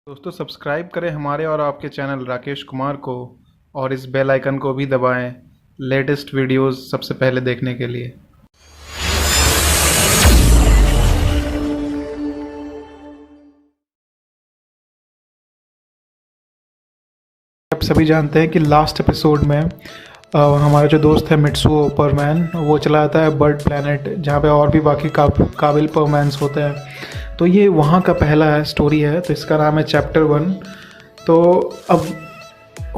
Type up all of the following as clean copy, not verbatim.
दोस्तों सब्सक्राइब करें हमारे और आपके चैनल राकेश कुमार को और इस बेल आइकन को भी दबाएं लेटेस्ट वीडियोस सबसे पहले देखने के लिए। आप सभी जानते हैं कि लास्ट एपिसोड में हमारा जो दोस्त है मित्सुओ परमैन वो चला जाता है बर्ड प्लैनेट, जहाँ पे और भी बाकी काबिल परमैन्स होते हैं। तो ये वहाँ का पहला स्टोरी है, तो इसका नाम है चैप्टर 1। तो अब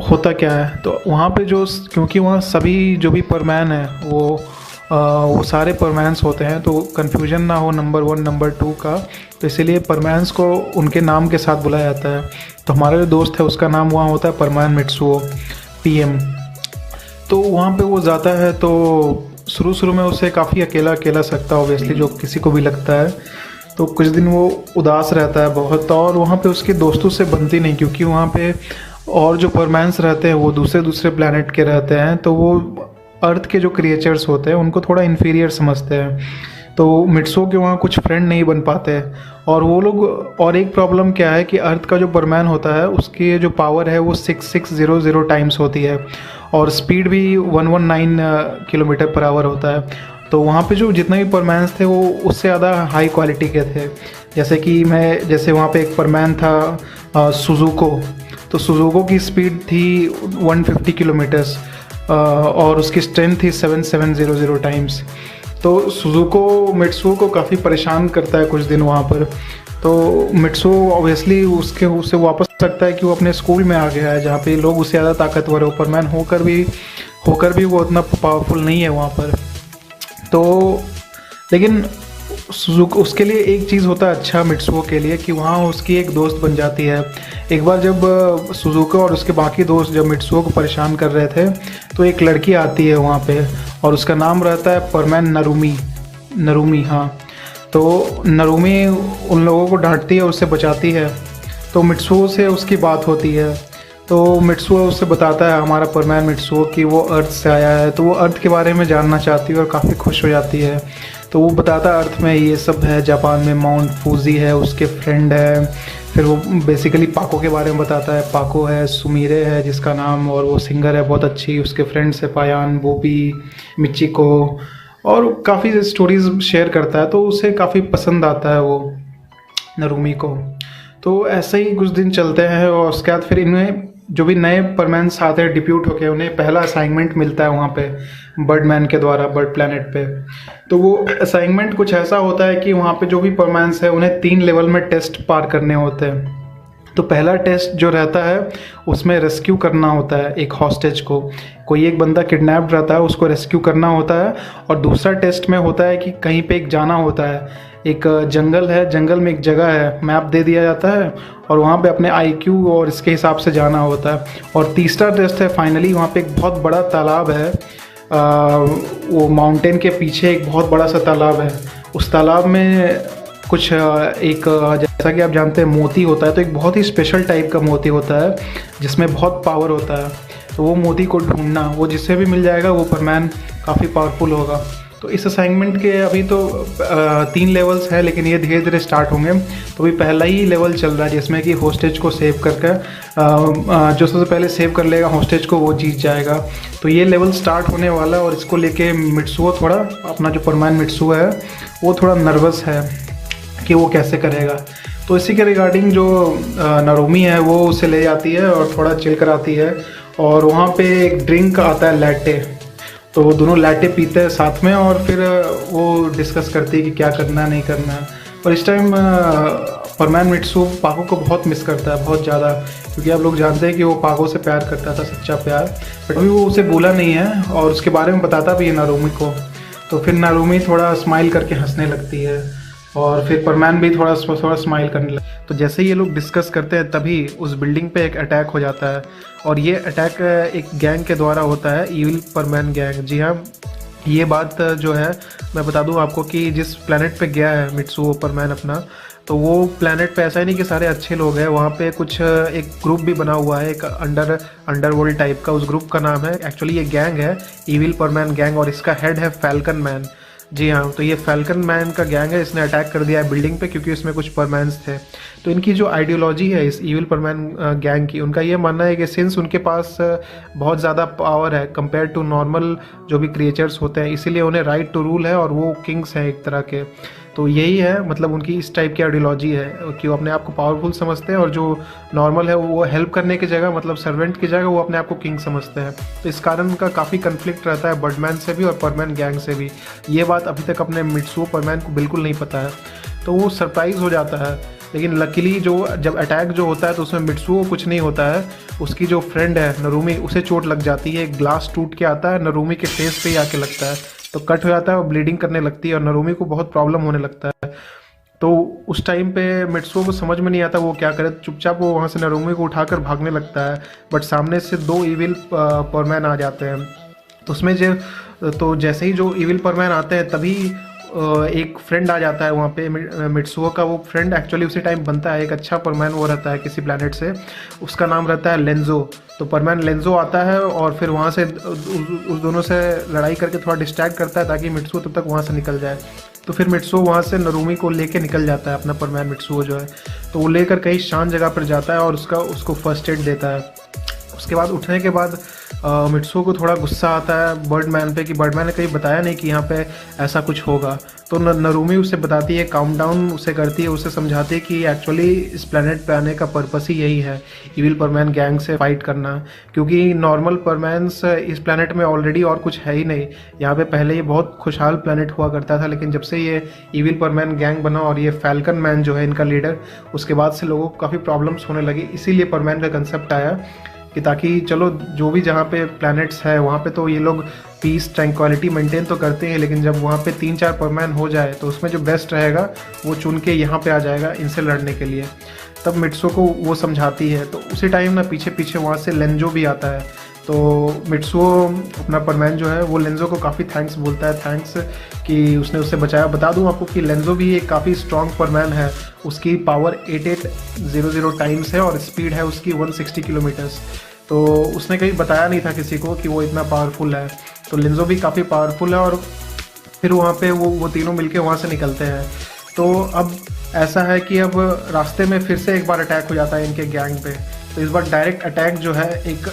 होता क्या है, तो वहाँ पे क्योंकि वहाँ सभी जो भी परमैन है वो सारे परमैन्स होते हैं, तो कन्फ्यूजन ना हो नंबर 1 नंबर 2 का, तो इसीलिए परमैन्स को उनके नाम के साथ बुलाया जाता है। तो हमारा जो दोस्त है उसका नाम वहाँ होता है परमैन मित्सुओ PM। तो वहाँ पे वो जाता है, तो शुरू में उसे काफ़ी अकेला अकेला सकता है ऑब्वियसली, जो किसी को भी लगता है। तो कुछ दिन वो उदास रहता है बहुत, और वहाँ पे उसके दोस्तों से बनती नहीं, क्योंकि वहाँ पे और जो परमैन्स रहते हैं वो दूसरे प्लैनेट के रहते हैं, तो वो अर्थ के जो क्रिएचर्स होते हैं उनको थोड़ा इन्फीरियर समझते हैं। तो मित्सुओ के वहाँ कुछ फ्रेंड नहीं बन पाते, और वो लोग, और एक प्रॉब्लम क्या है कि अर्थ का जो परमैन होता है उसकी जो पावर है वो 6600 टाइम्स होती है, और स्पीड भी 119 किलोमीटर पर आवर होता है। तो वहाँ पे जो जितने भी परमैन्स थे वो उससे ज़्यादा हाई क्वालिटी के थे। जैसे वहाँ पे एक परमैन था सुजुको, तो सुजुको की स्पीड थी 150 किलोमीटर्स, और उसकी स्ट्रेंथ थी 7700 टाइम्स। तो सुजुको मित्सुओ को काफ़ी परेशान करता है कुछ दिन वहाँ पर। तो मित्सुओ ऑब्वियसली उससे वापस लगता है कि वो अपने स्कूल में आ गया है, जहाँ पे लोग उससे ज़्यादा ताकतवर है, परमैन होकर भी वो उतना पावरफुल नहीं है वहाँ पर। तो लेकिन सुजुको उसके लिए एक चीज़ होता है अच्छा मित्सुओ के लिए, कि वहाँ उसकी एक दोस्त बन जाती है। एक बार जब सुजुको और उसके बाकी दोस्त जब मित्सुओ को परेशान कर रहे थे, तो एक लड़की आती है वहाँ पे, और उसका नाम रहता है परमैन नरुमी। हाँ, तो नरुमी उन लोगों को डांटती है, उससे बचाती है। तो मित्सुओ से उसकी बात होती है, तो मित्सुओ उससे बताता है, हमारा परमैन मित्सुओ, कि वो अर्थ से आया है, तो वो अर्थ के बारे में जानना चाहती है और काफ़ी खुश हो जाती है। तो वो बताता है अर्थ में ये सब है, जापान में माउंट फूजी है, उसके फ्रेंड है। फिर वो बेसिकली पाको के बारे में बताता है, पाको है, सुमीरे है जिसका नाम, और वो सिंगर है बहुत अच्छी, उसके फ्रेंड्स है पायान, बोबी, मिचिको, और काफ़ी स्टोरीज शेयर करता है। तो उसे काफ़ी पसंद आता है वो नरुमी को। तो ऐसे ही कुछ दिन चलते हैं, और उसके बाद फिर इनमें जो भी नए परमैन्स आते हैं डिप्यूट होके, उन्हें पहला असाइनमेंट मिलता है वहाँ पे बर्डमैन के द्वारा बर्ड प्लैनेट पे। तो वो असाइनमेंट कुछ ऐसा होता है कि वहाँ पे जो भी परमैन्स है उन्हें 3 लेवल में टेस्ट पार करने होते हैं। तो पहला टेस्ट जो रहता है उसमें रेस्क्यू करना होता है एक हॉस्टेज को, कोई एक बंदा किडनैप्ड रहता है, उसको रेस्क्यू करना होता है। और दूसरा टेस्ट में होता है कि कहीं पे एक जाना होता है, एक जंगल है, जंगल में एक जगह है, मैप दे दिया जाता है, और वहाँ पे अपने IQ और इसके हिसाब से जाना होता है। और तीसरा टेस्ट है फाइनली, वहाँ पे एक बहुत बड़ा तालाब है, वो माउंटेन के पीछे एक बहुत बड़ा सा तालाब है। उस तालाब में कुछ जैसा कि आप जानते हैं मोती होता है, तो एक बहुत ही स्पेशल टाइप का मोती होता है जिसमें बहुत पावर होता है। तो वो मोती को ढूंढना, वो जिससे भी मिल जाएगा वो परमैन काफ़ी पावरफुल होगा। तो इस असाइनमेंट के अभी तो 3 लेवल्स हैं, लेकिन ये धीरे धीरे स्टार्ट होंगे। तो अभी पहला ही लेवल चल रहा है जिसमें कि होस्टेज को सेव करके जो सबसे पहले सेव कर लेगा होस्टेज को वो जीत जाएगा। तो ये लेवल स्टार्ट होने वाला है, और इसको लेके मित्सुओ थोड़ा, अपना जो परमैन मित्सुओ है वो थोड़ा नर्वस है कि वो कैसे करेगा। तो इसी के रिगार्डिंग जो नरुमी है वो उसे ले जाती है और थोड़ा चिल कराती है, और वहाँ पे एक ड्रिंक आता है लैटे, तो दोनों लैटे पीते हैं साथ में, और फिर वो डिस्कस करती है कि क्या करना नहीं करना। और इस टाइम परमैन मित्सुओ पाको को बहुत मिस करता है, बहुत ज़्यादा, क्योंकि आप लोग जानते हैं कि वो पाको से प्यार करता था, सच्चा प्यार, बट अभी वो उसे भूला नहीं है, और उसके बारे में बताता भी है नारुमी को। तो फिर नारुमी थोड़ा स्माइल करके हंसने लगती है, और फिर परमैन भी थोड़ा स्माइल करने लगा। तो जैसे ही ये लोग डिस्कस करते हैं तभी उस बिल्डिंग पे एक अटैक हो जाता है, और ये अटैक एक गैंग के द्वारा होता है, इविल परमैन गैंग। जी हाँ, ये बात जो है मैं बता दूं आपको कि जिस प्लैनेट पे गया है मित्सुओ परमैन अपना, तो वो प्लैनेट पे ऐसा ही नहीं कि सारे अच्छे लोग हैं, वहाँ पे कुछ एक ग्रुप भी बना हुआ है, एक अंडरवर्ल्ड टाइप का। उस ग्रुप का नाम है, एक्चुअली ये गैंग है इविल परमैन गैंग, और इसका हेड है फैल्कन मैन, जी हाँ, तो ये फैल्कन मैन का गैंग है, इसने अटैक कर दिया है बिल्डिंग पे क्योंकि इसमें कुछ परमैन्स थे। तो इनकी जो आइडियोलॉजी है इस इविल परमैन गैंग की, उनका ये मानना है कि सिंस उनके पास बहुत ज़्यादा पावर है कंपेयर टू नॉर्मल जो भी क्रिएचर्स होते हैं, इसीलिए उन्हें राइट टू रूल है और वो किंग्स हैं एक तरह के। तो यही है, मतलब उनकी इस टाइप की आइडियोलॉजी है कि वो अपने आप को पावरफुल समझते हैं और जो नॉर्मल है वो हेल्प करने की जगह, मतलब सर्वेंट की जगह, वो अपने आप को किंग समझते हैं। तो इस कारण उनका काफ़ी कन्फ्लिक्ट रहता है बर्डमैन से भी और परमैन गैंग से भी। ये बात अभी तक अपने मिट्सुओ परमैन को बिल्कुल नहीं पता है, तो वो सरप्राइज़ हो जाता है। लेकिन लकीली जो जब अटैक जो होता है तो उसमें मिट्सुओ कुछ नहीं होता है, उसकी जो फ्रेंड है नरूमी, उसे चोट लग जाती है। एक ग्लास टूट के आता है, नरूमी के फेस पे ही आके लगता है, तो कट हो जाता है और ब्लीडिंग करने लगती है और नरूमी को बहुत प्रॉब्लम होने लगता है। तो उस टाइम पे मिट्सुओ को समझ में नहीं आता वो क्या करे, चुपचाप वो वहाँ से नरूमी को उठाकर भागने लगता है। बट सामने से 2 इविल परमैन आ जाते हैं। तो उसमें तो जैसे ही जो इविल परमैन आते हैं तभी एक फ्रेंड आ जाता है वहाँ पे मिट्सुओ का। वो फ्रेंड एक्चुअली उसी टाइम बनता है, एक अच्छा परमैन वो रहता है किसी प्लैनेट से, उसका नाम रहता है लेंजो। तो परमैन लेंजो आता है और फिर वहाँ से उस दोनों से लड़ाई करके थोड़ा डिस्ट्रैक्ट करता है ताकि मिट्सुओ तब तक वहाँ से निकल जाए। तो फिर मिट्सुओ वहाँ से नरूमी को लेके निकल जाता है, अपना परमैन मिट्सुओ जो है, तो वो लेकर कहीं शांत जगह पर जाता है और उसको फर्स्ट एड देता है। उसके बाद उठने के बाद मिट्सुओ को थोड़ा गुस्सा आता है बर्डमैन पे कि बर्डमैन ने कहीं बताया नहीं कि यहाँ पे ऐसा कुछ होगा। तो नरूमी उसे बताती है, काम डाउन उसे करती है, उसे समझाती है कि एक्चुअली इस प्लेनेट पे आने का पर्पस ही यही है, इविल परमैन गैंग से फाइट करना। क्योंकि नॉर्मल परमैन्स इस प्लेनेट में ऑलरेडी और कुछ है ही नहीं। यहाँ पे पहले ये बहुत खुशहाल प्लेनेट हुआ करता था, लेकिन जब से ये इविल परमैन गैंग बना और ये फैल्कन मैन जो है इनका लीडर, उसके बाद से लोगों को काफ़ी प्रॉब्लम्स होने लगी। इसीलिए परमैन का कंसेप्ट आया कि ताकि चलो जो भी जहाँ पे प्लैनेट्स है वहाँ पे तो ये लोग पीस ट्रैंक्विलिटी मेंटेन तो करते हैं, लेकिन जब वहाँ पे 3-4 परमैन हो जाए तो उसमें जो बेस्ट रहेगा वो चुन के यहाँ पे आ जाएगा इनसे लड़ने के लिए। तब मिट्सुओ को वो समझाती है। तो उसी टाइम ना पीछे पीछे वहाँ से लेंजो भी आता है। तो मिट्सुओ अपना परमैन जो है वो लेंजो को काफ़ी थैंक्स बोलता है, थैंक्स कि उसने उससे बचाया। बता दूं आपको कि लेंजो भी एक काफ़ी स्ट्रॉन्ग परमैन है, उसकी पावर 8800 टाइम्स है और स्पीड है उसकी 160 किलोमीटर्स। तो उसने कहीं बताया नहीं था किसी को कि वो इतना पावरफुल है। तो लेंजो भी काफ़ी पावरफुल है और फिर वहाँ पे वो तीनों मिलके वहाँ से निकलते हैं। तो अब ऐसा है कि अब रास्ते में फिर से एक बार अटैक हो जाता है इनके गैंग पे। तो इस बार डायरेक्ट अटैक जो है एक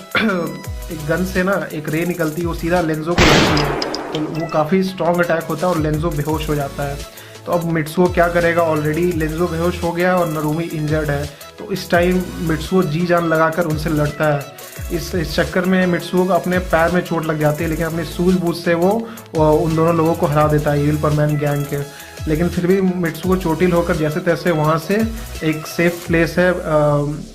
गन से ना एक रे निकलती है, वो सीधा लेंजो को लगती है। तो वो काफ़ी स्ट्रॉन्ग अटैक होता है और लेंजो बेहोश हो जाता है। तो अब मिट्सुओ क्या करेगा, ऑलरेडी लेंजो बेहोश हो गया और नरूमी इंजर्ड है। तो इस टाइम मिट्सुओ जी जान लगाकर उनसे लड़ता है। इस चक्कर में मिट्सुओ को अपने पैर में चोट लग जाती है, लेकिन अपनी सूझबूझ से वो उन दोनों लोगों को हरा देता है, इविल परमैन गैंग के। लेकिन फिर भी मिट्सुओ चोटिल होकर जैसे तैसे वहाँ से एक सेफ प्लेस है,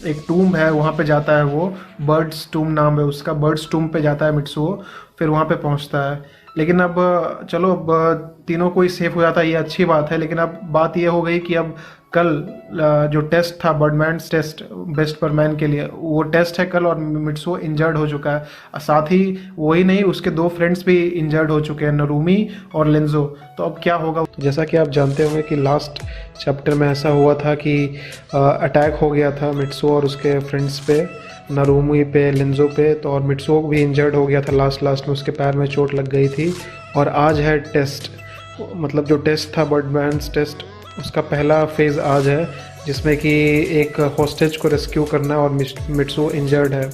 एक टूम है, वहाँ पे जाता है वो, बर्ड्स टूम नाम है उसका, बर्ड्स टूम पे जाता है मिट्सुओ, फिर वहाँ पे पहुँचता है। लेकिन अब चलो अब तीनों को ही सेफ हो जाता है, ये अच्छी बात है। लेकिन अब बात ये हो गई कि अब कल जो टेस्ट था बर्डमैन्स टेस्ट बेस्ट परमैन के लिए, वो टेस्ट है कल और मिट्सुओ इंजर्ड हो चुका है। साथ ही वही नहीं, उसके 2 फ्रेंड्स भी इंजर्ड हो चुके हैं, नरूमी और लेंजो। तो अब क्या होगा, जैसा कि आप जानते होंगे कि लास्ट चैप्टर में ऐसा हुआ था कि अटैक हो गया था मिट्सुओ और उसके फ्रेंड्स पे, नरूमी पे, लेंजो पे। तो और मिट्सुओ भी इंजर्ड हो गया था लास्ट में, उसके पैर में चोट लग गई थी। और आज है टेस्ट, मतलब जो टेस्ट था बर्डमैन्स टेस्ट, उसका पहला फेज़ आज है, जिसमें कि एक हॉस्टेज को रेस्क्यू करना है और मिट्सुओ इंजर्ड है।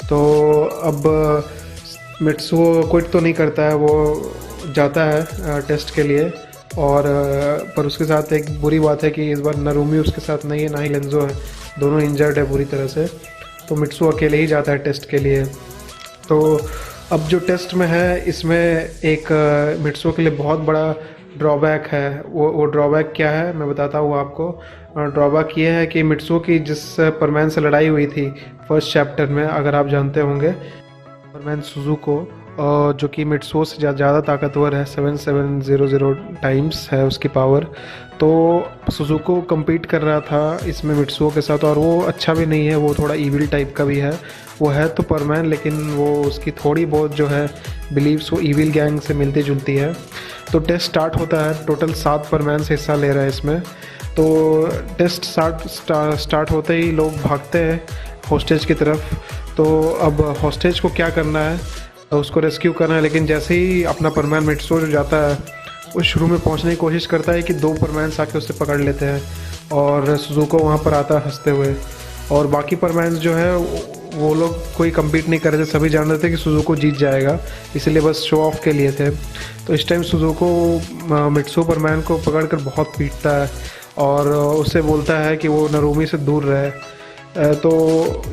तो अब मिट्सुओ क्विट तो नहीं करता है, वो जाता है टेस्ट के लिए। और पर उसके साथ एक बुरी बात है कि इस बार नरूमी उसके साथ नहीं है, ना ही लेंजो है, दोनों इंजर्ड है बुरी तरह से। तो मिट्सुओ अकेले ही जाता है टेस्ट के लिए। तो अब जो टेस्ट में है, इसमें एक मिट्सुओ के लिए बहुत बड़ा ड्रॉबैक है। वो ड्रॉबैक क्या है मैं बताता हूँ आपको। ड्रॉबैक ये है कि मिट्सुओ की जिस परमैन से लड़ाई हुई थी फर्स्ट चैप्टर में, अगर आप जानते होंगे, परमैन सुजुको, जो कि मिट्सुओ से ज़्यादा ताकतवर है, 7700 टाइम्स है उसकी पावर। तो सुजुको कम्पीट कर रहा था इसमें मिट्सुओ के साथ, और वो अच्छा भी नहीं है, वो थोड़ा ईविल टाइप का भी है। वो है तो परमैन, लेकिन वो उसकी थोड़ी बहुत जो है बिलीव्स वो ईविल गैंग से मिलती जुलती है। तो टेस्ट स्टार्ट होता है, टोटल 7 परमैन से हिस्सा ले रहा है इसमें। तो टेस्ट स्टार्ट होते ही लोग भागते हैं हॉस्टेज की तरफ। तो अब हॉस्टेज को क्या करना है, उसको रेस्क्यू करना है। लेकिन जैसे ही अपना परमैन मिट्सुओ जो जाता है वो शुरू में पहुंचने की कोशिश करता है कि 2 परमैन्स आके उससे पकड़ लेते हैं और सुजुको वहाँ पर आता है हंसते हुए। और बाकी परमैन्स जो है वो लोग कोई कम्पीट नहीं कर रहे थे, सभी जान रहे थे कि सुजुको जीत जाएगा, इसीलिए बस शो ऑफ के लिए थे। तो इस टाइम सुजुको मिट्सुओ परमैन को पकड़कर बहुत पीटता है और उससे बोलता है कि वो नरुमी से दूर रहे। तो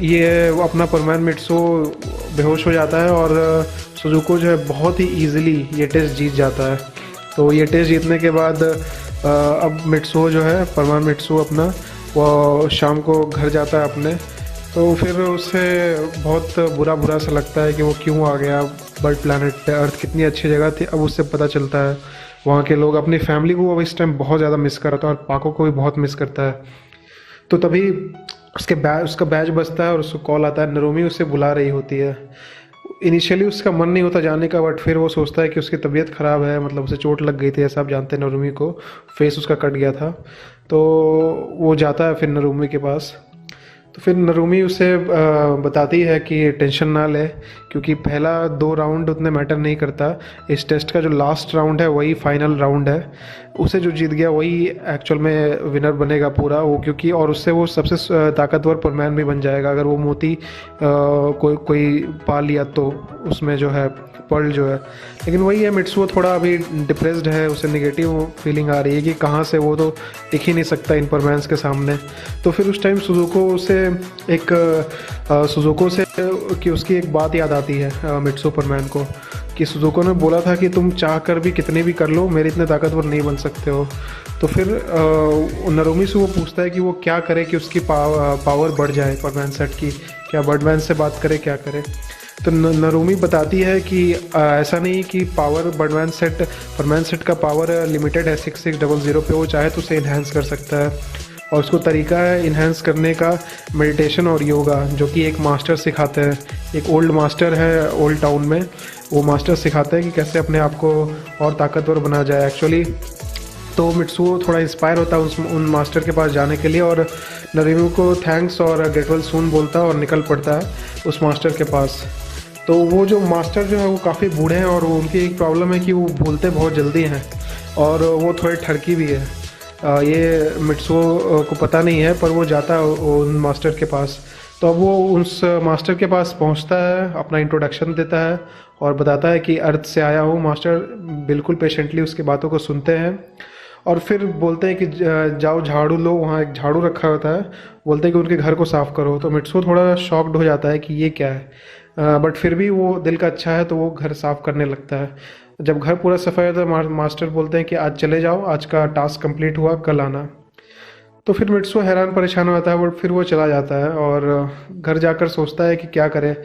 ये अपना परमैन मिट्सुओ बेहोश हो जाता है और सुजुको जो है बहुत ही ईजिली ये टेस्ट जीत जाता है। तो ये टेस्ट जीतने के बाद अब मिट्सुओ जो है परमैन मिट्सुओ अपना वो शाम को घर जाता है अपने। तो फिर उसे बहुत बुरा सा लगता है कि वो क्यों आ गया बर्ड प्लैनेट पे, अर्थ कितनी अच्छी जगह थी। अब उससे पता चलता है वहाँ के लोग अपनी फैमिली को अब इस टाइम बहुत ज़्यादा मिस कर रहा था और पाको को भी बहुत मिस करता है। तो तभी उसका बैच बजता है और उसको कॉल आता है, नरुमी उसे बुला रही होती है। इनिशियली उसका मन नहीं होता जाने का, बट फिर वो सोचता है कि उसकी तबीयत ख़राब है, मतलब उसे चोट लग गई थी, ऐसा आप जानते हैं नरुमी को, फेस उसका कट गया था। तो वो जाता है फिर नरुमी के पास। तो फिर नरुमी उसे बताती है कि टेंशन ना ले, क्योंकि पहला 2 राउंड उतने मैटर नहीं करता, इस टेस्ट का जो लास्ट राउंड है वही फाइनल राउंड है। उसे जो जीत गया वही एक्चुअल में विनर बनेगा पूरा वो, क्योंकि और उससे वो सबसे ताकतवर परमैन भी बन जाएगा अगर वो मोती कोई पा लिया तो उसमें जो है पर्ल जो है। लेकिन वही है, मिट्सुओ थोड़ा अभी डिप्रेस्ड है, उसे नेगेटिव फीलिंग आ रही है कि कहाँ से वो तो टिक ही नहीं सकता इन परमैन्स के सामने। तो फिर उस टाइम सुजुको से कि उसकी एक बात याद आती है मिट्सुओ परमैन को, कि सुजुको ने बोला था कि तुम चाह कर भी कितने भी कर लो मेरे इतने ताकतवर नहीं बन सकते हो। तो फिर नरुमी से वो पूछता है कि वो क्या करे कि उसकी पावर बढ़ जाए परमैन सेट की, क्या बर्डमैन से बात करे, क्या करे। तो नरुमी बताती है कि ऐसा नहीं कि पावर परमैन सेट का पावर लिमिटेड है 6600 पे, वो चाहे तो उसे इन्हेंस कर सकता है। और उसको तरीका है इन्हेंस करने का मेडिटेशन और योगा, जो कि एक मास्टर सिखाते हैं। एक ओल्ड मास्टर है ओल्ड टाउन में, वो मास्टर सिखाते हैं कि कैसे अपने आप को और ताकतवर बना जाए एक्चुअली। तो मिट्सुओ थोड़ा इंस्पायर होता है उन मास्टर के पास जाने के लिए और नरुमी को थैंक्स और गेट वेल सून बोलता है और निकल पड़ता है उस मास्टर के पास। तो वो जो मास्टर जो है वो काफ़ी बूढ़े हैं और उनकी एक प्रॉब्लम है कि वो भूलते बहुत जल्दी हैं और वो थोड़े ठरकी भी है। ये मिट्सुओ को पता नहीं है, पर वो जाता है उन मास्टर के पास। तो अब वो उस मास्टर के पास पहुंचता है, अपना इंट्रोडक्शन देता है और बताता है कि अर्थ से आया हूँ। मास्टर बिल्कुल पेशेंटली उसकी बातों को सुनते हैं और फिर बोलते हैं कि जाओ झाड़ू लो, वहाँ एक झाड़ू रखा होता है, बोलते हैं कि उनके घर को साफ़ करो। तो मिट्सुओ थोड़ा शॉक्ड हो जाता है कि ये क्या है, बट फिर भी वो दिल का अच्छा है तो वो घर साफ़ करने लगता है। जब घर पूरा सफाई होता है मास्टर बोलते हैं कि आज चले जाओ, आज का टास्क कंप्लीट हुआ, कल आना। तो फिर मिट्सुओ हैरान परेशान होता है, बट फिर वो चला जाता है और घर जाकर सोचता है कि क्या करे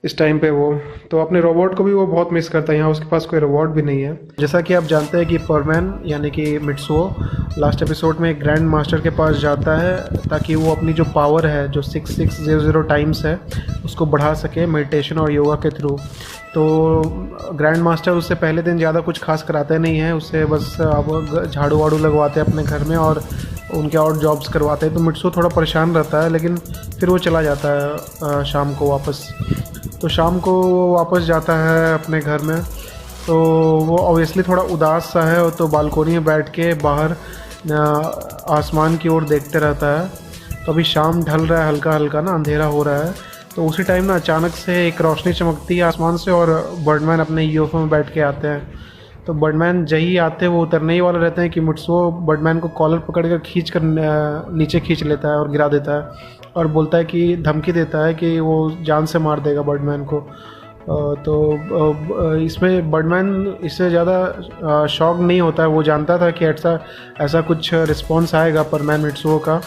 इस टाइम पे वो। तो अपने रोबोट को भी वो बहुत मिस करता है, यहाँ उसके पास कोई रोबोट भी नहीं है। जैसा कि आप जानते हैं कि परमैन यानी कि मिट्सुओ लास्ट एपिसोड में एक ग्रैंड मास्टर के पास जाता है ताकि वो अपनी जो पावर है जो 6600 टाइम्स है उसको बढ़ा सके मेडिटेशन और योगा के थ्रू। तो ग्रैंड मास्टर उससे पहले दिन ज़्यादा कुछ खास कराते नहीं हैं, उससे बस अब झाड़ू वाड़ू लगवाते हैं अपने घर में और उनके और जॉब्स करवाते हैं। तो मिट्सुओ थोड़ा परेशान रहता है, लेकिन फिर वो चला जाता है शाम को वापस। तो शाम को वो वापस जाता है अपने घर में, तो वो ऑब्वियसली थोड़ा उदास सा है, तो बालकोनी में बैठ के बाहर आसमान की ओर देखते रहता है। तो अभी शाम ढल रहा है, हल्का हल्का ना अंधेरा हो रहा है। तो उसी टाइम ना अचानक से एक रोशनी चमकती है आसमान से और बर्डमैन अपने यूएफओ में बैठ के आते हैं। तो बर्डमैन जही आते वो उतरने ही वाले रहते हैं कि मिट्सुओ बर्डमैन को कॉलर पकड़ कर खींच कर नीचे खींच लेता है और गिरा देता है और बोलता है कि धमकी देता है कि वो जान से मार देगा बर्डमैन को। तो इसमें बर्डमैन इससे ज़्यादा शॉक नहीं होता है, वो जानता था कि ऐसा कुछ रिस्पॉन्स आएगा परमैन मिट्सुओ का।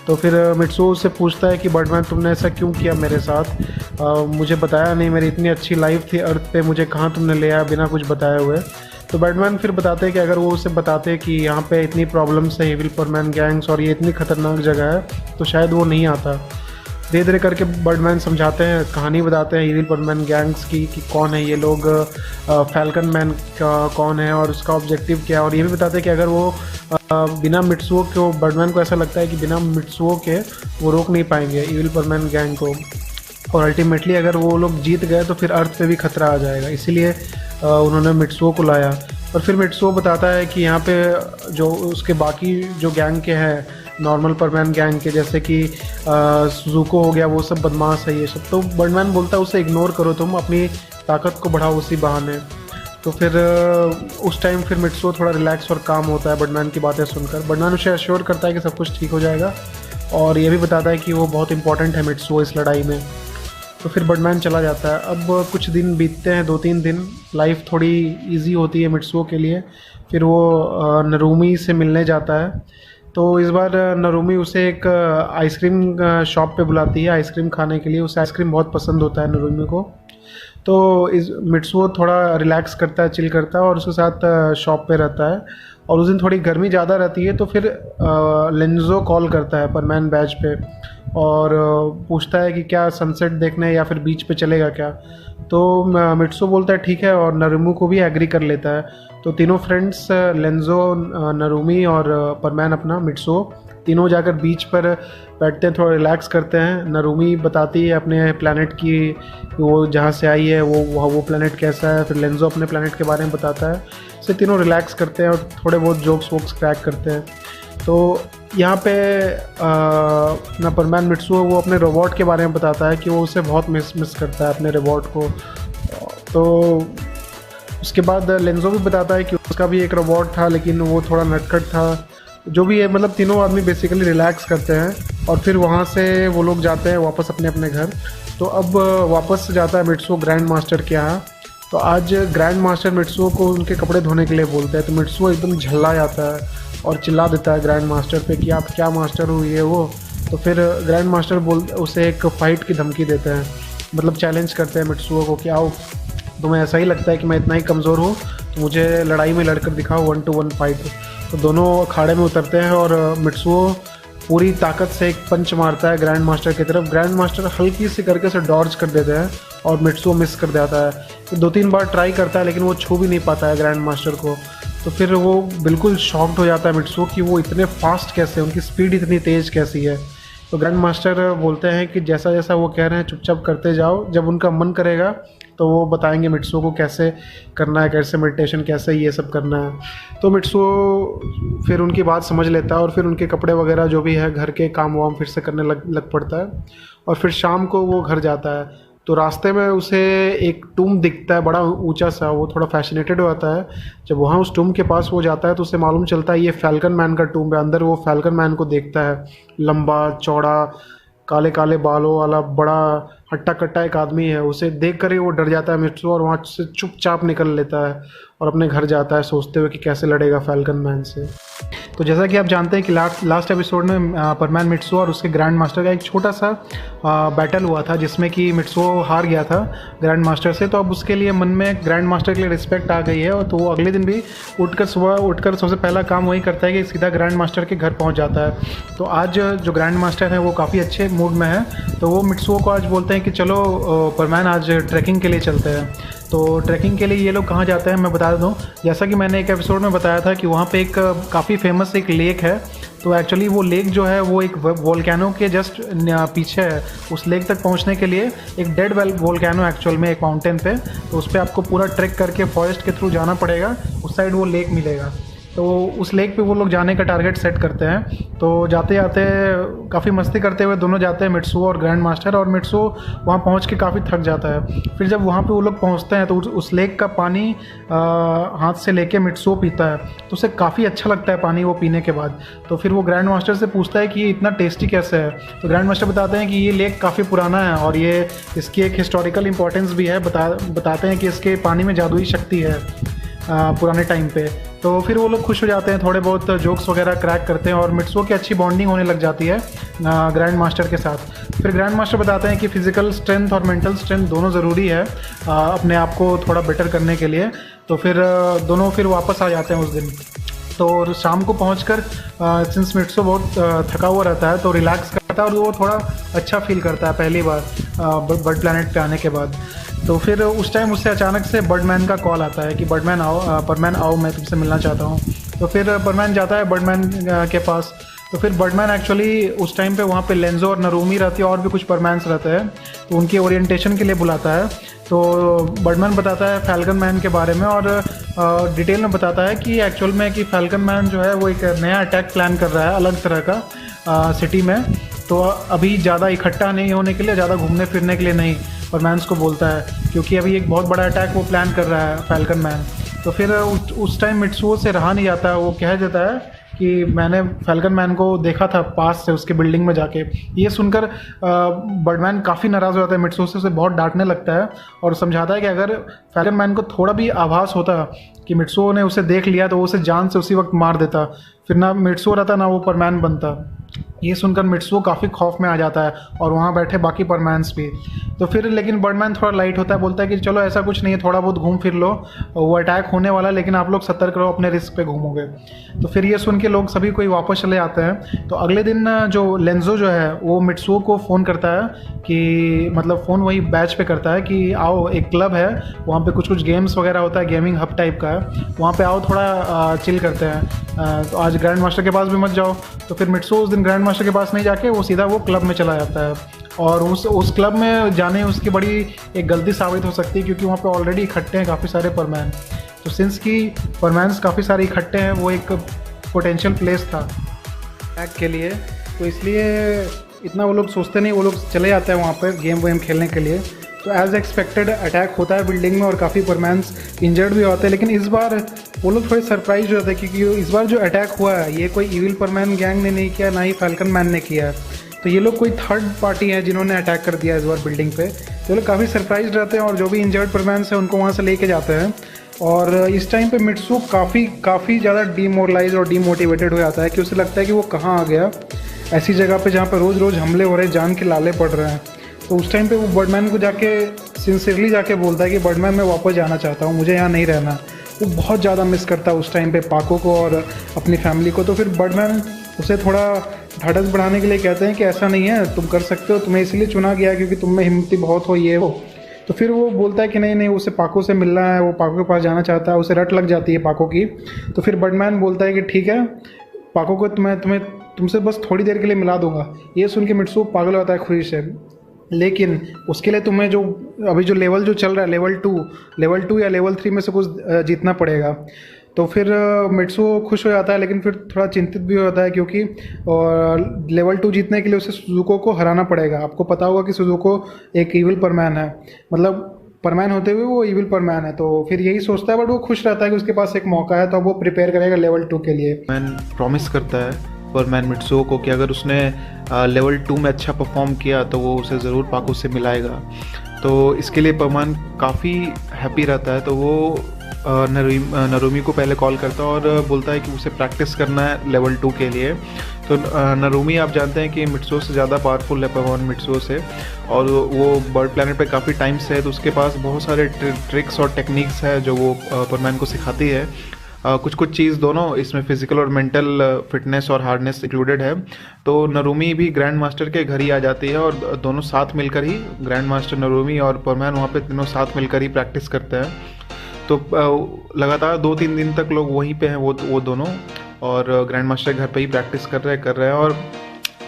तो फिर मिट्सुओ उससे पूछता है कि बर्डमैन तुमने ऐसा क्यों किया मेरे साथ, मुझे बताया नहीं, मेरी इतनी अच्छी लाइफ थी अर्थ पे, मुझे कहाँ तुमने ले आया बिना कुछ बताए हुए। तो बैटमैन फिर बताते हैं कि अगर वो उसे बताते कि यहाँ पे इतनी प्रॉब्लम्स है, इविल परमैन गैंग्स और ये इतनी ख़तरनाक जगह है, तो शायद वो नहीं आता। धीरे धीरे करके बर्डमैन समझाते हैं, कहानी बताते हैं इविल परमैन गैंग्स की कि कौन है ये लोग, फैल्कन मैन का कौन है और उसका ऑब्जेक्टिव क्या है। और ये भी बताते हैं कि अगर वो बिना मिट्सुओ के, बर्डमैन को ऐसा लगता है कि बिना मिट्सुओ के वो रोक नहीं पाएंगे इविल परमैन गैंग को, और अल्टीमेटली अगर वो लोग जीत गए तो फिर अर्थ पे भी खतरा आ जाएगा। इसीलिए उन्होंने मिट्सुओ को लाया। और फिर मिट्सुओ बताता है कि यहाँ पे जो उसके बाकी जो गैंग के हैं, नॉर्मल परमैन गैंग के, जैसे कि सुजुको हो गया, वो सब बदमाश है ये सब। तो बर्डमैन बोलता है उसे इग्नोर करो, तुम अपनी ताकत को बढ़ाओ उसी बहाने। तो फिर उस टाइम फिर मिट्सुओ थोड़ा रिलैक्स और काम होता है बर्डमैन की बातें सुनकर। बर्डमैन उसे एश्योर करता है कि सब कुछ ठीक हो जाएगा, और ये भी बताता है कि वो बहुत इंपॉर्टेंट है मिट्सुओ इस लड़ाई में। तो फिर बर्डमैन चला जाता है। अब कुछ दिन बीतते हैं, 2-3 दिन, लाइफ थोड़ी इजी होती है मिट्सुओ के लिए। फिर वो नरूमी से मिलने जाता है। तो इस बार नरूमी उसे एक आइसक्रीम शॉप पे बुलाती है आइसक्रीम खाने के लिए। उसे आइसक्रीम बहुत पसंद होता है नरूमी को। तो इस मिट्सुओ थोड़ा रिलैक्स करता है, चिल करता है और उसके साथ शॉप पे रहता है। और उस दिन थोड़ी गर्मी ज़्यादा रहती है, तो फिर लेंजो कॉल करता है परमैन बैच पे और पूछता है कि क्या सनसेट देखने या फिर बीच पे चलेगा क्या। तो मिट्सुओ बोलता है ठीक है, और नरूमी को भी एग्री कर लेता है। तो तीनों फ्रेंड्स, लेंजो, नरूमी और परमैन अपना मिट्सुओ, तीनों जाकर बीच पर बैठते हैं, थोड़ा रिलैक्स करते हैं। नरूमी बताती है अपने प्लैनेट की, वो जहाँ से आई है वो प्लैनेट कैसा है। फिर लेंजो अपने प्लैनेट के बारे में बताता है। इससे तीनों रिलैक्स करते हैं और थोड़े बहुत जोक्स वोक्स क्रैक करते हैं। तो यहाँ पे ना परमैन मिट्सुओ वो अपने रोबोट के बारे में बताता है कि वो उसे बहुत मिस करता है अपने रोबोट को। तो उसके बाद लेंजो भी बताता है कि उसका भी एक रोबोट था, लेकिन वो थोड़ा नटखट था। जो भी है, मतलब तीनों आदमी बेसिकली रिलैक्स करते हैं और फिर वहाँ से वो लोग जाते हैं वापस अपने अपने घर। तो अब वापस जाता है मिट्सुओ ग्रैंड मास्टर के यहाँ। तो आज ग्रैंड मास्टर मिट्सुओ को उनके कपड़े धोने के लिए बोलते हैं। तो मिट्सुओ एकदम झल्ला जाता है और चिल्ला देता है ग्रैंड मास्टर पे कि आप क्या मास्टर हो ये वो। तो फिर ग्रैंड मास्टर उसे एक फ़ाइट की धमकी देते हैं, मतलब चैलेंज करते हैं मिट्सुओ को कि आओ, तुम्हें ऐसा ही लगता है कि मैं इतना ही कमज़ोर हूँ, तो मुझे लड़ाई में लड़कर दिखाओ 1-to-1 फाइट। तो दोनों अखाड़े में उतरते हैं और मिट्सुओ पूरी ताकत से एक पंच मारता है ग्रैंड मास्टर की तरफ। ग्रैंड मास्टर हल्की सी करके उसे डॉर्ज कर देते हैं और मिट्सुओ मिस कर जाता है। तो 2-3 बार ट्राई करता है, लेकिन वो छू भी नहीं पाता है ग्रैंड मास्टर को। तो फिर वो बिल्कुल शॉक्ड हो जाता है मिट्सुओ कि वो इतने फास्ट कैसे, उनकी स्पीड इतनी तेज़ कैसी है। तो ग्रैंड मास्टर बोलते हैं कि जैसा जैसा वो कह रहे हैं चुपचाप करते जाओ, जब उनका मन करेगा तो वो बताएंगे मिट्सुओ को कैसे करना है, कैसे मेडिटेशन, कैसे ये सब करना है। तो मिट्सुओ फिर उनकी बात समझ लेता है और फिर उनके कपड़े वगैरह जो भी है घर के काम वाम फिर से करने लग पड़ता है। और फिर शाम को वो घर जाता है। तो रास्ते में उसे एक टूम दिखता है बड़ा ऊंचा सा। वो थोड़ा फैसिनेटेड हो जाता है। जब वहाँ उस टूम के पास वो जाता है तो उसे मालूम चलता है ये फैल्कन मैन का टूम है। अंदर वो फैल्कन मैन को देखता है, लंबा चौड़ा काले काले बालों वाला बड़ा हट्टा कट्टा एक आदमी है। उसे देख कर ही वो डर जाता है मिट्सुओ और वहाँ से चुपचाप निकल लेता है और अपने घर जाता है सोचते हुए कि कैसे लड़ेगा फैल्कन मैन से। तो जैसा कि आप जानते हैं कि लास्ट एपिसोड में परमैन मिट्सुओ और उसके ग्रैंड मास्टर का एक छोटा सा बैटल हुआ था, जिसमें कि मिट्सुओ हार गया था ग्रैंड मास्टर से। तो अब उसके लिए मन में ग्रैंड मास्टर के लिए रिस्पेक्ट आ गई है। और तो वो अगले दिन भी सुबह उठकर सबसे पहला काम वही करता है कि सीधा ग्रैंड मास्टर के घर पहुँच जाता है। तो आज जो ग्रैंड मास्टर है वो काफ़ी अच्छे मूड में है। तो वो मिट्सुओ को आज बोलते हैं कि चलो परमैन आज ट्रैकिंग के लिए चलते हैं। तो ट्रैकिंग के लिए ये लोग कहाँ जाते हैं मैं बता दूँ। जैसा कि मैंने एक एपिसोड में बताया था कि वहाँ पे एक काफ़ी फेमस एक लेक है। तो एक्चुअली वो लेक जो है वो एक वोल्केनो के जस्ट पीछे है। उस लेक तक पहुँचने के लिए एक डेड वोल्केनो एक्चुअल में एक माउंटेन पे, तो उस पर आपको पूरा ट्रैक करके फॉरेस्ट के थ्रू जाना पड़ेगा। उस साइड वो लेक मिलेगा। तो उस लेक पे वो लोग जाने का टारगेट सेट करते हैं। तो जाते जाते काफ़ी मस्ती करते हुए दोनों जाते हैं, मिट्सुओ और ग्रैंड मास्टर। और मिट्सुओ वहाँ पहुँच के काफ़ी थक जाता है। फिर जब वहाँ पे वो लोग पहुँचते हैं तो उस लेक का पानी हाथ से लेके मिट्सुओ पीता है। तो उसे काफ़ी अच्छा लगता है पानी वो पीने के बाद। तो फिर वो ग्रैंड मास्टर से पूछता है कि ये इतना टेस्टी कैसे है। तो ग्रैंड मास्टर बताते हैं कि ये लेक काफ़ी पुराना है और ये इसकी एक हिस्टोरिकल इंपॉर्टेंस भी है। बताते हैं कि इसके पानी में जादुई शक्ति है पुराने टाइम पे। तो फिर वो लोग खुश हो जाते हैं, थोड़े बहुत जोक्स वगैरह क्रैक करते हैं और मिट्सुओ की अच्छी बॉन्डिंग होने लग जाती है ग्रैंड मास्टर के साथ। फिर ग्रैंड मास्टर बताते हैं कि फिज़िकल स्ट्रेंथ और मेंटल स्ट्रेंथ दोनों ज़रूरी है अपने आप को थोड़ा बेटर करने के लिए। तो फिर दोनों फिर वापस आ जाते हैं उस दिन। तो शाम को पहुंचकर सिंस मिट्सुओ बहुत थका हुआ रहता है तो रिलैक्स करता है और वो थोड़ा अच्छा फील करता है पहली बार बर्ड प्लैनेट पे आने के बाद। तो फिर उस टाइम उससे अचानक से बर्डमैन का कॉल आता है कि परमैन आओ मैं तुमसे मिलना चाहता हूँ। तो फिर परमैन जाता है बर्डमैन के पास। तो फिर बर्डमैन एक्चुअली उस टाइम पे वहाँ पे लेंजो और नरूमी रहती है और भी कुछ परमैन्स रहते हैं। तो उनकी ओरिएंटेशन के लिए बुलाता है। तो बर्डमैन बताता है फैल्कन मैन के बारे में और डिटेल में बताता है कि एक्चुअल में कि फैल्कन मैन जो है वो एक नया अटैक प्लान कर रहा है अलग तरह का सिटी में। तो अभी ज़्यादा इकट्ठा नहीं होने के लिए, ज़्यादा घूमने फिरने के लिए नहीं, परमैन्स को बोलता है, क्योंकि अभी एक बहुत बड़ा अटैक वो प्लान कर रहा है फैल्कन मैन। तो फिर उस टाइम मिट्सुओ से रहा नहीं जाता है, वो कह देता है कि मैंने फैल्कन मैन को देखा था पास से उसके बिल्डिंग में जाके। ये सुनकर बर्डमैन काफ़ी नाराज़ हो जाता है मिट्सुओ से, उसे बहुत डांटने लगता है और समझाता है कि अगर फैल्कन मैन को थोड़ा भी आभास होता कि मिट्सुओ ने उसे देख लिया तो वो उसे जान से उसी वक्त मार देता, फिर ना मिट्सुओ रहता ना वो परमैन बनता। ये सुनकर मिट्सुओ काफ़ी खौफ में आ जाता है और वहाँ बैठे बाकी परमैन्स भी। तो फिर लेकिन बर्डमैन थोड़ा लाइट होता है, बोलता है कि चलो ऐसा कुछ नहीं है, थोड़ा बहुत घूम फिर लो, वो अटैक होने वाला है लेकिन आप लोग सतर्क रहो, अपने रिस्क पे घूमोगे। तो फिर ये सुन के लोग सभी कोई वापस चले आते हैं। तो अगले दिन जो लेंजो जो है वो मिट्सुओ को फ़ोन करता है कि मतलब फ़ोन वही बैच पे करता है कि आओ, एक क्लब है वहाँ पे कुछ गेम्स वगैरह होता है, गेमिंग हब टाइप का है, वहाँ पे आओ थोड़ा चिल करते हैं। तो आज ग्रैंड मास्टर के पास भी मत जाओ। तो फिर मिट्सुओ उस दिन ग्रैंड मास्टर के पास नहीं जाके वो सीधा वो क्लब में चला जाता है और उस क्लब में जाने उसकी बड़ी एक गलती साबित हो सकती है, क्योंकि वहाँ पे ऑलरेडी इकट्ठे हैं काफ़ी सारे परमैन। तो सिंस की परमैन्स काफ़ी सारे इकट्ठे हैं, वो एक पोटेंशियल प्लेस था अटैक के लिए, तो इसलिए इतना वो लोग सोचते नहीं, वो लोग चले जाते हैं वहाँ पर गेम वेम खेलने के लिए। तो एज़ एक्सपेक्टेड अटैक होता है बिल्डिंग में और काफ़ी परमैन्स इंजर्ड भी होते हैं, लेकिन इस बार वो लोग थोड़े सरप्राइज हो जाते हैं क्योंकि इस बार जो अटैक हुआ है ये कोई इविल परमैन गैंग ने नहीं किया, ना ही फैल्कन मैन ने किया है। तो ये लोग कोई थर्ड पार्टी है जिन्होंने अटैक कर दिया इस बार बिल्डिंग पे। तो ये लोग काफ़ी सरप्राइज रहते हैं और जो भी इंजर्ड परमैन्स हैं उनको वहाँ से लेके जाते हैं। और इस टाइम पे मिट्सुओ काफ़ी ज़्यादा डीमोरलाइज और डीमोटिवेटेड हो जाता है कि उसे लगता है कि वो कहाँ आ गया, ऐसी जगह पे जहाँ पे रोज़ रोज़ हमले हो रहे हैं, जान के लाले पड़ रहे हैं। तो उस टाइम पे वो बर्डमैन को जाके सिंसियरली जाके बोलता है कि बर्डमैन मैं वापस जाना चाहता हूँ, मुझे यहाँ नहीं रहना। वो बहुत ज़्यादा मिस करता है उस टाइम पे पाको को और अपनी फैमिली को। तो फिर बर्डमैन उसे थोड़ा ढाढ़स बढ़ाने के लिए कहते हैं कि ऐसा नहीं है, तुम कर सकते हो, तुम्हें इसलिए चुना गया क्योंकि तुम में हिम्मती बहुत हो, ये हो। तो फिर वो बोलता है कि नहीं उसे पाको से मिलना है, वो पाको के पास जाना चाहता है, उसे रट लग जाती है पाको की। तो फिर बर्डमैन बोलता है कि ठीक है, पाको को तुमसे बस थोड़ी देर के लिए मिला दूंगा। ये सुन के मिट्सुओ पागल होता है खुशी से, लेकिन उसके लिए तुम्हें जो अभी जो लेवल जो चल रहा है लेवल टू या लेवल 3 में से कुछ जीतना पड़ेगा। तो फिर मिट्सुओ खुश हो जाता है, लेकिन फिर थोड़ा चिंतित भी हो जाता है क्योंकि लेवल 2 जीतने के लिए उसे सुजुको को हराना पड़ेगा। आपको पता होगा कि सुजुको एक इविल परमैन है, मतलब परमैन होते हुए वो इविल परमैन है। तो फिर यही सोचता है, बट वो खुश रहता है कि उसके पास एक मौका है, तो अब वो प्रिपेयर करेगा लेवल 2 के लिए। मैन प्रॉमिस करता है परमैन मिट्सुओ को कि अगर उसने लेवल 2 में अच्छा परफॉर्म किया तो वो उसे ज़रूर पाको से मिलाएगा। तो इसके लिए परमैन काफ़ी हैप्पी रहता है। तो वो नरुमी को पहले कॉल करता है और बोलता है कि उसे प्रैक्टिस करना है लेवल 2 के लिए। तो नरुमी आप जानते हैं कि मिट्सुओ से ज़्यादा पावरफुल है परमैन मिट्सुओ से, और वो बर्ड प्लैनेट पे काफ़ी टाइम से है, तो उसके पास बहुत सारे ट्रिक्स और टेक्निक्स है जो वो परमैन को सिखाती है। कुछ चीज़ दोनों इसमें फिजिकल और मेंटल फिटनेस और हार्डनेस इंक्लूडेड है। तो नरुमी भी ग्रैंड मास्टर के घर ही आ जाती है और दोनों साथ मिलकर ही, ग्रैंड मास्टर नरुमी और परमैन वहाँ पे तीनों साथ मिलकर ही प्रैक्टिस करते हैं। तो लगातार 2-3 दिन तक लोग वहीं पे हैं वो दोनों, और ग्रैंड मास्टर घर पे ही प्रैक्टिस कर रहे हैं। और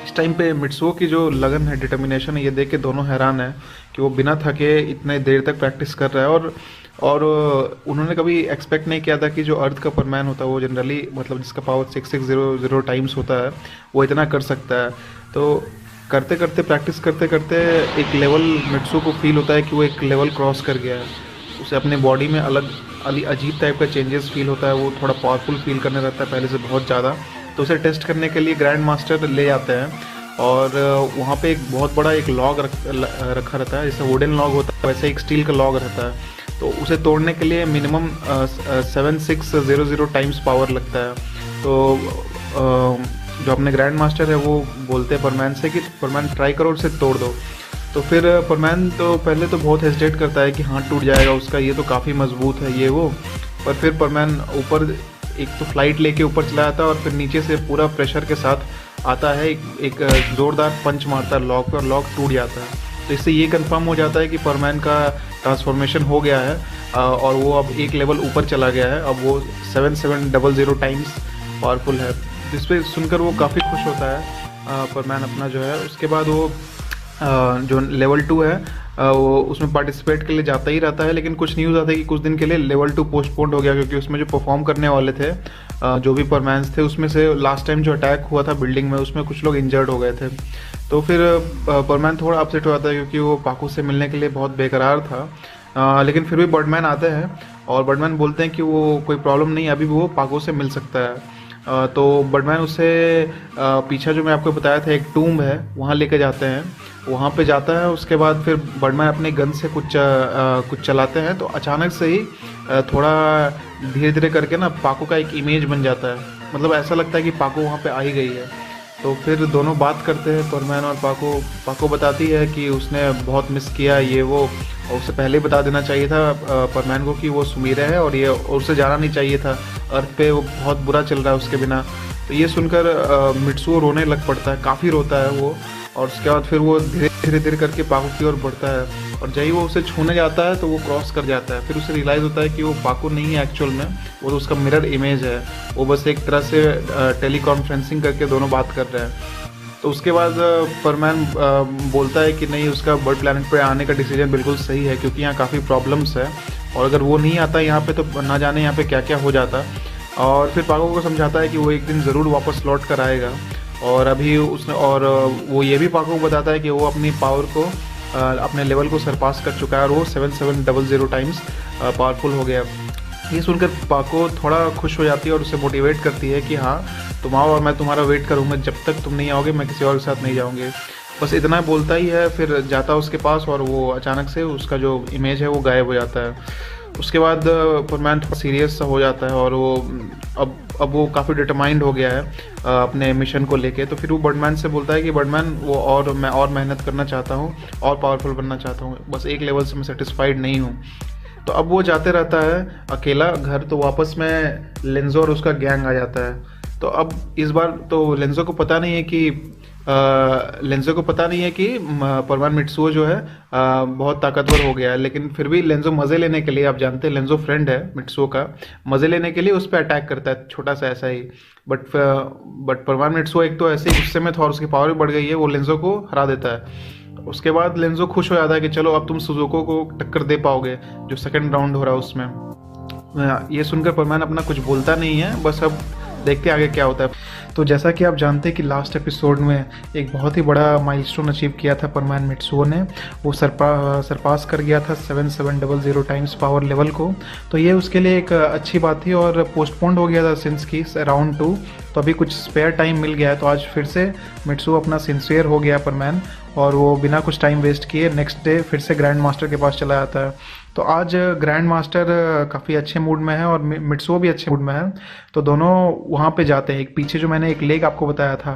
इस टाइम पे मिट्सुओ की जो लगन है, डिटर्मिनेशन है, ये देख के दोनों हैरान है कि वो बिना थके इतने देर तक प्रैक्टिस कर रहा है। और उन्होंने कभी एक्सपेक्ट नहीं किया था कि जो अर्थ का परमैन होता है वो जनरली, मतलब जिसका पावर 6600 टाइम्स होता है, वो इतना कर सकता है। तो करते करते प्रैक्टिस करते करते एक लेवल मिट्सुओ को फील होता है कि वो एक लेवल क्रॉस कर गया है। उसे अपने बॉडी में अजीब टाइप का चेंजेस फील होता है, वो थोड़ा पावरफुल फील करने लगता है पहले से बहुत ज़्यादा। तो उसे टेस्ट करने के लिए ग्रैंड मास्टर ले जाते हैं और वहाँ पे एक बहुत बड़ा एक लॉग रखा रहता है, जैसे वुडन लॉग होता है वैसे एक स्टील का लॉग रहता है। तो उसे तोड़ने के लिए मिनिमम 7600 टाइम्स पावर लगता है। तो जो अपने ग्रैंड मास्टर है वो बोलते हैं परमैन से कि परमैन ट्राई करो, उसे तोड़ दो। तो फिर परमैन तो पहले तो बहुत हेजिटेट करता है कि हाथ टूट जाएगा उसका, ये तो काफ़ी मजबूत है ये वो। पर फिर परमैन ऊपर एक तो फ्लाइट लेके ऊपर चला जाता है और फिर नीचे से पूरा प्रेशर के साथ आता है, एक ज़ोरदार पंच मारता है लॉक पर, लॉक टूट जाता है। तो इससे ये कंफर्म हो जाता है कि परमैन का ट्रांसफॉर्मेशन हो गया है और वो अब एक लेवल ऊपर चला गया है। अब वो 7700 टाइम्स पावरफुल है। जिस पे सुनकर वो काफ़ी खुश होता है परमैन अपना जो है। उसके बाद वो जो लेवल 2 है वो उसमें पार्टिसिपेट के लिए जाता ही रहता है, लेकिन कुछ न्यूज़ आता है कि कुछ दिन के लिए लेवल 2 पोस्टपोन्ड हो गया, क्योंकि उसमें जो परफॉर्म करने वाले थे जो भी परमैन्स थे, उसमें से लास्ट टाइम जो अटैक हुआ था बिल्डिंग में, उसमें कुछ लोग इंजर्ड हो गए थे। तो फिर परमैन थोड़ा अपसेट हो जाता है, क्योंकि वो पाकू से मिलने के लिए बहुत बेकरार था। लेकिन फिर भी बर्डमैन आते हैं और बर्डमैन बोलते हैं कि वो कोई प्रॉब्लम नहीं, अभी भी वो पाकू से मिल सकता है। तो बर्डमैन उससे पीछे जो मैं आपको बताया था एक टूम्ब है वहाँ लेके जाते हैं, वहाँ पे जाता है। उसके बाद फिर बर्डमैन अपने गन से कुछ चलाते हैं, तो अचानक से ही थोड़ा धीरे धीरे करके ना पाकू का एक इमेज बन जाता है, मतलब ऐसा लगता है कि पाकू वहाँ पे आ ही गई है। तो फिर दोनों बात करते हैं परमैन और पाकू बताती है कि उसने बहुत मिस किया ये वो, और उससे पहले ही बता देना चाहिए था परमैन को कि वो सुमीरा है और उसे जाना नहीं चाहिए था अर्थ पे, वो बहुत बुरा चल रहा है उसके बिना। तो ये सुनकर मिट्सुओ रोने लग पड़ता है, काफ़ी रोता है वो। और उसके बाद फिर वो धीरे धीरे करके पाकू की ओर बढ़ता है, और जब ही वो उसे छूने जाता है तो वो क्रॉस कर जाता है। फिर उसे रियलाइज़ होता है कि वो पाकू नहीं है एक्चुअल में, वो तो उसका मिरर इमेज है, वो बस एक तरह से टेली कॉन्फ्रेंसिंग करके दोनों बात कर रहे हैं। तो उसके बाद परमैन बोलता है कि नहीं, उसका बर्ड प्लैनेट पे आने का डिसीजन बिल्कुल सही है, क्योंकि यहाँ काफ़ी प्रॉब्लम्स है, और अगर वो नहीं आता यहाँ पे तो ना जाने यहाँ पे क्या क्या हो जाता। और फिर पाकू को समझाता है कि वो एक दिन ज़रूर वापस लौट कर आएगा। और अभी उसने और वो ये भी पाकू को बताता है कि वो अपनी पावर को अपने लेवल को सरपास कर चुका है, और वो 7700 टाइम्स पावरफुल हो गया। ये सुनकर पाको थोड़ा खुश हो जाती है और उसे मोटिवेट करती है कि हाँ तुम आओ और मैं तुम्हारा वेट करूँगा, जब तक तुम नहीं आओगे मैं किसी और के साथ नहीं जाऊँगी। बस इतना बोलता ही है, फिर जाता है उसके पास, और वो अचानक से उसका जो इमेज है वो गायब हो जाता है। उसके बाद परमैन थोड़ा सीरियस सा हो जाता है, और वो अब वो काफ़ी डिटरमाइंड हो गया है अपने मिशन को लेके। तो फिर वो बर्डमैन से बोलता है कि बर्डमैन मैं और मेहनत करना चाहता हूँ और पावरफुल बनना चाहता हूँ, बस एक लेवल से मैं सेटिस्फाइड नहीं हूँ। तो अब वो जाते रहता है अकेला घर, तो वापस में लेंजो और उसका गैंग आ जाता है। तो अब इस बार तो लेंजो को पता नहीं है कि परमैन मिट्सुओ जो है बहुत ताकतवर हो गया है, लेकिन फिर भी लेंजो मज़े लेने के लिए, आप जानते हैं लेंजो फ्रेंड है मिट्सुओ का, मज़े लेने के लिए उस पर अटैक करता है, छोटा सा ऐसा ही। बट परमैन मिट्सुओ एक तो ऐसे ही गुस्से में था और उसकी पावर भी बढ़ गई है, वो लेंजो को हरा देता है। उसके बाद लेंजो खुश हो जाता है कि चलो अब तुम सुजुको को टक्कर दे पाओगे, जो सेकंड राउंड हो रहा है उसमें। ये सुनकर परमैन अपना कुछ बोलता नहीं है, बस अब देखते आगे क्या होता है। तो जैसा कि आप जानते हैं कि लास्ट एपिसोड में एक बहुत ही बड़ा माइलस्टोन अचीव किया था परमैन मिट्सुओ ने, वो सरपास कर गया था 7700 टाइम्स पावर लेवल को। तो ये उसके लिए एक अच्छी बात थी, और पोस्टपोन्ड हो गया था सिंस की राउंड 2, तो अभी कुछ स्पेयर टाइम मिल गया है। तो आज फिर से मिट्सुओ अपना सिंसियर हो गया परमैन, और वो बिना कुछ टाइम वेस्ट किए नेक्स्ट डे फिर से ग्रैंड मास्टर के पास चला जाता है। तो आज ग्रैंड मास्टर काफ़ी अच्छे मूड में है और मिट्सुओ भी अच्छे मूड में है, तो दोनों वहाँ पे जाते हैं। एक पीछे जो मैंने एक लेक आपको बताया था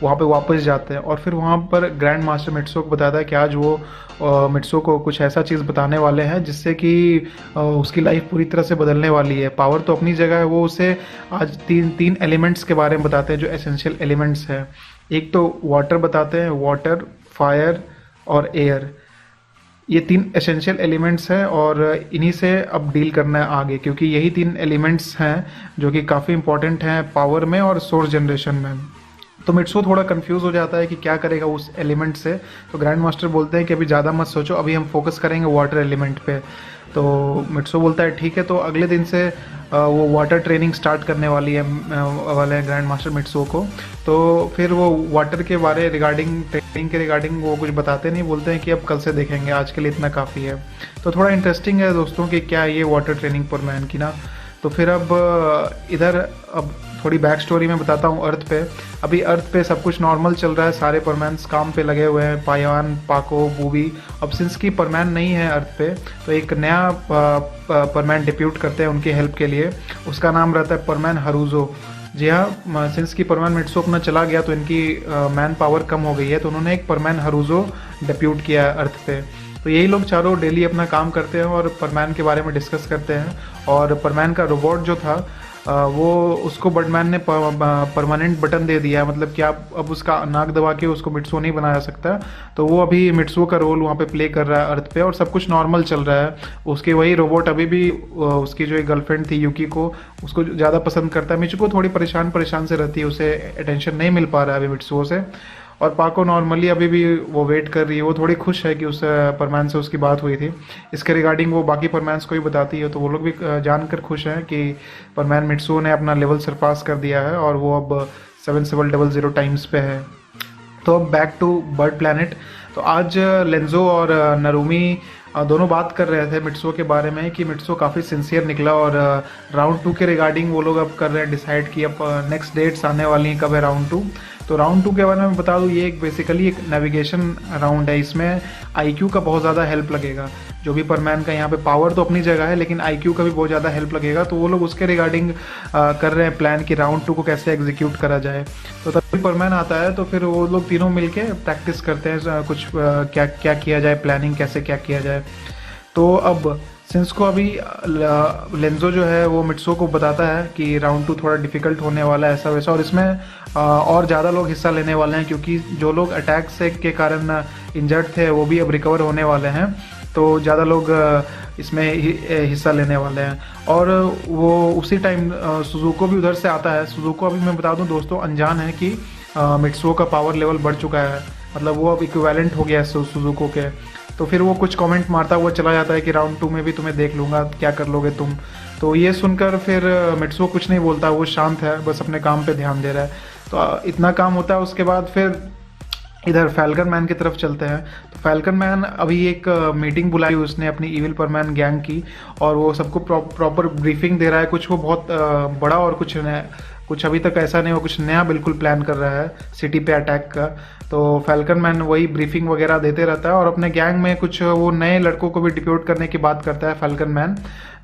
वहाँ पे वापस जाते हैं, और फिर वहाँ पर ग्रैंड मास्टर मिट्सुओ को बताता है कि आज वो मिट्सुओ को कुछ ऐसा चीज़ बताने वाले हैं जिससे कि उसकी लाइफ पूरी तरह से बदलने वाली है। पावर तो अपनी जगह है, वो उसे आज तीन एलिमेंट्स के बारे में बताते हैं जो एसेंशियल एलिमेंट्स हैं। एक तो वाटर बताते हैं, वाटर, फायर और एयर, ये 3 एसेंशियल एलिमेंट्स हैं, और इन्हीं से अब डील करना है आगे, क्योंकि यही 3 एलिमेंट्स हैं जो कि काफ़ी इंपॉर्टेंट हैं पावर में और सोर्स जनरेशन में। तो मिट्सुओ थोड़ा कंफ्यूज हो जाता है कि क्या करेगा उस एलिमेंट से। तो ग्रैंड मास्टर बोलते हैं कि अभी ज़्यादा मत सोचो, अभी हम फोकस करेंगे वाटर एलिमेंट पे। तो मिट्सुओ बोलता है ठीक है। तो अगले दिन से वो वाटर ट्रेनिंग स्टार्ट करने वाले हैं ग्रैंड मास्टर मिट्सुओ को। तो फिर वो वाटर के बारे ट्रेनिंग के रिगार्डिंग वो कुछ बताते नहीं, बोलते हैं कि अब कल से देखेंगे, आज के लिए इतना काफ़ी है। तो थोड़ा इंटरेस्टिंग है दोस्तों कि क्या ये वाटर ट्रेनिंग परमैन की ना। तो फिर अब थोड़ी बैक स्टोरी में बताता हूँ अर्थ पे। अभी अर्थ पे सब कुछ नॉर्मल चल रहा है, सारे परमैन्स काम पे लगे हुए हैं, पायान, पाको, बूबी। अब सिंस की परमैन नहीं है अर्थ पे, तो एक नया परमैन डिप्यूट करते हैं उनकी हेल्प के लिए, उसका नाम रहता है परमैन हारुजो। जी हाँ, सिंस की परमैन मिट्सुओ अपना चला गया तो इनकी मैन पावर कम हो गई है, तो उन्होंने एक परमैन हारुजो डिप्यूट किया है अर्थ पे। तो यही लोग चारों डेली अपना काम करते हैं और परमैन के बारे में डिस्कस करते हैं। और परमैन का रोबोट जो था वो उसको बर्डमैन ने परमानेंट बटन दे दिया है, मतलब कि आप अब उसका नाक दबा के उसको मिट्सुओ नहीं बना सकता। तो वो अभी मिट्सुओ का रोल वहाँ पे प्ले कर रहा है अर्थ पे, और सब कुछ नॉर्मल चल रहा है। उसके वही रोबोट अभी भी उसकी जो एक गर्लफ्रेंड थी युकी को, उसको ज़्यादा पसंद करता है। मिचुको थोड़ी परेशान से रहती है, उसे अटेंशन नहीं मिल पा रहा है अभी मिट्सुओ से। और पाको नॉर्मली अभी भी वो वेट कर रही है, वो थोड़ी खुश है कि उस परमैन से उसकी बात हुई थी। इसके रिगार्डिंग वो बाकी परमैन्स को भी बताती है, तो वो लोग भी जानकर खुश हैं कि परमैन मिट्सुओ ने अपना लेवल सरपास कर दिया है और वो अब 7700 टाइम्स पे है। तो अब बैक टू बर्ड प्लैनेट। तो आज लेंजो और नरूमी दोनों बात कर रहे थे मिट्सुओ के बारे में कि मिट्सुओ काफ़ी सिंसियर निकला, और राउंड 2 के रिगार्डिंग वो लोग अब कर रहे हैं डिसाइड कि अब नेक्स्ट डेट्स आने वाली हैं, कब है राउंड 2। तो राउंड 2 के बारे में बता दूँ, ये एक बेसिकली एक नेविगेशन राउंड है। इसमें आईक्यू का बहुत ज़्यादा हेल्प लगेगा। जो भी परमैन का यहाँ पे पावर तो अपनी जगह है, लेकिन आईक्यू का भी बहुत ज़्यादा हेल्प लगेगा। तो वो लोग उसके रिगार्डिंग कर रहे हैं प्लान कि राउंड 2 को कैसे एग्जीक्यूट करा जाए। तो तभी परमैन आता है, तो फिर वो लोग तीनों मिलके प्रैक्टिस करते हैं कुछ क्या क्या किया जाए, प्लानिंग कैसे क्या किया जाए। तो अब सिंस को अभी लेंजो जो है वो मिट्सुओ को बताता है कि राउंड 2 थोड़ा डिफिकल्ट होने वाला है ऐसा वैसा, और इसमें और ज़्यादा लोग हिस्सा लेने वाले हैं, क्योंकि जो लोग अटैक से के कारण इंजर्ड थे वो भी अब रिकवर होने वाले हैं। तो ज़्यादा लोग इसमें हिस्सा लेने वाले हैं। और वो उसी टाइम सुजुको भी उधर से आता है। सुजुको अभी मैं बता दूं दोस्तों अनजान है कि मिट्सुओ का पावर लेवल बढ़ चुका है, मतलब वो अब इक्विवेलेंट हो गया है सुजुको के। तो फिर वो कुछ कमेंट मारता हुआ चला जाता है कि राउंड 2 में भी तुम्हें देख लूँगा, क्या कर लोगे तुम। तो ये सुनकर फिर मिट्सुओ कुछ नहीं बोलता, वो शांत है, बस अपने काम पे ध्यान दे रहा है। तो इतना काम होता है, उसके बाद फिर इधर फैल्कन मैन की तरफ चलते हैं। तो फैल्कन मैन अभी एक मीटिंग बुलाई उसने अपनी इविल परमैन गैंग की, और वो सबको प्रॉपर ब्रीफिंग दे रहा है। कुछ वो बहुत बड़ा और कुछ अभी तक ऐसा नहीं हो, कुछ नया बिल्कुल प्लान कर रहा है सिटी पे अटैक का। तो फैल्कन मैन वही ब्रीफिंग वगैरह देते रहता है, और अपने गैंग में कुछ वो नए लड़कों को भी डिप्यूट करने की बात करता है फैल्कन मैन।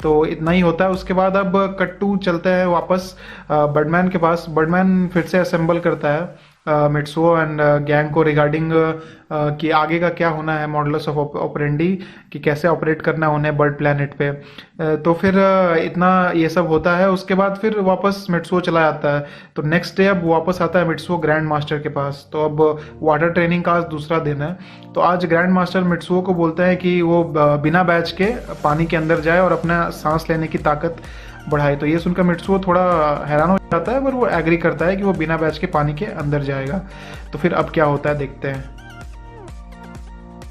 तो इतना ही होता है। उसके बाद अब कट्टू चलते हैं वापस बर्डमैन के पास। बर्डमैन फिर से असेंबल करता है मिट्सुओ एंड गैंग को रिगार्डिंग कि आगे का क्या होना है, मॉडल्स ऑफ ऑपरेंडी कि कैसे ऑपरेट करना उन्हें बर्ड प्लैनेट पे। तो फिर इतना ये सब होता है। उसके बाद फिर वापस मिट्सुओ चला जाता है। तो नेक्स्ट डे अब वापस आता है मिट्सुओ ग्रैंड मास्टर के पास। तो अब वाटर ट्रेनिंग का आज दूसरा दिन है। तो आज ग्रैंड मास्टर मिट्सुओ को बोलते हैं कि वो बिना बैच के पानी के अंदर जाए और अपना सांस लेने की ताकत बढ़ाए। तो ये सुनकर मिट्सुओ थोड़ा हैरान हो जाता है, पर वो एग्री करता है कि वो बिना बैच के पानी के अंदर जाएगा। तो फिर अब क्या होता है देखते हैं।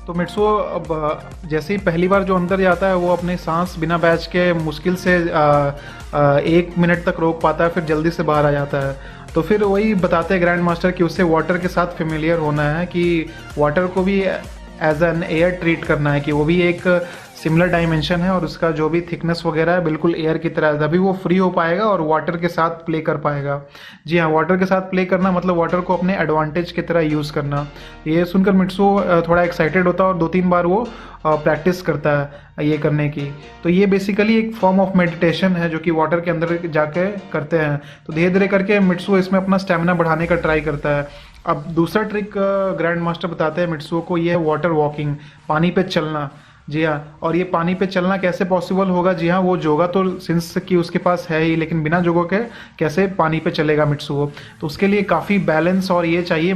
तो मिट्सुओ अब जैसे ही पहली बार जो अंदर जाता है, वो अपने सांस बिना बैच के मुश्किल से 1 मिनट तक रोक पाता है, फिर जल्दी से बाहर आ जाता है। तो फिर वही बताते हैं ग्रैंड मास्टर कि उससे वाटर के साथ फेमिलियर होना है, कि वाटर को भी एज एन एयर ट्रीट करना है, कि वो भी एक सिमिलर डायमेंशन है और उसका जो भी थिकनेस वगैरह है बिल्कुल एयर की तरह है। तभी वो फ्री हो पाएगा और वाटर के साथ प्ले कर पाएगा। जी हाँ, वाटर के साथ प्ले करना मतलब वाटर को अपने एडवांटेज की तरह यूज़ करना। ये सुनकर मिट्सुओ थोड़ा एक्साइटेड होता है और 2-3 बार वो प्रैक्टिस करता है ये करने की। तो ये बेसिकली एक फॉर्म ऑफ मेडिटेशन है जो कि वाटर के अंदर जाके करते हैं। तो धीरे धीरे करके मिट्सुओ इसमें अपना स्टेमिना बढ़ाने का ट्राई करता है। अब दूसरा ट्रिक ग्रैंड मास्टर बताते हैं मिट्सुओ को, ये है वाटर वॉकिंग, पानी पे चलना। जी हाँ, और ये पानी पे चलना कैसे पॉसिबल होगा? जी हाँ, वो जोगा तो सिंस कि उसके पास है ही, लेकिन बिना जोगों के कैसे पानी पे चलेगा मिट्सुओ? तो उसके लिए काफ़ी बैलेंस और ये चाहिए।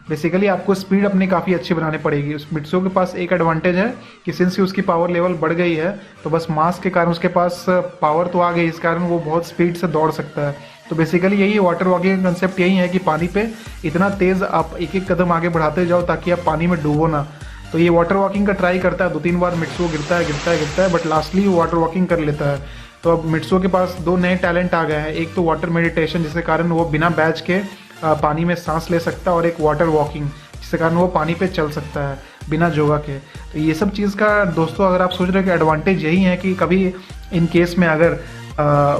बेसिकली आपको स्पीड अपनी काफ़ी अच्छी बनानी पड़ेगी। उस मिट्सुओ के पास एक एडवांटेज है कि सिंस की उसकी पावर लेवल बढ़ गई है, तो बस मास के कारण उसके पास पावर तो आ गई, इस कारण वो बहुत स्पीड से दौड़ सकता है। तो बेसिकली यही वाटर वॉकिंग का कंसेप्ट यही है कि पानी पे इतना तेज़ आप एक एक कदम आगे बढ़ाते जाओ ताकि आप पानी में डूबो ना। तो ये वाटर वॉकिंग का ट्राई करता है, 2-3 बार मिट्सुओ गिरता है, बट लास्टली वो वाटर वॉकिंग कर लेता है। तो अब मिट्सुओ के पास 2 नए टैलेंट आ गए हैं। एक तो वाटर मेडिटेशन, जिसके कारण वो बिना बैच के पानी में सांस ले सकता है, और एक वाटर वॉकिंग जिसके कारण वो पानी पे चल सकता है बिना जोगा के। तो ये सब चीज़ का दोस्तों अगर आप सोच रहे हो कि एडवांटेज यही है कि कभी इन केस में अगर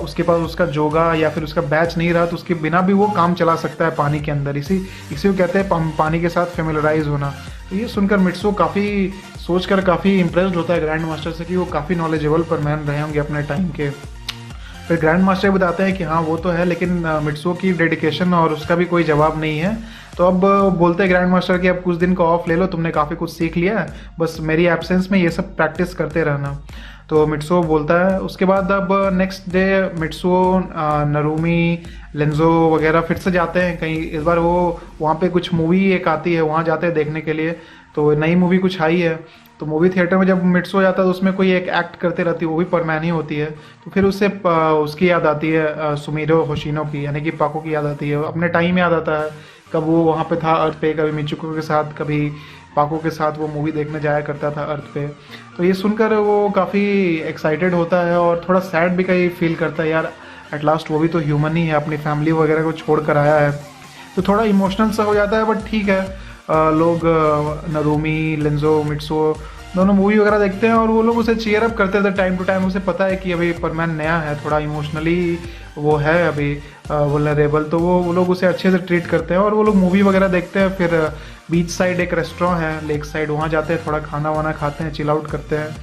उसके पास उसका जोगा या फिर उसका बैच नहीं रहा तो उसके बिना भी वो काम चला सकता है पानी के अंदर। इसी को कहते हैं पानी के साथ फेमिलराइज होना। तो ये सुनकर मिट्सुओ काफ़ी सोचकर काफ़ी इम्प्रेस्ड होता है ग्रैंड मास्टर से कि वो काफ़ी नॉलेजेबल परमैन रहे होंगे अपने टाइम के। फिर ग्रैंड मास्टर बताते हैं कि हाँ वो तो है, लेकिन मिट्सुओ की डेडिकेशन और उसका भी कोई जवाब नहीं है। तो अब बोलते हैं ग्रैंड मास्टर कि अब कुछ दिन का ऑफ ले लो, तुमने काफ़ी कुछ सीख लिया है, बस मेरी एब्सेंस में ये सब प्रैक्टिस करते रहना। तो मिट्सुओ बोलता है। उसके बाद अब नेक्स्ट डे मिट्सुओ, नरूमी, लेंजो वगैरह फिर से जाते हैं कहीं। इस बार वो वहाँ पे कुछ मूवी एक आती है, वहाँ जाते हैं देखने के लिए। तो नई मूवी कुछ आई है, तो मूवी थिएटर में जब मिट्सुओ जाता है तो उसमें कोई एक एक्ट करते रहती है, वो भी परमैन ही होती है। तो फिर उससे उसकी याद आती है सुमिरो होशिनो की, यानी कि पाको की याद आती है। अपने टाइम याद आता है कब वो वहाँ पे था अर्थ पे, कभी मिचुको के साथ, कभी पाको के साथ वो मूवी देखने जाया करता था अर्थ पे। तो ये सुनकर वो काफ़ी एक्साइटेड होता है और थोड़ा सैड भी कहीं फील करता है, यार एट लास्ट वो भी तो ह्यूमन ही है, अपनी फैमिली वगैरह को छोड़ कर आया है। तो थोड़ा इमोशनल सा हो जाता है, बट ठीक है। लोग नरूमी, लेंजो, मिट्सुओ दोनों मूवी वगैरह देखते हैं और वो लोग उसे चीयर अप करते थे टाइम टू टाइम। उसे पता है कि अभी परमैन नया है, थोड़ा इमोशनली वो है अभी वल्नरेबल, तो वो लोग उसे अच्छे से ट्रीट करते हैं और वो लोग मूवी वगैरह देखते हैं। फिर बीच साइड एक रेस्टोरेंट है, लेक साइड, वहाँ जाते हैं, थोड़ा खाना वाना खाते हैं, चिल आउट करते हैं।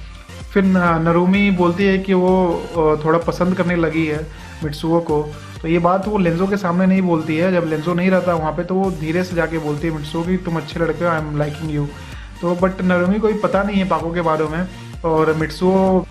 फिर नरूमी बोलती है कि वो थोड़ा पसंद करने लगी है मिट्सुओ को। तो ये बात वो लेंजो के सामने नहीं बोलती है, जब लेंजो नहीं रहता वहाँ पे तो वो धीरे से जाके बोलती है मिट्सुओ की तुम अच्छे लड़के हो, आई एम लाइकिंग यू। तो बट नरूमी को भी पता नहीं है पाको के बारे में, और मिट्सुओ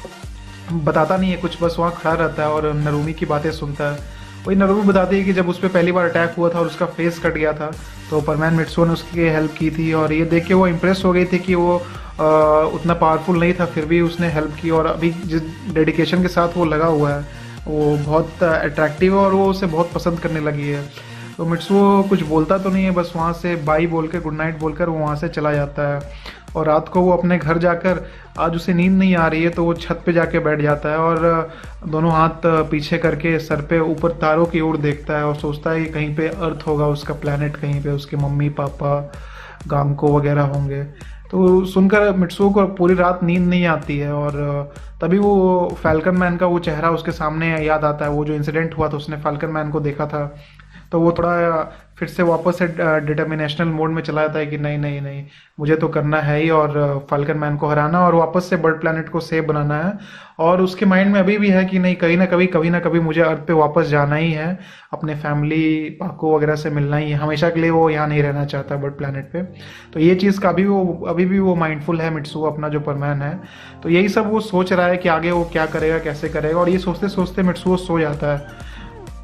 बताता नहीं है कुछ, बस वहाँ खड़ा रहता है और नरूमी की बातें सुनता है। वही नरूमी बताती है कि जब उस पर पहली बार अटैक हुआ था और उसका फेस कट गया था तो परमैन मिट्सुओ ने उसकी हेल्प की थी, और ये देख के वो इम्प्रेस हो गई थी कि वो उतना पावरफुल नहीं था, फिर भी उसने हेल्प की। और अभी जिस डेडिकेशन के साथ वो लगा हुआ है वो बहुत अट्रैक्टिव है और वो उसे बहुत पसंद करने लगी है। तो मिट्सुओ कुछ बोलता तो नहीं है, बस वहाँ से बाई बोल के, गुड नाइट बोलकर वो वहाँ से चला जाता है। और रात को वो अपने घर जाकर, आज उसे नींद नहीं आ रही है तो वो छत पे जाके बैठ जाता है और दोनों हाथ पीछे करके सर पे ऊपर तारों की ओर देखता है और सोचता है कि कहीं पे अर्थ होगा, उसका प्लैनेट, कहीं पे उसके मम्मी पापा गांको वगैरह होंगे। तो सुनकर मिट्सुओ को पूरी रात नींद नहीं आती है और तभी वो फैल्कन मैन का वो चेहरा उसके सामने याद आता है, वो जो इंसिडेंट हुआ था उसने फैल्कन मैन को देखा था। तो वो थोड़ा फिर से वापस से डिटर्मिनेशनल मोड में चला जाता है कि नहीं नहीं नहीं, मुझे तो करना है ही और फाल्कन मैन को हराना और वापस से बर्ड प्लैनेट को सेव बनाना है। और उसके माइंड में अभी भी है कि नहीं, कभी ना कभी मुझे अर्थ पे वापस जाना ही है, अपने फैमिली पाको वगैरह से मिलना ही है, हमेशा के लिए वो यहाँ नहीं रहना चाहता बर्ड प्लैनेट पे। तो ये चीज़ का अभी भी वो माइंडफुल है मिट्सुओ, अपना जो परमैन है। तो यही सब वो सोच रहा है कि आगे वो क्या करेगा, कैसे करेगा, और ये सोचते सोचते मिट्सुओ सो जाता है।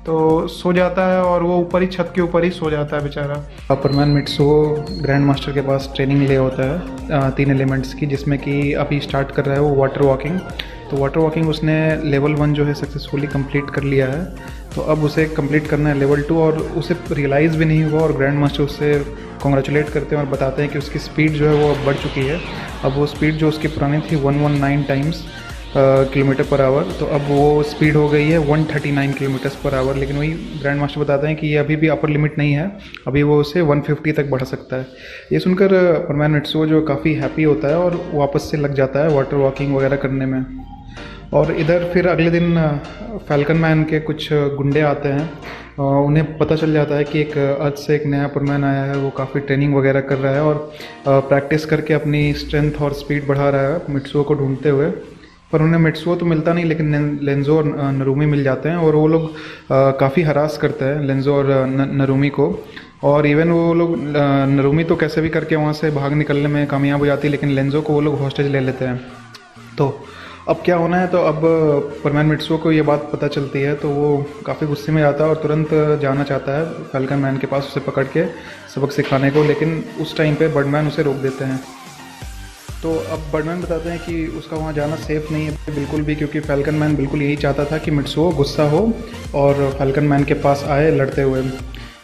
तो सो जाता है और वो ऊपर ही, छत के ऊपर ही सो जाता है बेचारा। परमैन मिट्सुओ ग्रैंड मास्टर के पास ट्रेनिंग ले होता है 3 एलिमेंट्स की, जिसमें कि अभी स्टार्ट कर रहा है वो वाटर वॉकिंग। तो वाटर वॉकिंग उसने लेवल 1 जो है सक्सेसफुली कंप्लीट कर लिया है, तो अब उसे कंप्लीट करना है लेवल 2। और उसे रियलाइज़ भी नहीं हुआ और ग्रैंड मास्टर उससे कॉन्ग्रेचुलेट करते हैं और बताते हैं कि उसकी स्पीड जो है वो अब बढ़ चुकी है। अब वो स्पीड जो उसकी पुरानी थी 119 टाइम्स किलोमीटर पर आवर, तो अब वो स्पीड हो गई है 139 किलोमीटर्स पर आवर। लेकिन वही ग्रैंड मास्टर बताते हैं कि ये अभी भी अपर लिमिट नहीं है, अभी वो उसे 150 तक बढ़ा सकता है। ये सुनकर परमैन मिट्सुओ जो काफ़ी हैप्पी होता है और वापस से लग जाता है वाटर वॉकिंग वगैरह करने में। और इधर फिर अगले दिन फैल्कन मैन के कुछ गुंडे आते हैं, उन्हें पता चल जाता है कि एक अर्थ से एक नया परमैन आया है, वो काफ़ी ट्रेनिंग वगैरह कर रहा है और प्रैक्टिस करके अपनी स्ट्रेंथ और स्पीड बढ़ा रहा है मिट्सुओ को ढूंढते हुए। पर उन्हें मिट्सुओ तो मिलता नहीं, लेकिन लेंजो और नरूमी मिल जाते हैं और वो लोग काफ़ी हरास करते हैं लेंजो और नरूमी को। और इवन वो लोग नरूमी तो कैसे भी करके वहाँ से भाग निकलने में कामयाब हो जाती है, लेकिन लेंजो को वो लोग हॉस्टेज ले लेते हैं। तो अब क्या होना है, तो अब परमैन मिट्सुओ को ये बात पता चलती है तो वो काफ़ी गुस्से में आता है और तुरंत जाना चाहता है फैल्कन मैन के पास उसे पकड़ के सबक सिखाने को, लेकिन उस टाइम पे बर्डमैन उसे रोक देते हैं। तो अब बर्डमैन बताते हैं कि उसका वहाँ जाना सेफ़ नहीं है बिल्कुल भी, क्योंकि फैल्कन मैन बिल्कुल यही चाहता था कि मिट्सुओ गुस्सा हो और फैल्कन मैन के पास आए लड़ते हुए।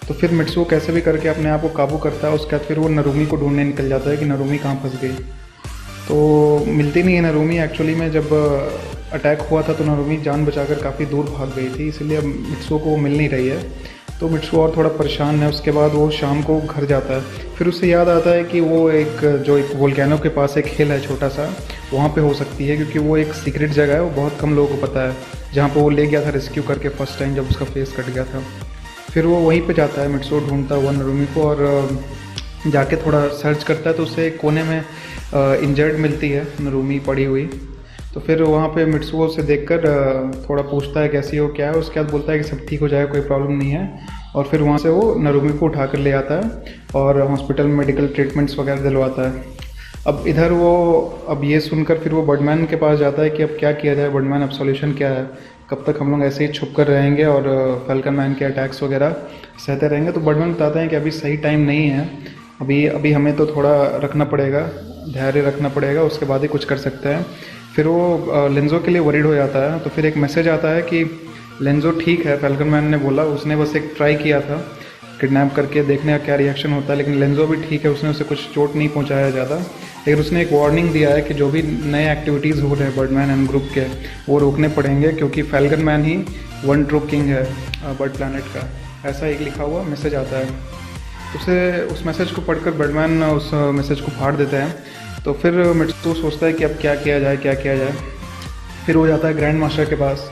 तो फिर मिट्सुओ कैसे भी करके अपने आप को काबू करता है। उसके बाद फिर वो नरूमी को ढूंढने निकल जाता है कि नरूमी कहाँ फंस गई। तो मिलती नहीं है नरूमी। एक्चुअली में जब अटैक हुआ था तो नरूमी जान बचाकर काफ़ी दूर भाग गई थी, इसलिए अब मिट्सुओ को वो मिल नहीं रही है। तो मिट्सुओ और थोड़ा परेशान है। उसके बाद वो शाम को घर जाता है, फिर उसे याद आता है कि वो एक वोल्केनो के पास एक हिल है छोटा सा, वहाँ पे हो सकती है, क्योंकि वो एक सीक्रेट जगह है, वो बहुत कम लोगों को पता है, जहाँ पे वो ले गया था रेस्क्यू करके फर्स्ट टाइम जब उसका फेस कट गया था। फिर वो वहीं पे जाता है मिट्सुओ ढूंढता हुआ नरूमी को, और जाके थोड़ा सर्च करता है तो उसे एक कोने में इंजर्ड मिलती है नरूमी पड़ी हुई। तो फिर वहाँ पे मिट्सुओ से देखकर थोड़ा पूछता है कैसी हो, क्या है। उसके बाद बोलता है कि सब ठीक हो जाएगा, कोई प्रॉब्लम नहीं है। और फिर वहाँ से वो नरूमी को उठा कर ले आता है और हॉस्पिटल में मेडिकल ट्रीटमेंट्स वगैरह दिलवाता है। अब इधर वो अब ये सुनकर फिर वो बर्डमैन के पास जाता है कि अब क्या किया जाए, बर्डमैन अब सॉल्यूशन क्या है, कब तक हम लोग ऐसे ही छुप कर रहेंगे और फैल्कन मैन के अटैक्स वगैरह सहते रहेंगे। तो बर्डमैन बताते हैं कि अभी सही टाइम नहीं है, अभी हमें तो थोड़ा रखना पड़ेगा, धैर्य रखना पड़ेगा, उसके बाद ही कुछ कर सकते हैं। फिर वो लेंजो के लिए वरीड हो जाता है। तो फिर एक मैसेज आता है कि लेंजो ठीक है, फैल्कन मैन ने बोला, उसने बस एक ट्राई किया था, किडनैप करके देखने का क्या रिएक्शन होता है। लेकिन लेंजो भी ठीक है, उसने उसे कुछ चोट नहीं पहुंचाया ज़्यादा, लेकिन उसने एक वार्निंग दिया है कि जो भी नए एक्टिविटीज़ हो रहे हैं बर्डमैन एंड ग्रुप के वो रोकने पड़ेंगे, क्योंकि फैल्कन मैन ही वन ट्रू किंग है बर्ड प्लैनेट का। ऐसा एक लिखा हुआ मैसेज आता है। उसे उस मैसेज को पढ़कर बर्डमैन उस मैसेज को फाड़ देता है। तो फिर मिट्सू सोचता है कि अब क्या किया जाए। फिर वो जाता है ग्रैंड मास्टर के पास।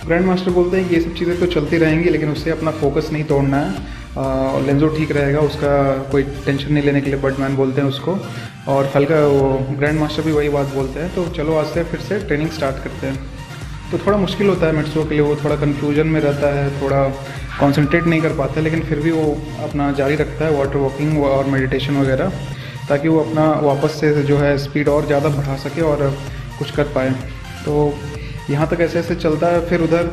ग्रैंड मास्टर बोलते हैं कि ये सब चीज़ें तो चलती रहेंगी, लेकिन उससे अपना फोकस नहीं तोड़ना है। लेंजो ठीक रहेगा, उसका कोई टेंशन नहीं लेने के लिए बर्डमैन बोलते हैं उसको। और वो ग्रैंड मास्टर भी वही बात बोलते हैं। तो चलो आज से फिर से ट्रेनिंग स्टार्ट करते हैं। तो थोड़ा मुश्किल होता है मिट्सू के लिए, वो थोड़ा कन्फ्यूजन में रहता है, थोड़ा कॉन्सेंट्रेट नहीं कर पाता है, लेकिन फिर भी वो अपना जारी रखता है वाटर वॉकिंग और मेडिटेशन वगैरह, ताकि वो अपना वापस से जो है स्पीड और ज़्यादा बढ़ा सके और कुछ कर पाए। तो यहाँ तक ऐसे ऐसे चलता है। फिर उधर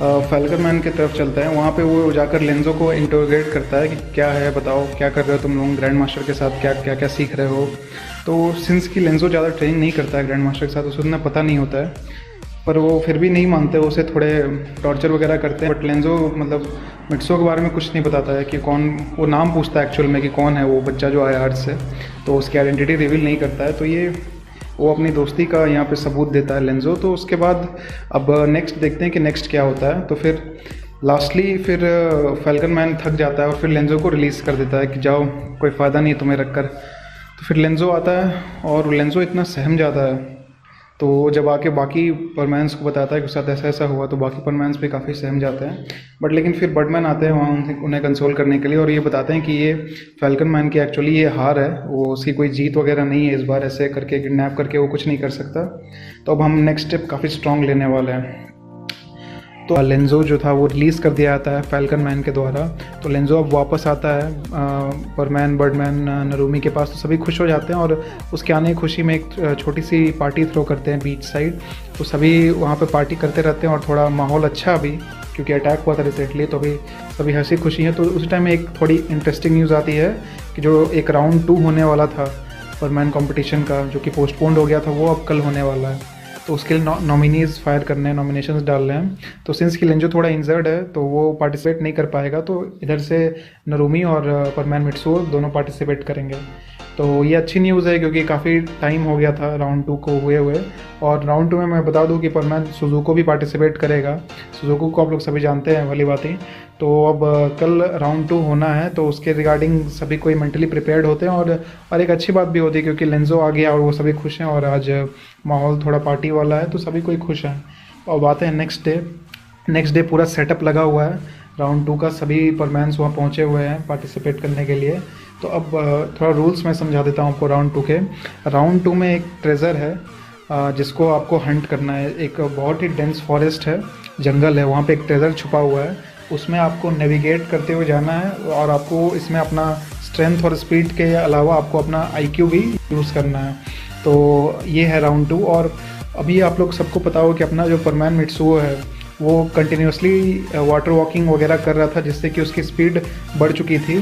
फैल्कन मैन की तरफ चलता है। वहाँ पे वो जाकर लेंजो को इंटरोगेट करता है कि क्या है, बताओ क्या कर रहे हो तुम लोग ग्रैंड मास्टर के साथ, क्या सीख रहे हो। तो सिंस कि लेंजो ज़्यादा ट्रेनिंग नहीं करता है ग्रैंड मास्टर के साथ, उसे उतना पता नहीं होता है, पर वो फिर भी नहीं मानते, उसे थोड़े टॉर्चर वगैरह करते हैं। बट लेंजो मतलब मिट्सू के बारे में कुछ नहीं बताता है कि कौन, वो नाम पूछता है एक्चुअल में कि कौन है वो बच्चा जो आया अर्थ से, तो उसकी आइडेंटिटी रिवील नहीं करता है। तो ये वो अपनी दोस्ती का यहाँ पे सबूत देता है लेंजो। तो उसके बाद अब नेक्स्ट देखते हैं कि नेक्स्ट क्या होता है। तो फिर लास्टली फिर फैल्कन मैन थक जाता है और फिर लेंजो को रिलीज़ कर देता है कि जाओ, कोई फ़ायदा नहीं तुम्हें रखकर। तो फिर लेंजो आता है और लेंजो इतना सहम जाता है, तो जब आके बाकी परमैन्स को बताता है कि उसके साथ ऐसा ऐसा हुआ, तो बाकी परमैन्स भी काफ़ी सहम जाते हैं। बट लेकिन फिर बर्डमैन आते हैं वहाँ उन्हें कंसोल करने के लिए, और ये बताते हैं कि ये फैल्कन मैन की एक्चुअली ये हार है, वो उसकी कोई जीत वगैरह नहीं है इस बार, ऐसे करके किडनैप करके वो कुछ नहीं कर सकता। तो अब हम नेक्स्ट स्टेप काफ़ी स्ट्रॉन्ग लेने वाले हैं। तो लेंजो जो था वो रिलीज़ कर दिया जाता है फैल्कन मैन के द्वारा। तो लेंजो अब वापस आता है परमैन, बर्डमैन, नरूमी के पास। तो सभी खुश हो जाते हैं और उसके आने की खुशी में एक छोटी सी पार्टी थ्रो करते हैं बीच साइड। तो सभी वहाँ पे पार्टी करते रहते हैं और थोड़ा माहौल अच्छा अभी, क्योंकि अटैक हुआ था रिसेंटली, तो अभी सभी हंसी खुशी हैं। तो उस टाइम एक थोड़ी इंटरेस्टिंग न्यूज़ आती है कि जो एक राउंड 2 होने वाला था परमैन कॉम्पिटिशन का, जो कि पोस्टपोन्ड हो गया था, वो अब कल होने वाला है। तो उसके लिए नॉमिनीज़ फायर करने हैं, नॉमिनेशंस डाल रहे हैं। तो सिंस कि लेंजो थोड़ा इंजर्ड है तो वो पार्टिसिपेट नहीं कर पाएगा, तो इधर से नरूमी और परमैन मिट्सुओ दोनों पार्टिसिपेट करेंगे। तो ये अच्छी न्यूज़ है, क्योंकि काफ़ी टाइम हो गया था राउंड 2 को हुए। और राउंड 2 में मैं बता दूं कि परमैन सुजुको भी पार्टिसिपेट करेगा। सुजुको को आप लोग सभी जानते हैं वाली बातें। तो अब कल राउंड 2 होना है, तो उसके रिगार्डिंग सभी कोई मेंटली प्रिपेयर्ड होते हैं। और एक अच्छी बात भी होती है, क्योंकि लेंजो आ गया और वो सभी खुश हैं, और आज माहौल थोड़ा पार्टी वाला है, तो सभी कोई खुश हैं। और बात है नेक्स्ट डे पूरा सेटअप लगा हुआ है राउंड 2 का, सभी परमैन्स वहाँ पहुँचे हुए हैं पार्टिसिपेट करने के लिए। तो अब थोड़ा रूल्स मैं समझा देता हूँ आपको राउंड 2 के। राउंड 2 में एक ट्रेजर है जिसको आपको हंट करना है। एक बहुत ही डेंस फॉरेस्ट है, जंगल है, वहाँ पे एक ट्रेजर छुपा हुआ है। उसमें आपको नेविगेट करते हुए जाना है, और आपको इसमें अपना स्ट्रेंथ और स्पीड के अलावा आपको अपना IQ भी यूज़ करना है। तो ये है राउंड 2। और अभी आप लोग सबको पता हो कि अपना जो परमैन मिट्सुओ है वो कंटिन्यूसली वाटर वॉकिंग वगैरह कर रहा था, जिससे कि उसकी स्पीड बढ़ चुकी थी।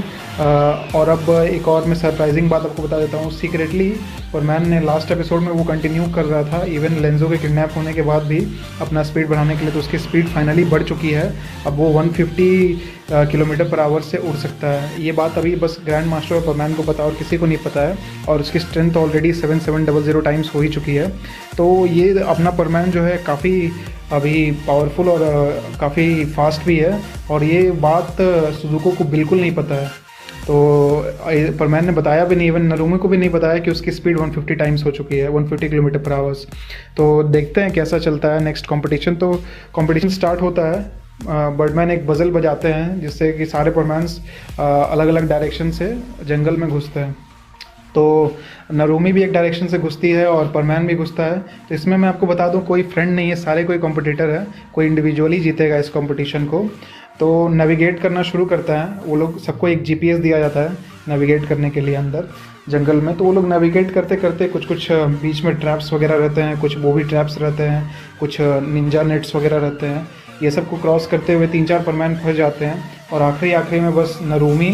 और अब एक और मैं सरप्राइजिंग बात आपको बता देता हूँ, सीक्रेटली परमैन ने लास्ट एपिसोड में वो कंटिन्यू कर रहा था इवन लेंजो के किडनैप होने के बाद भी अपना स्पीड बढ़ाने के लिए। तो उसकी स्पीड फाइनली बढ़ चुकी है, अब वो 150 किलोमीटर पर आवर से उड़ सकता है। ये बात अभी बस ग्रैंड मास्टर और परमैन को पता और किसी को नहीं पता है, और उसकी स्ट्रेंथ ऑलरेडी 7700 टाइम्स हो ही चुकी है। तो ये अपना परमैन जो है काफ़ी अभी पावरफुल और काफ़ी फास्ट भी है, और ये बात सुजुको को बिल्कुल नहीं पता है। तो परमैन ने बताया भी नहीं, इवन नरूमी को भी नहीं बताया कि उसकी स्पीड 150 टाइम्स हो चुकी है, 150 किलोमीटर पर आवर्स। तो देखते हैं कैसा चलता है नेक्स्ट कंपटीशन। तो कंपटीशन स्टार्ट होता है, बर्डमैन एक बजल बजाते हैं जिससे कि सारे परमैन्स अलग अलग डायरेक्शन से जंगल में घुसते हैं। तो नरूमी भी एक डायरेक्शन से घुसती है और परमैन भी घुसता है। तो इसमें मैं आपको बता दूं कोई फ्रेंड नहीं है, सारे कोई कॉम्पिटिटर है, कोई इंडिविजुअली जीतेगा इस कंपटीशन को। तो नेविगेट करना शुरू करता है वो लोग, सबको एक GPS दिया जाता है नेविगेट करने के लिए अंदर जंगल में। तो वो लोग नेविगेट करते करते कुछ बीच में ट्रैप्स वगैरह रहते हैं, कुछ वो भी ट्रैप्स रहते हैं, कुछ निंजा नेट्स वगैरह रहते हैं। ये सब को क्रॉस करते हुए 3-4 परमैन फंस जाते हैं, और आखिरी में बस नरूमी,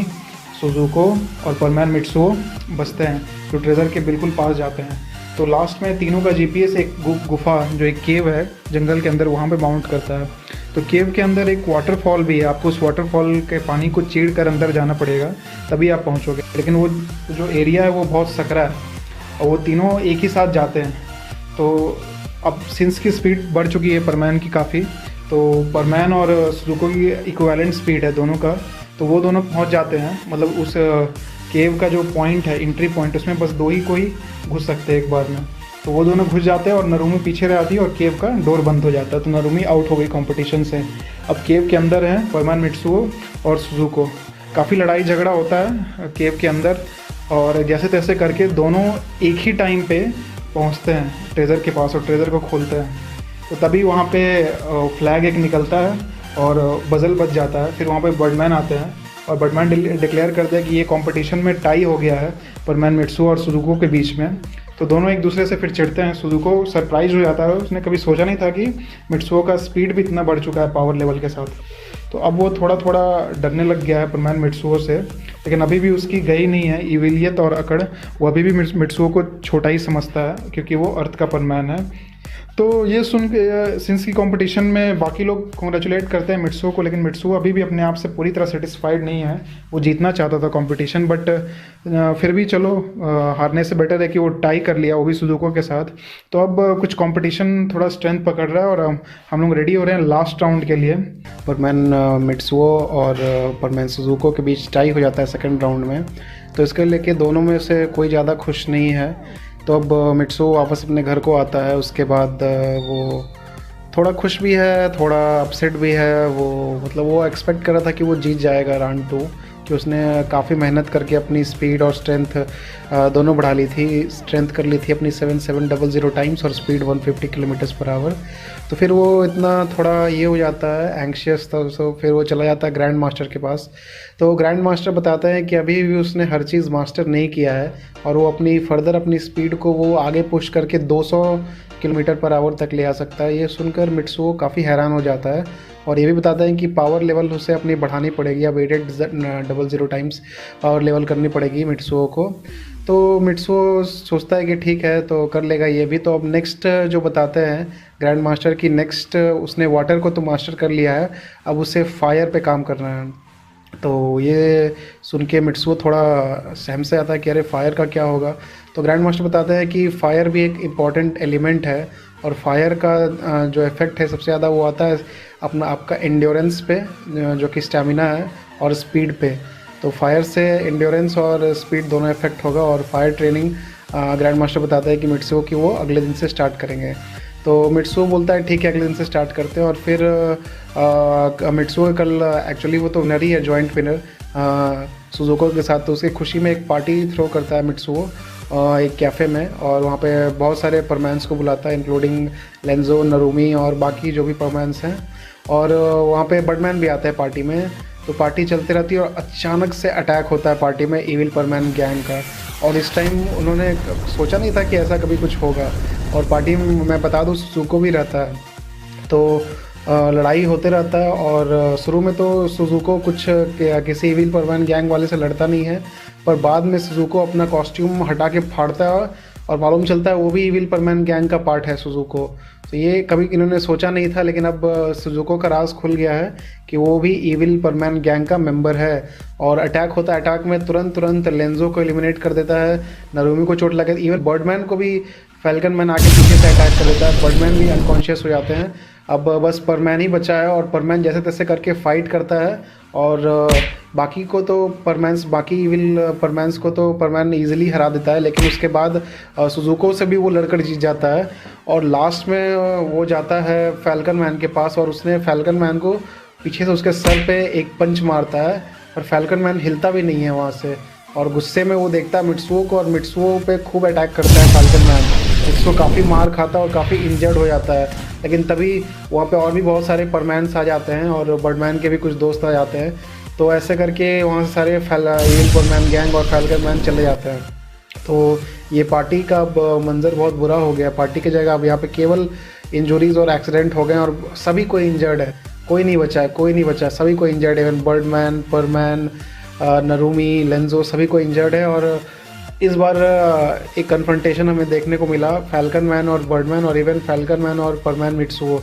सुजुको और परमैन मिट्सुओ बचते हैं, जो ट्रेजर के बिल्कुल पास जाते हैं। तो लास्ट में तीनों का GPS एक गुफा, जो एक केव है जंगल के अंदर, वहाँ पे माउंट करता है। तो केव के अंदर एक वाटरफॉल भी है, आपको उस वाटरफॉल के पानी को चीर कर अंदर जाना पड़ेगा तभी आप पहुंचोगे। लेकिन वो जो एरिया है वो बहुत सकरा है और वो तीनों एक ही साथ जाते हैं। तो अब सिंस की स्पीड बढ़ चुकी है परमैन की काफ़ी, तो परमैन और सुजुको की इक्विवेलेंट स्पीड है दोनों का, तो वो दोनों पहुंच जाते हैं। मतलब उस केव का जो पॉइंट है, एंट्री पॉइंट, उसमें बस दो ही कोई घुस सकते हैं एक बार में। तो वो दोनों घुस जाते हैं और नरुमी पीछे रह आती है और केव का डोर बंद हो जाता है। तो नरुमी आउट हो गई कंपटीशन से। अब केव के अंदर हैं परमैन, मित्सुओ और सुजुको। काफ़ी लड़ाई झगड़ा होता है केव के अंदर और जैसे तैसे करके दोनों एक ही टाइम पे पहुंचते हैं ट्रेजर के पास और ट्रेजर को खोलते हैं। तो तभी वहाँ पे फ्लैग एक निकलता है और बजल बज जाता है। फिर वहाँ पे बर्डमैन आते हैं और बर्डमैन डिक्लेयर करते हैं कि ये कंपटीशन में टाई हो गया है परमैन, मित्सुओ और सुजुको के बीच में। तो दोनों एक दूसरे से फिर चिढ़ते हैं। सुजुको सरप्राइज हो जाता है, उसने कभी सोचा नहीं था कि मित्सुओ का स्पीड भी इतना बढ़ चुका है पावर लेवल के साथ। तो अब वो थोड़ा थोड़ा डरने लग गया है परमैन मित्सुओ से, लेकिन अभी भी उसकी गई नहीं है इविलियत और अकड़। वो अभी भी मित्सुओ को छोटा ही समझता है क्योंकि वो अर्थ का परमैन है। तो ये सुन के सिंस की कंपटीशन में बाकी लोग कॉन्ग्रेचुलेट करते हैं मित्सुओ को, लेकिन मित्सुओ अभी भी अपने आप से पूरी तरह सेटिस्फाइड नहीं है। वो जीतना चाहता था कंपटीशन, बट फिर भी चलो, हारने से बेटर है कि वो टाई कर लिया, वो भी सुजुको के साथ। तो अब कुछ कंपटीशन थोड़ा स्ट्रेंथ पकड़ रहा है और हम लोग रेडी हो रहे हैं लास्ट राउंड के लिए। परमैन मित्सुओ और परमैन सुजुको के बीच टाई हो जाता है सेकेंड राउंड में। तो इसके लेके दोनों में से कोई ज़्यादा खुश नहीं है। तो अब मित्सुओ वापस अपने घर को आता है। उसके बाद वो थोड़ा खुश भी है, थोड़ा अपसेट भी है। वो मतलब वो एक्सपेक्ट कर रहा था कि वो जीत जाएगा राउंड 2, कि उसने काफ़ी मेहनत करके अपनी स्पीड और स्ट्रेंथ दोनों बढ़ा ली थी। स्ट्रेंथ कर ली थी अपनी 7700 टाइम्स और स्पीड 150 किलोमीटर्स पर आवर। तो फिर वो इतना थोड़ा ये हो जाता है, एंग्शियस था। सो फिर वो चला जाता है ग्रैंड मास्टर के पास। तो ग्रैंड मास्टर बताता है कि अभी भी उसने हर चीज़ मास्टर नहीं किया है और वो अपनी स्पीड को वो आगे पुश करके 200 किलोमीटर पर आवर तक ले आ सकता है। ये सुनकर मित्सुओ काफ़ी हैरान हो जाता है और ये भी बताता है कि पावर लेवल उसे अपनी बढ़ानी पड़ेगी। अब 800 टाइम्स पावर लेवल करनी पड़ेगी मित्सुओ को। तो मित्सुओ सोचता है कि ठीक है, तो कर लेगा ये भी। तो अब नेक्स्ट जो बताते हैं ग्रैंड मास्टर की, नेक्स्ट उसने वाटर को तो मास्टर कर लिया है, अब उसे फायर पे काम करना है। तो ये सुन के मित्सुओ थोड़ा सहम से आता है कि अरे फायर का क्या होगा। तो ग्रैंड मास्टर बताते हैं कि फायर भी एक इम्पॉर्टेंट एलिमेंट है और फायर का जो इफ़ेक्ट है सबसे ज़्यादा वो आता है आपका एंड्योरेंस पे, जो कि स्टेमिना है, और स्पीड पे। तो फायर से एंड्योरेंस और स्पीड दोनों इफेक्ट होगा। और फायर ट्रेनिंग ग्रैंड मास्टर बताता है कि मित्सुओ की वो अगले दिन से स्टार्ट करेंगे। तो मित्सुओ बोलता है ठीक है, अगले दिन से स्टार्ट करते हैं। और फिर मित्सुओ कल एक्चुअली वो तो विनर ही है, जॉइंट विनर सुजुको के साथ। तो उसकी खुशी में एक पार्टी थ्रो करता है मित्सुओ एक कैफ़े में, और वहाँ पे बहुत सारे परमैन्स को बुलाता है, इंक्लूडिंग लेंजो, नरुमी और बाकी जो भी परमैन्स हैं। और वहाँ पे बर्डमैन भी आता है पार्टी में। तो पार्टी चलती रहती है और अचानक से अटैक होता है पार्टी में इविल परमैन गैंग का। और इस टाइम उन्होंने सोचा नहीं था कि ऐसा कभी कुछ होगा। और पार्टी में मैं बता दूँ सुजुको भी रहता है। तो लड़ाई होते रहता है और शुरू में तो सुजुको कुछ किसी इविल परमैन गैंग वाले से लड़ता नहीं है, पर बाद में सुजुको अपना कॉस्ट्यूम हटा के फाड़ता है और मालूम चलता है वो भी इविल परमैन गैंग का पार्ट है सुजुको। तो ये कभी इन्होंने सोचा नहीं था, लेकिन अब सुजुको का राज खुल गया है कि वो भी इविल परमैन गैंग का मेंबर है। और अटैक होता है, अटैक में तुरंत लेंजो को एलिमिनेट कर देता है, नरुमी को चोट लगे, इवन बर्डमैन को भी फैल्कन मैन आके पीछे से अटैक कर देता है। बर्डमैन भी अनकॉन्शियस हो जाते हैं। अब बस परमैन ही बचा है और परमैन जैसे तैसे करके फाइट करता है और बाकी इविल परमैन्स को तो परमैन ईजिली हरा देता है। लेकिन उसके बाद सुजुको से भी वो लड़कर जीत जाता है और लास्ट में वो जाता है फैल्कन मैन के पास और उसने फैल्कन मैन को पीछे से उसके सर पे एक पंच मारता है और फैल्कन मैन हिलता भी नहीं है वहाँ से। और गुस्से में वो देखता है मित्सुओ को और मित्सुओ पे खूब अटैक करता है फैल्कन मैन। मित्सुओ काफ़ी मार खाता है और काफ़ी इंजर्ड हो जाता है। लेकिन तभी वहाँ पे और भी बहुत सारे परमैन्स आ जाते हैं और बर्डमैन के भी कुछ दोस्त आ जाते हैं। तो ऐसे करके वहाँ से सारे इविल परमैन गैंग और फैल्कन मैन चले जाते हैं। तो ये पार्टी का अब मंजर बहुत बुरा हो गया। पार्टी की जगह अब यहाँ पे केवल इंजरीज और एक्सीडेंट हो गए और सभी कोई इंजर्ड है, कोई नहीं बचा, सभी को इंजर्ड है। इवन बर्डमैन, परमैन, नरुमी, लेंजो सभी को इंजर्ड है। और इस बार एक कन्फ्रंटेशन हमें देखने को मिला फैल्कन मैन और बर्डमैन और इवन फैल्कन मैन और परमैन मित्सुओ।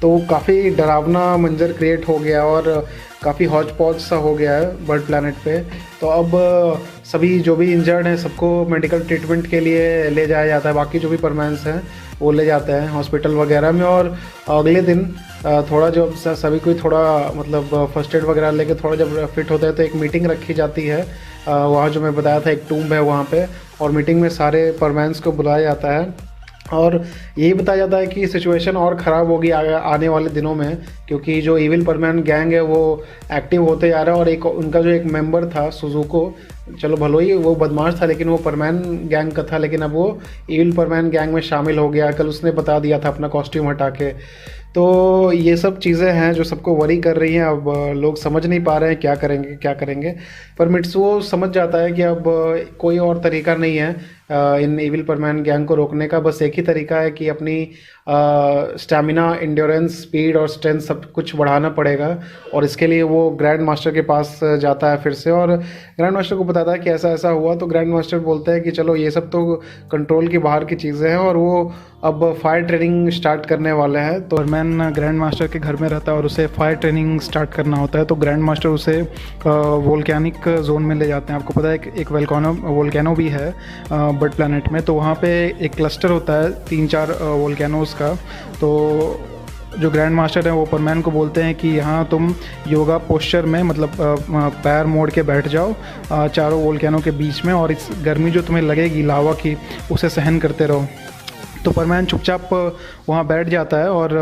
तो काफ़ी डरावना मंजर क्रिएट हो गया और काफ़ी हौच पौच सा हो गया है बर्ड प्लैनेट पे। तो अब सभी जो भी इंजर्ड हैं सबको मेडिकल ट्रीटमेंट के लिए ले जाया जाता है, बाकी जो भी परमैंस हैं वो ले जाते हैं हॉस्पिटल वगैरह में। और अगले दिन थोड़ा जब सभी कोई थोड़ा मतलब फर्स्ट एड वगैरह लेके थोड़ा जब फिट होता है तो एक मीटिंग रखी जाती है वहाँ जो मैं बताया था एक टूम्ब है वहाँ पे, और मीटिंग में सारे परमैंस को बुलाया जाता है और यही बताया जाता है कि सिचुएशन और ख़राब होगी आने वाले दिनों में, क्योंकि जो इविल परमैन गैंग है वो एक्टिव होते जा रहा है। और एक उनका जो एक मेंबर था सुजुको, चलो भलो ही वो बदमाश था लेकिन वो परमैन गैंग का था, लेकिन अब वो इविल परमैन गैंग में शामिल हो गया। कल उसने बता दिया था अपना कॉस्ट्यूम हटा के। तो ये सब चीज़ें हैं जो सबको वरी कर रही हैं। अब लोग समझ नहीं पा रहे हैं क्या करेंगे क्या करेंगे, पर मित्सुओ समझ जाता है कि अब कोई और तरीका नहीं है इन इविल परमैन गैंग को रोकने का। बस एक ही तरीका है कि अपनी स्टैमिना, इंड्योरेंस, स्पीड और स्ट्रेंथ सब कुछ बढ़ाना पड़ेगा। और इसके लिए वो ग्रैंड मास्टर के पास जाता है फिर से और ग्रैंड मास्टर को बताता है कि ऐसा ऐसा हुआ। तो ग्रैंड मास्टर बोलते हैं कि चलो ये सब तो कंट्रोल की बाहर की चीज़ें हैं, और वो अब फायर ट्रेनिंग स्टार्ट करने वाले हैं। तो परमैन ग्रैंड मास्टर के घर में रहता है और उसे फायर ट्रेनिंग स्टार्ट करना होता है। तो ग्रैंड मास्टर उसे वोल्केनिक जोन में ले जाते हैं। आपको पता है एक वोल्केनो भी है बर्ड प्लैनेट में, तो वहाँ पे एक क्लस्टर होता है 3-4 वोल्केनोज का। तो जो ग्रैंड मास्टर है वो परमैन को बोलते हैं कि यहाँ तुम योगा पोस्चर में मतलब पैर मोड़ के बैठ जाओ चारों वोल्केनो के बीच में, और इस गर्मी जो तुम्हें लगेगी लावा की उसे सहन करते रहो। तो परमैन चुपचाप वहाँ बैठ जाता है और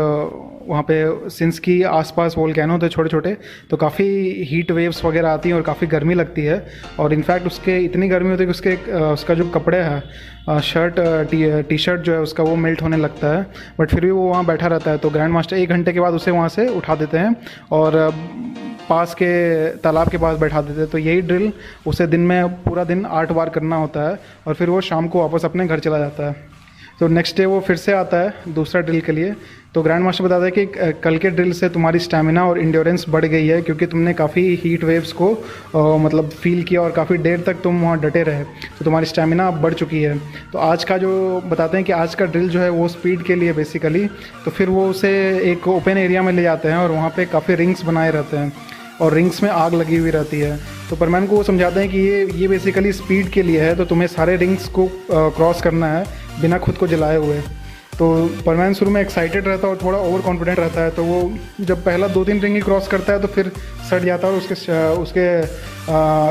वहाँ पे सिंस की आसपास वोल्केनो थे छोटे छोटे, तो काफ़ी हीट वेव्स वगैरह आती हैं और काफ़ी गर्मी लगती है। और इनफैक्ट उसके इतनी गर्मी होती है कि उसका जो कपड़े हैं शर्ट टी शर्ट जो है उसका वो मेल्ट होने लगता है, बट फिर भी वो वहाँ बैठा रहता है। तो ग्रैंड मास्टर 1 घंटे के बाद उसे वहाँ से उठा देते हैं और पास के तालाब के पास बैठा देते हैं। तो यही ड्रिल उसे दिन में पूरा दिन 8 बार करना होता है और फिर वो शाम को वापस अपने घर चला जाता है। तो नेक्स्ट डे वो फिर से आता है दूसरा ड्रिल के लिए। तो ग्रैंड मास्टर बताता है कि कल के ड्रिल से तुम्हारी स्टैमिना और इंड्योरेंस बढ़ गई है, क्योंकि तुमने काफ़ी हीट वेव्स को मतलब फील किया और काफ़ी देर तक तुम वहाँ डटे रहे, तो तुम्हारी स्टैमिना अब बढ़ चुकी है। तो आज का जो बताते हैं कि आज का ड्रिल जो है वो स्पीड के लिए बेसिकली। तो फिर वो उसे एक ओपन एरिया में ले जाते हैं और वहाँ पर काफ़ी रिंग्स बनाए रहते हैं और रिंग्स में आग लगी हुई रहती है। तो परमैन को वो समझाते हैं कि ये बेसिकली स्पीड के लिए है, तो तुम्हें सारे रिंग्स को क्रॉस करना है बिना खुद को जलाए हुए। तो परमैन शुरू में एक्साइटेड रहता है और थोड़ा ओवर कॉन्फिडेंट रहता है। तो वो जब पहला 2-3 रिंग ही क्रॉस करता है तो फिर सट जाता है और उसके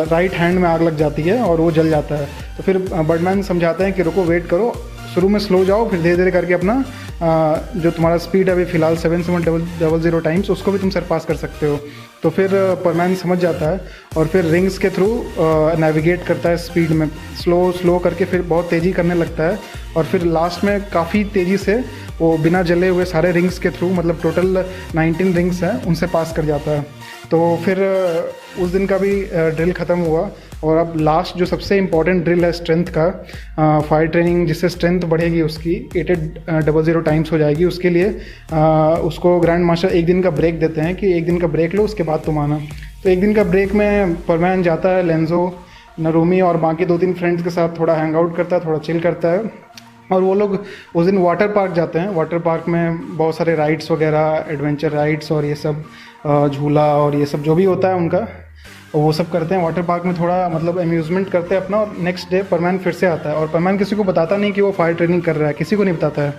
राइट हैंड में आग लग जाती है और वो जल जाता है। तो फिर बर्डमैन समझाते हैं कि रुको, वेट करो, शुरू में स्लो जाओ, फिर धीरे धीरे करके अपना जो तुम्हारा स्पीड है अभी फ़िलहाल 7.00 टाइम्स उसको भी तुम सरपास कर सकते हो। तो फिर परमैन समझ जाता है और फिर रिंग्स के थ्रू नेविगेट करता है स्पीड में, स्लो करके फिर बहुत तेज़ी करने लगता है और फिर लास्ट में काफ़ी तेज़ी से वो बिना जले हुए सारे रिंग्स के थ्रू, मतलब टोटल 19 रिंग्स हैं, उनसे पास कर जाता है। तो फिर उस दिन का भी ड्रिल ख़त्म हुआ और अब लास्ट जो सबसे इम्पॉर्टेंट ड्रिल है स्ट्रेंथ का, फायर ट्रेनिंग, जिससे स्ट्रेंथ बढ़ेगी उसकी 800 टाइम्स हो जाएगी। उसके लिए उसको ग्रैंड मास्टर 1 दिन का ब्रेक देते हैं कि 1 दिन का ब्रेक लो, उसके बाद तुम आना। तो 1 दिन का ब्रेक में परमैन जाता है लेंजो, नरूमी और बाकी 2-3 फ्रेंड्स के साथ थोड़ा हैंग आउट करता है, थोड़ा चिल करता है। और वो लोग उस दिन वाटर पार्क जाते हैं। वाटर पार्क में बहुत सारे राइड्स वगैरह, एडवेंचर राइड्स और ये सब झूला और ये सब जो भी होता है उनका, वो सब करते हैं वाटर पार्क में, थोड़ा मतलब अम्यूज़मेंट करते हैं अपना। और नेक्स्ट डे परमैन फिर से आता है और परमैन किसी को बताता नहीं कि वो फायर ट्रेनिंग कर रहा है, किसी को नहीं बताता है,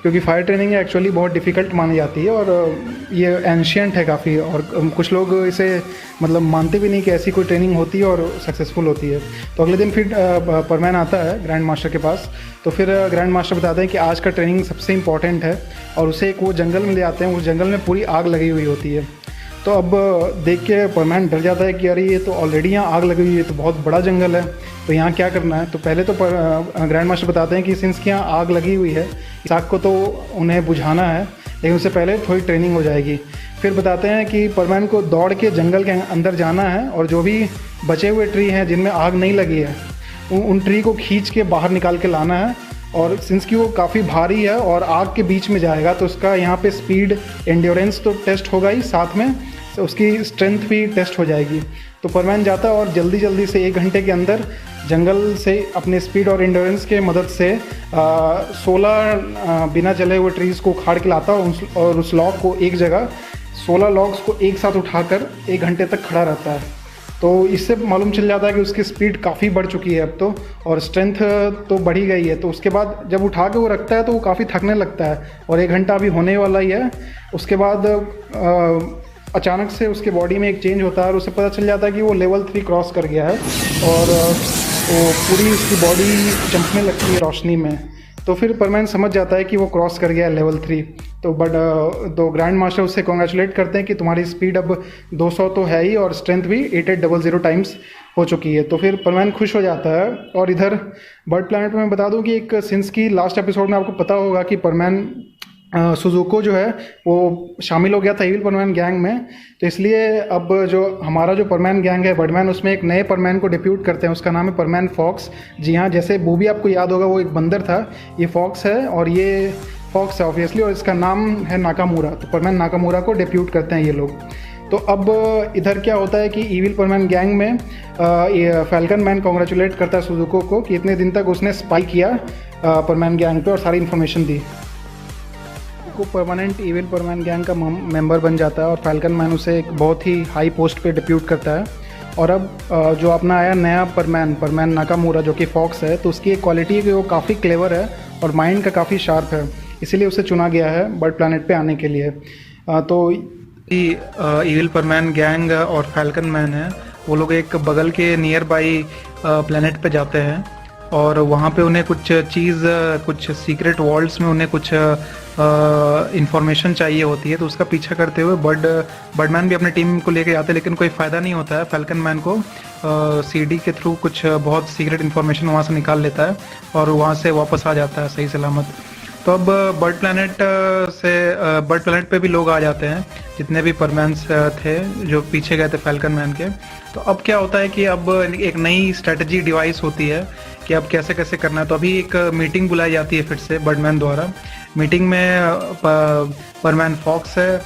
क्योंकि फायर ट्रेनिंग एक्चुअली बहुत डिफ़िकल्ट मानी जाती है और ये एंशियंट है काफ़ी, और कुछ लोग इसे मतलब मानते भी नहीं कि ऐसी कोई ट्रेनिंग होती है और सक्सेसफुल होती है। तो अगले दिन फिर परमैन आता है ग्रैंड मास्टर के पास। तो फिर ग्रैंड मास्टर बताते हैं कि आज का ट्रेनिंग सबसे इम्पॉर्टेंट है और उसे एक वो जंगल में ले आते हैं। उस जंगल में पूरी आग लगी हुई होती है। तो अब देख के परमैन डर जाता है कि अरे ये तो ऑलरेडी यहाँ आग लगी हुई है, तो बहुत बड़ा जंगल है, तो यहाँ क्या करना है। तो पहले तो ग्रैंड मास्टर बताते हैं कि सिंस कि यहाँ आग लगी हुई है, इस आग को तो उन्हें बुझाना है, लेकिन उससे पहले थोड़ी ट्रेनिंग हो जाएगी। फिर बताते हैं कि परमैन को दौड़ के जंगल के अंदर जाना है और जो भी बचे हुए ट्री हैं जिनमें आग नहीं लगी है उन ट्री को खींच के बाहर निकाल के लाना है। और सिंस कि वो काफ़ी भारी है और आग के बीच में जाएगा, तो उसका यहाँ पे स्पीड, एंड्योरेंस तो टेस्ट होगा ही, साथ में उसकी स्ट्रेंथ भी टेस्ट हो जाएगी। तो परमैन जाता है और जल्दी से 1 घंटे के अंदर जंगल से अपने स्पीड और एंड्योरेंस के मदद से 16 बिना जले हुए ट्रीज़ को उखाड़ के लाता है और उस लॉग को एक जगह 16 लॉग्स को एक साथ उठाकर 1 घंटे तक खड़ा रहता है। तो इससे मालूम चल जाता है कि उसकी स्पीड काफ़ी बढ़ चुकी है अब तो, और स्ट्रेंथ तो बढ़ी गई है। तो उसके बाद जब उठा के वो रखता है तो वो काफ़ी थकने लगता है, और 1 घंटा अभी होने वाला ही है। उसके बाद अचानक से उसके बॉडी में एक चेंज होता है और उसे पता चल जाता है कि वो लेवल 3 क्रॉस कर गया है, और वो पूरी उसकी बॉडी चमकने लगती है रोशनी में। तो फिर परमैन समझ जाता है कि वो क्रॉस कर गया है लेवल 3। तो ग्रैंड मास्टर उससे कॉन्ग्रेचुलेट करते हैं कि तुम्हारी स्पीड अब 200 तो है ही, और स्ट्रेंथ भी 8800 टाइम्स हो चुकी है। तो फिर परमैन खुश हो जाता है। और इधर बर्ड प्लैनेट में मैं बता दूं कि एक सिंस की लास्ट एपिसोड में आपको पता होगा कि परमैन सुजुको जो है वो शामिल हो गया था इविल परमैन गैंग में। तो इसलिए अब जो हमारा जो परमैन गैंग है बर्डमैन, उसमें एक नए परमैन को डिप्यूट करते हैं। उसका नाम है परमैन फॉक्स। जी हाँ, जैसे बूबी आपको याद होगा वो एक बंदर था, ये फॉक्स है, और ये फॉक्स है ऑब्वियसली, और इसका नाम है नाकामूरा। तो परमैन नाकामूरा को डिप्यूट करते हैं ये लोग। तो अब इधर क्या होता है कि इविल परमैन गैंग में फैल्कन मैन कॉन्ग्रेचुलेट करता है सुजुको को कि इतने दिन तक उसने स्पाई किया परमैन गैंग पे और सारी इन्फॉर्मेशन दी। को परमानेंट इविल परमैन गैंग का मेंबर बन जाता है, और फैल्कन मैन उसे एक बहुत ही हाई पोस्ट पे डिप्यूट करता है। और अब जो अपना आया नया परमैन नाकामूरा जो कि फॉक्स है, तो उसकी एक क्वालिटी है कि वो काफ़ी क्लेवर है और माइंड का काफ़ी शार्प है, इसीलिए उसे चुना गया है बर्ड प्लैनेट पे आने के लिए। तो इविल परमैन गैंग और फैल्कन मैन है, वो लोग एक बगल के नियर बाई प्लैनेट पे जाते हैं, और वहाँ पे उन्हें कुछ सीक्रेट वॉल्ट्स में उन्हें कुछ इंफॉर्मेशन चाहिए होती है। तो उसका पीछा करते हुए बर्डमैन भी अपनी टीम को लेके जाते हैं, लेकिन कोई फ़ायदा नहीं होता है। फैल्कन मैन को सीडी के थ्रू कुछ बहुत सीक्रेट इन्फॉर्मेशन वहाँ से निकाल लेता है और वहाँ से वापस आ जाता है सही सलामत। तो अब बर्ड प्लैनेट पे भी लोग आ जाते हैं, जितने भी परमैन्स थे जो पीछे गए थे फैल्कन मैन के। तो अब क्या होता है कि अब एक नई स्ट्रेटजी डिवाइस होती है कि अब कैसे कैसे करना है। तो अभी एक मीटिंग बुलाई जाती है फिर से बर्डमैन द्वारा। मीटिंग में परमैन फॉक्स है,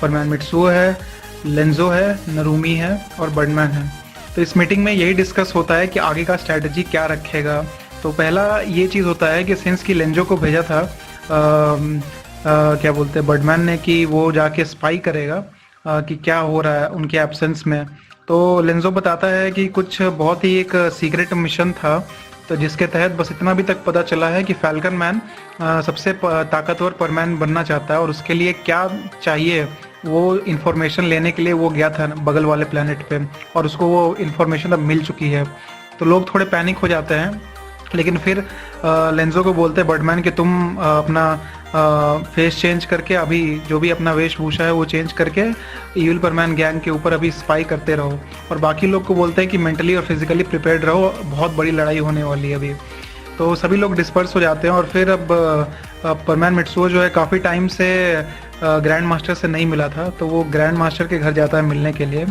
परमैन मिट्सुओ है, लेंजो है, नरूमी है और बर्डमैन है। तो इस मीटिंग में यही डिस्कस होता है कि आगे का स्ट्रैटेजी क्या रखेगा। तो पहला ये चीज़ होता है कि सिंस की लेंजो को भेजा था क्या बोलते हैं बर्डमैन ने कि वो जाके स्पाई करेगा कि क्या हो रहा है उनके एब्सेंस में। तो लेंजो बताता है कि कुछ बहुत ही एक सीक्रेट मिशन था, तो जिसके तहत बस इतना भी तक पता चला है कि फैल्कन मैन सबसे ताकतवर परमैन बनना चाहता है, और उसके लिए क्या चाहिए वो इन्फॉर्मेशन लेने के लिए वो गया था बगल वाले प्लैनेट पे, और उसको वो इन्फॉर्मेशन अब मिल चुकी है। तो लोग थोड़े पैनिक हो जाते हैं, लेकिन फिर लेंजो को बोलते हैं बर्डमैन कि तुम अपना फेस चेंज करके, अभी जो भी अपना वेशभूषा है वो चेंज करके इविल परमैन गैंग के ऊपर अभी स्पाई करते रहो, और बाकी लोग को बोलते हैं कि मेंटली और फिजिकली प्रिपेयर्ड रहो, बहुत बड़ी लड़ाई होने वाली है अभी। तो सभी लोग डिस्पर्स हो जाते हैं, और फिर अब परमैन मिट्सुओ जो है काफ़ी टाइम से ग्रैंड मास्टर से नहीं मिला था, तो वो ग्रैंड मास्टर के घर जाता है मिलने के लिए।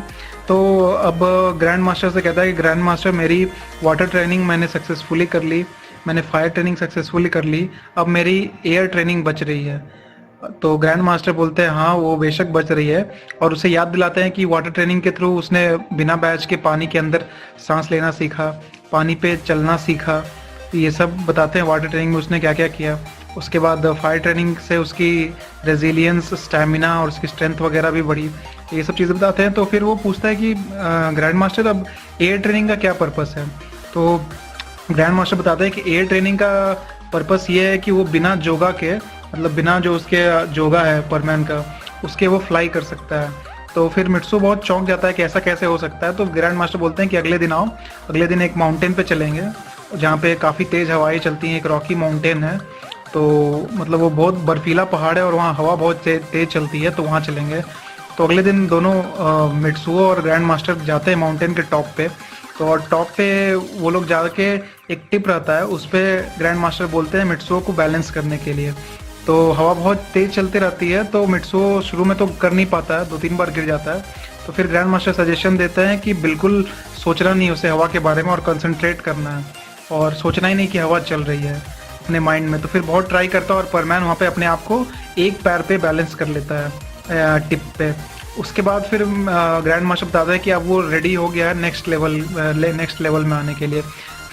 तो अब ग्रैंड मास्टर से कहता है कि ग्रैंड मास्टर मेरी वाटर ट्रेनिंग मैंने सक्सेसफुली कर ली, मैंने फायर ट्रेनिंग सक्सेसफुली कर ली, अब मेरी एयर ट्रेनिंग बच रही है। तो ग्रैंड मास्टर बोलते हैं हाँ वो बेशक बच रही है, और उसे याद दिलाते हैं कि वाटर ट्रेनिंग के थ्रू उसने बिना बैच के पानी के अंदर सांस लेना सीखा, पानी पे चलना सीखा, ये सब बताते हैं वाटर ट्रेनिंग में उसने क्या क्या किया। उसके बाद फायर ट्रेनिंग से उसकी रेजिलियंस, स्टैमिना और उसकी स्ट्रेंथ वगैरह भी बढ़ी, ये सब चीज़ें बताते हैं। तो फिर वो पूछता है कि ग्रैंड मास्टर अब एयर ट्रेनिंग का क्या पर्पस है। तो ग्रैंड मास्टर बताता है कि एयर ट्रेनिंग का पर्पस ये है कि वो बिना जोगा के, मतलब बिना जो उसके जोगा है परमैन का, उसके वो फ्लाई कर सकता है। तो फिर मिट्सू बहुत चौंक जाता है कि ऐसा कैसे हो सकता है। तो ग्रैंड मास्टर बोलते हैं कि अगले दिन आओ, अगले दिन एक माउंटेन पे चलेंगे जहाँ पे काफ़ी तेज़ हवाएं चलती हैं, एक रॉकी माउंटेन है, तो मतलब वो बहुत बर्फीला पहाड़ है और वहाँ हवा बहुत तेज़ चलती है, तो वहाँ चलेंगे। तो अगले दिन दोनों मिट्सुओ और ग्रैंड मास्टर जाते हैं माउंटेन के टॉप पे। तो और टॉप पे वो लोग जाके एक टिप रहता है, उस पर ग्रैंड मास्टर बोलते हैं मिट्सुओ को बैलेंस करने के लिए। तो हवा बहुत तेज़ चलती रहती है, तो मिट्सुओ शुरू में तो कर नहीं पाता है, 2-3 बार गिर जाता है। तो फिर ग्रैंड मास्टर सजेशन देते हैं कि बिल्कुल सोचना नहीं उसे हवा के बारे में, और कंसंट्रेट करना है, और सोचना ही नहीं कि हवा चल रही है अपने माइंड में। तो फिर बहुत ट्राई करता है, और परमैन वहाँ पे अपने आप को एक पैर पे बैलेंस कर लेता है टिप पे। उसके बाद फिर ग्रैंड मास्टर बताता है कि अब वो रेडी हो गया है नेक्स्ट लेवल में आने के लिए।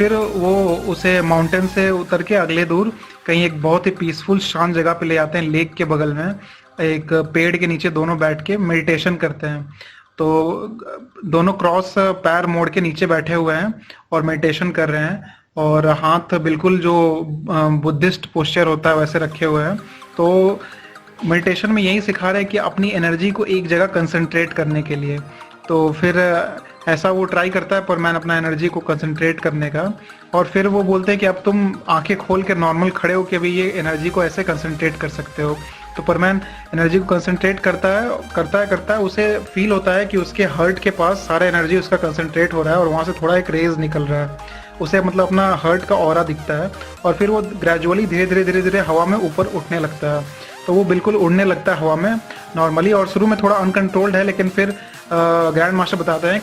फिर वो उसे माउंटेन से उतर के अगले दूर कहीं एक बहुत ही पीसफुल शांत जगह पे ले जाते हैं, लेक के बगल में एक पेड़ के नीचे दोनों बैठ के मेडिटेशन करते हैं। तो दोनों क्रॉस पैर मोड़ के नीचे बैठे हुए हैं और मेडिटेशन कर रहे हैं, और हाथ बिल्कुल जो बुद्धिस्ट पोस्चर होता है वैसे रखे हुए हैं। तो मेडिटेशन में यही सिखा रहे हैं कि अपनी एनर्जी को एक जगह कंसंट्रेट करने के लिए। तो फिर ऐसा वो ट्राई करता है परमैन अपना एनर्जी को कंसंट्रेट करने का, और फिर वो बोलते हैं कि अब तुम आंखें खोल के नॉर्मल खड़े हो के भी ये एनर्जी को ऐसे कंसंट्रेट कर सकते हो। तो परमैन एनर्जी को कंसंट्रेट करता है, उसे फील होता है कि उसके हर्ट के पास सारा एनर्जी उसका कंसंट्रेट हो रहा है और वहाँ से थोड़ा एक रेज निकल रहा है, उसे मतलब अपना हर्ट का ऑरा दिखता है, और फिर वो ग्रेजुअली धीरे धीरे हवा में ऊपर उठने लगता है। तो वो बिल्कुल उड़ने लगता है हवा में नॉर्मली, और शुरू में थोड़ा अनकंट्रोल्ड है, लेकिन फिर ग्रैंड मास्टर बताते हैं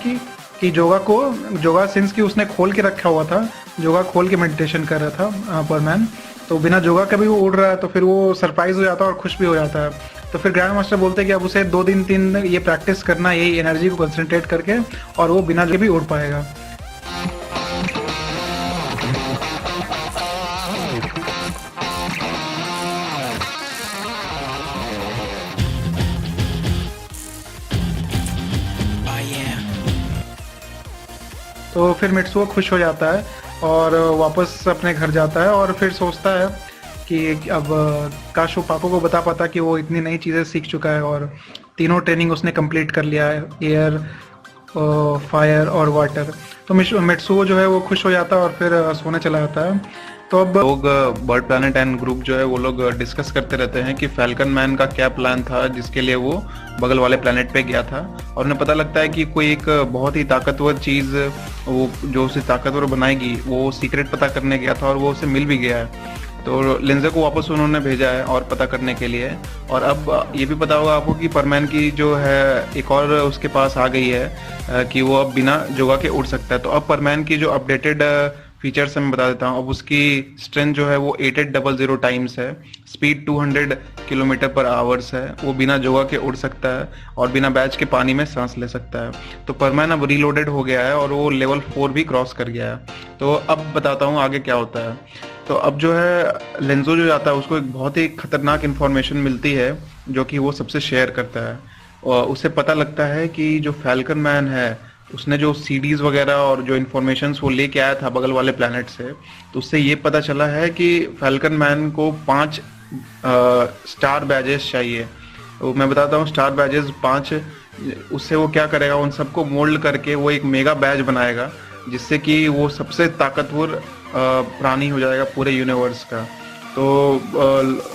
कि जोगा सिंस कि उसने खोल के रखा हुआ था, जोगा खोल के मेडिटेशन कर रहा था परमैन, तो बिना जोगा के भी वो उड़ रहा है। तो फिर वो सरप्राइज हो जाता है और खुश भी हो जाता है। तो फिर ग्रैंड मास्टर बोलते हैं कि अब उसे 2 दिन 3 दिन ये प्रैक्टिस करना, यही एनर्जी को कंसंट्रेट करके, और वो बिना जोगे भी उड़ पाएगा। तो फिर मित्सुओ खुश हो जाता है और वापस अपने घर जाता है, और फिर सोचता है कि अब काश वो पाको को बता पाता कि वो इतनी नई चीज़ें सीख चुका है और तीनों ट्रेनिंग उसने कंप्लीट कर लिया है, एयर, फायर और वाटर। तो मित्सुओ जो है वो खुश हो जाता है और फिर सोने चला जाता है। तो अब लोग बर्ड प्लैनेट एंड ग्रुप जो है वो लोग डिस्कस करते रहते हैं कि फैल्कन मैन का क्या प्लान था जिसके लिए वो बगल वाले प्लैनेट पे गया था, और उन्हें पता लगता है कि कोई एक बहुत ही ताकतवर चीज़ वो जो उसे ताकतवर बनाएगी वो सीक्रेट पता करने गया था, और वो उसे मिल भी गया है। तो लिंजे को वापस उन्होंने भेजा है और पता करने के लिए। और अब ये भी पता होगा आपको कि परमैन की जो है एक और उसके पास आ गई है कि वो अब बिना जोगा के उड़ सकता है। तो अब परमैन की जो अपडेटेड फीचर्स मैं बता देता हूँ। अब उसकी स्ट्रेंथ जो है वो 8800 टाइम्स है, स्पीड 200 किलोमीटर पर आवर्स है, वो बिना जोगा के उड़ सकता है और बिना बैच के पानी में सांस ले सकता है। तो परमैन अब रीलोडेड हो गया है और वो लेवल 4 भी क्रॉस कर गया है। तो अब बताता हूँ आगे क्या होता है। तो अब जो है लेंजो जो जाता है उसको एक बहुत ही खतरनाक इन्फॉर्मेशन मिलती है जो कि वो सबसे शेयर करता है, और उसे पता लगता है कि जो फैल्कन मैन है उसने जो सीडीज वगैरह और जो इन्फॉर्मेशन वो लेके आया था बगल वाले प्लैनेट से, तो उससे ये पता चला है कि फैल्कन मैन को 5 स्टार बैजेस चाहिए। तो मैं बताता हूँ स्टार बैजेस 5, उससे वो क्या करेगा, उन सबको मोल्ड करके वो एक मेगा बैज बनाएगा जिससे कि वो सबसे ताकतवर प्राणी हो जाएगा पूरे यूनिवर्स का। तो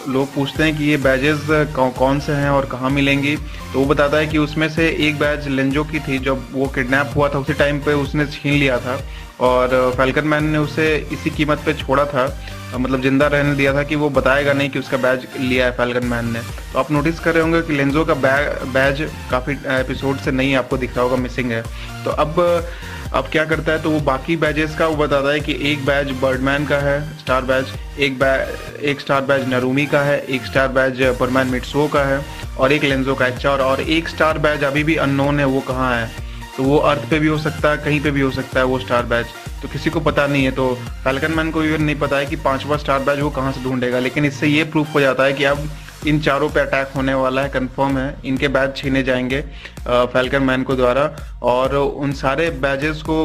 लोग पूछते हैं कि ये बैजेस कौन से हैं और कहाँ मिलेंगी। तो वो बताता है कि उसमें से एक बैज लेंजो की थी, जब वो किडनैप हुआ था उसी टाइम पे उसने छीन लिया था, और फैल्कन मैन ने उसे इसी कीमत पे छोड़ा था, मतलब जिंदा रहने दिया था कि वो बताएगा नहीं कि उसका बैज लिया है फैल्कन मैन ने। तो आप नोटिस कर रहे होंगे कि लेंजो का बैज काफ़ी एपिसोड से नहीं आपको दिख रहा होगा, मिसिंग है। तो अब क्या करता है, तो वो बाकी बैजेस का वो बताता है कि एक बैज बर्डमैन का है स्टार बैज, एक स्टार बैज नरूमी का है, एक स्टार बैज परमैन मित्सुओ का है, और एक लेंजो का है, और एक स्टार बैज अभी भी अननोन है वो कहाँ है। तो वो अर्थ पे भी हो सकता है, कहीं पे भी हो सकता है वो स्टार बैज, तो किसी को पता नहीं है। तो फैल्कन मैन को इवन नहीं पता है कि 5वां स्टार बैज वो कहाँ से ढूंढेगा। लेकिन इससे ये प्रूफ हो जाता है कि अब इन चारों पे अटैक होने वाला है, कंफर्म है, इनके बैज छीने जाएंगे फैल्कन मैन को द्वारा। और उन सारे बैजेस को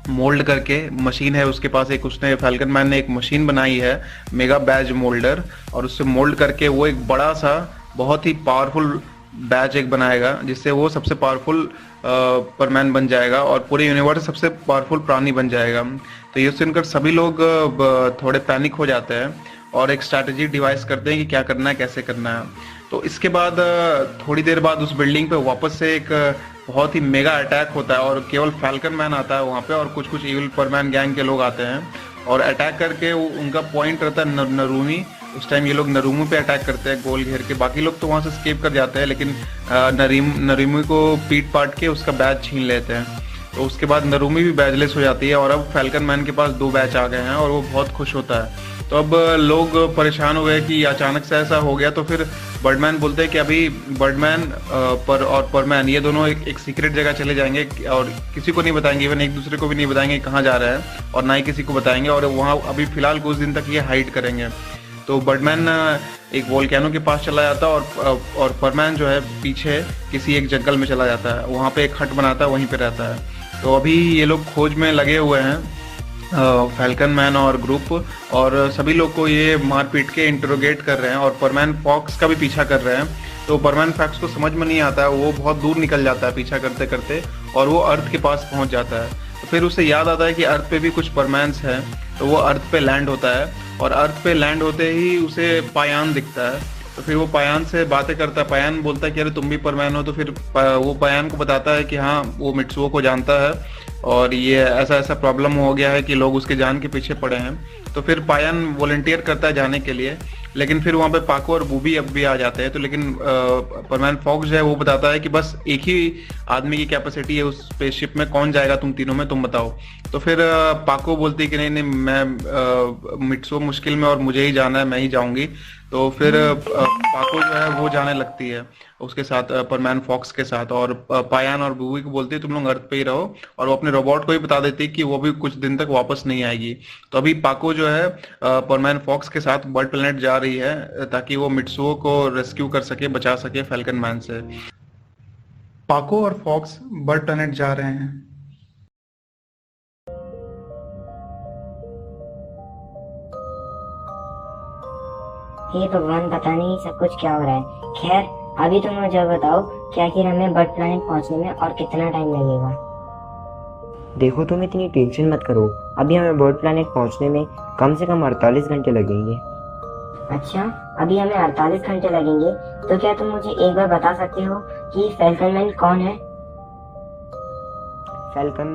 मोल्ड करके, मशीन है उसके पास एक, उसने फैल्कन मैन ने एक मशीन बनाई है मेगा बैज मोल्डर, और उससे मोल्ड करके वो एक बड़ा सा बहुत ही पावरफुल बैच एक बनाएगा जिससे वो सबसे पावरफुल परमैन बन जाएगा और पूरे यूनिवर्स सबसे पावरफुल प्राणी बन जाएगा। तो ये सुनकर सभी लोग थोड़े पैनिक हो जाते हैं और एक स्ट्रैटेजी डिवाइस करते हैं कि क्या करना है, कैसे करना है। तो इसके बाद थोड़ी देर बाद उस बिल्डिंग पे वापस से एक बहुत ही मेगा अटैक होता है, और केवल फैल्कन मैन आता है वहाँ पे, और कुछ इविल परमैन गैंग के लोग आते हैं और अटैक करके उनका पॉइंट रहता है नरूमी। उस टाइम ये लोग नरूमी पे अटैक करते हैं गोल घेर के, बाकी लोग तो वहाँ से स्केप कर जाते हैं, लेकिन नरूमी को पीट पाट के उसका बैज छीन लेते हैं। तो उसके बाद नरूमी भी बैजलेस हो जाती है, और अब फैल्कन मैन के पास 2 बैच आ गए हैं और वो बहुत खुश होता है। तो अब लोग परेशान हो गए कि अचानक से ऐसा हो गया। तो फिर बर्डमैन बोलते हैं कि अभी बर्डमैन और परमैन ये दोनों एक सीक्रेट जगह चले जाएंगे और किसी को नहीं बताएंगे, इवन एक दूसरे को भी नहीं बताएंगे कहाँ जा रहा है, और ना ही किसी को बताएंगे, और वहाँ अभी फिलहाल कुछ दिन तक ये हाइड करेंगे। तो बर्डमैन एक वोल्केनो के पास चला जाता है और परमैन जो है पीछे किसी एक जंगल में चला जाता है, वहाँ पे एक हट बनाता है, वहीं पे रहता है। तो अभी ये लोग खोज में लगे हुए हैं, फैल्कन मैन और ग्रुप, और सभी लोग को ये मार पीट के इंटरोगेट कर रहे हैं और परमैन फॉक्स का भी पीछा कर रहे हैं। तो परमैन फॉक्स को समझ में नहीं आता है, वो बहुत दूर निकल जाता है पीछा करते करते, और वो अर्थ के पास पहुंच जाता है। तो फिर उसे याद आता है कि अर्थ पे भी कुछ परमैन्स हैं, तो वो अर्थ पे लैंड होता है, और अर्थ पे लैंड होते ही उसे पायान दिखता है। तो फिर वो पायान से बातें करता है। पायान बोलता है कि अरे तुम भी परमैन हो। तो फिर वो पायान को बताता है कि हाँ, वो मित्सुओ को जानता है और ये ऐसा ऐसा प्रॉब्लम हो गया है कि लोग उसके जान के पीछे पड़े हैं। तो फिर पायान वॉलंटियर करता है जाने के लिए, लेकिन फिर वहाँ पे पाको और बूबी अब भी आ जाते हैं। तो लेकिन परमैन फॉक्स जो है वो बताता है कि बस एक ही आदमी की कैपेसिटी है उस स्पेसशिप में, कौन जाएगा तुम तीनों में, तुम बताओ। तो फिर पाको बोलती है कि नहीं नहीं, मैं मित्सुओ मुश्किल में और मुझे ही जाना है, मैं ही जाऊंगी। तो फिर पाको जो है वो जाने लगती है उसके साथ, परमैन फॉक्स के साथ, और पायान और बूबी को बोलती है तुम लोग अर्थ पे ही रहो, और वो अपने रोबोट को ही बता देती है कि वो भी कुछ दिन तक वापस नहीं आएगी। तो अभी पाको जो है परमैन फॉक्स के साथ बर्ड प्लेनेट जा रही है ताकि वो मित्सुओ को रेस्क्यू कर सके, बचा सके फैल्कन मैन से। पाको और फॉक्स बर्ड प्लेनेट जा रहे हैं। हे भगवान, पता नहीं सब कुछ क्या हो रहा है। खैर, अभी तुम मुझे बताओ कि आखिर हमें बर्ड प्लेनेट पहुंचने में और कितना टाइम लगेगा। देखो, तुम इतनी टेंशन मत करो, अभी हमें बर्ड प्लेनेट पहुंचने में कम से कम 48 घंटे लगेंगे। अच्छा, अभी हमें 48 घंटे लगेंगे। तो क्या तुम मुझे एक बार बता सकते हो कि फैल्कन मैन कौन है? फैल्कन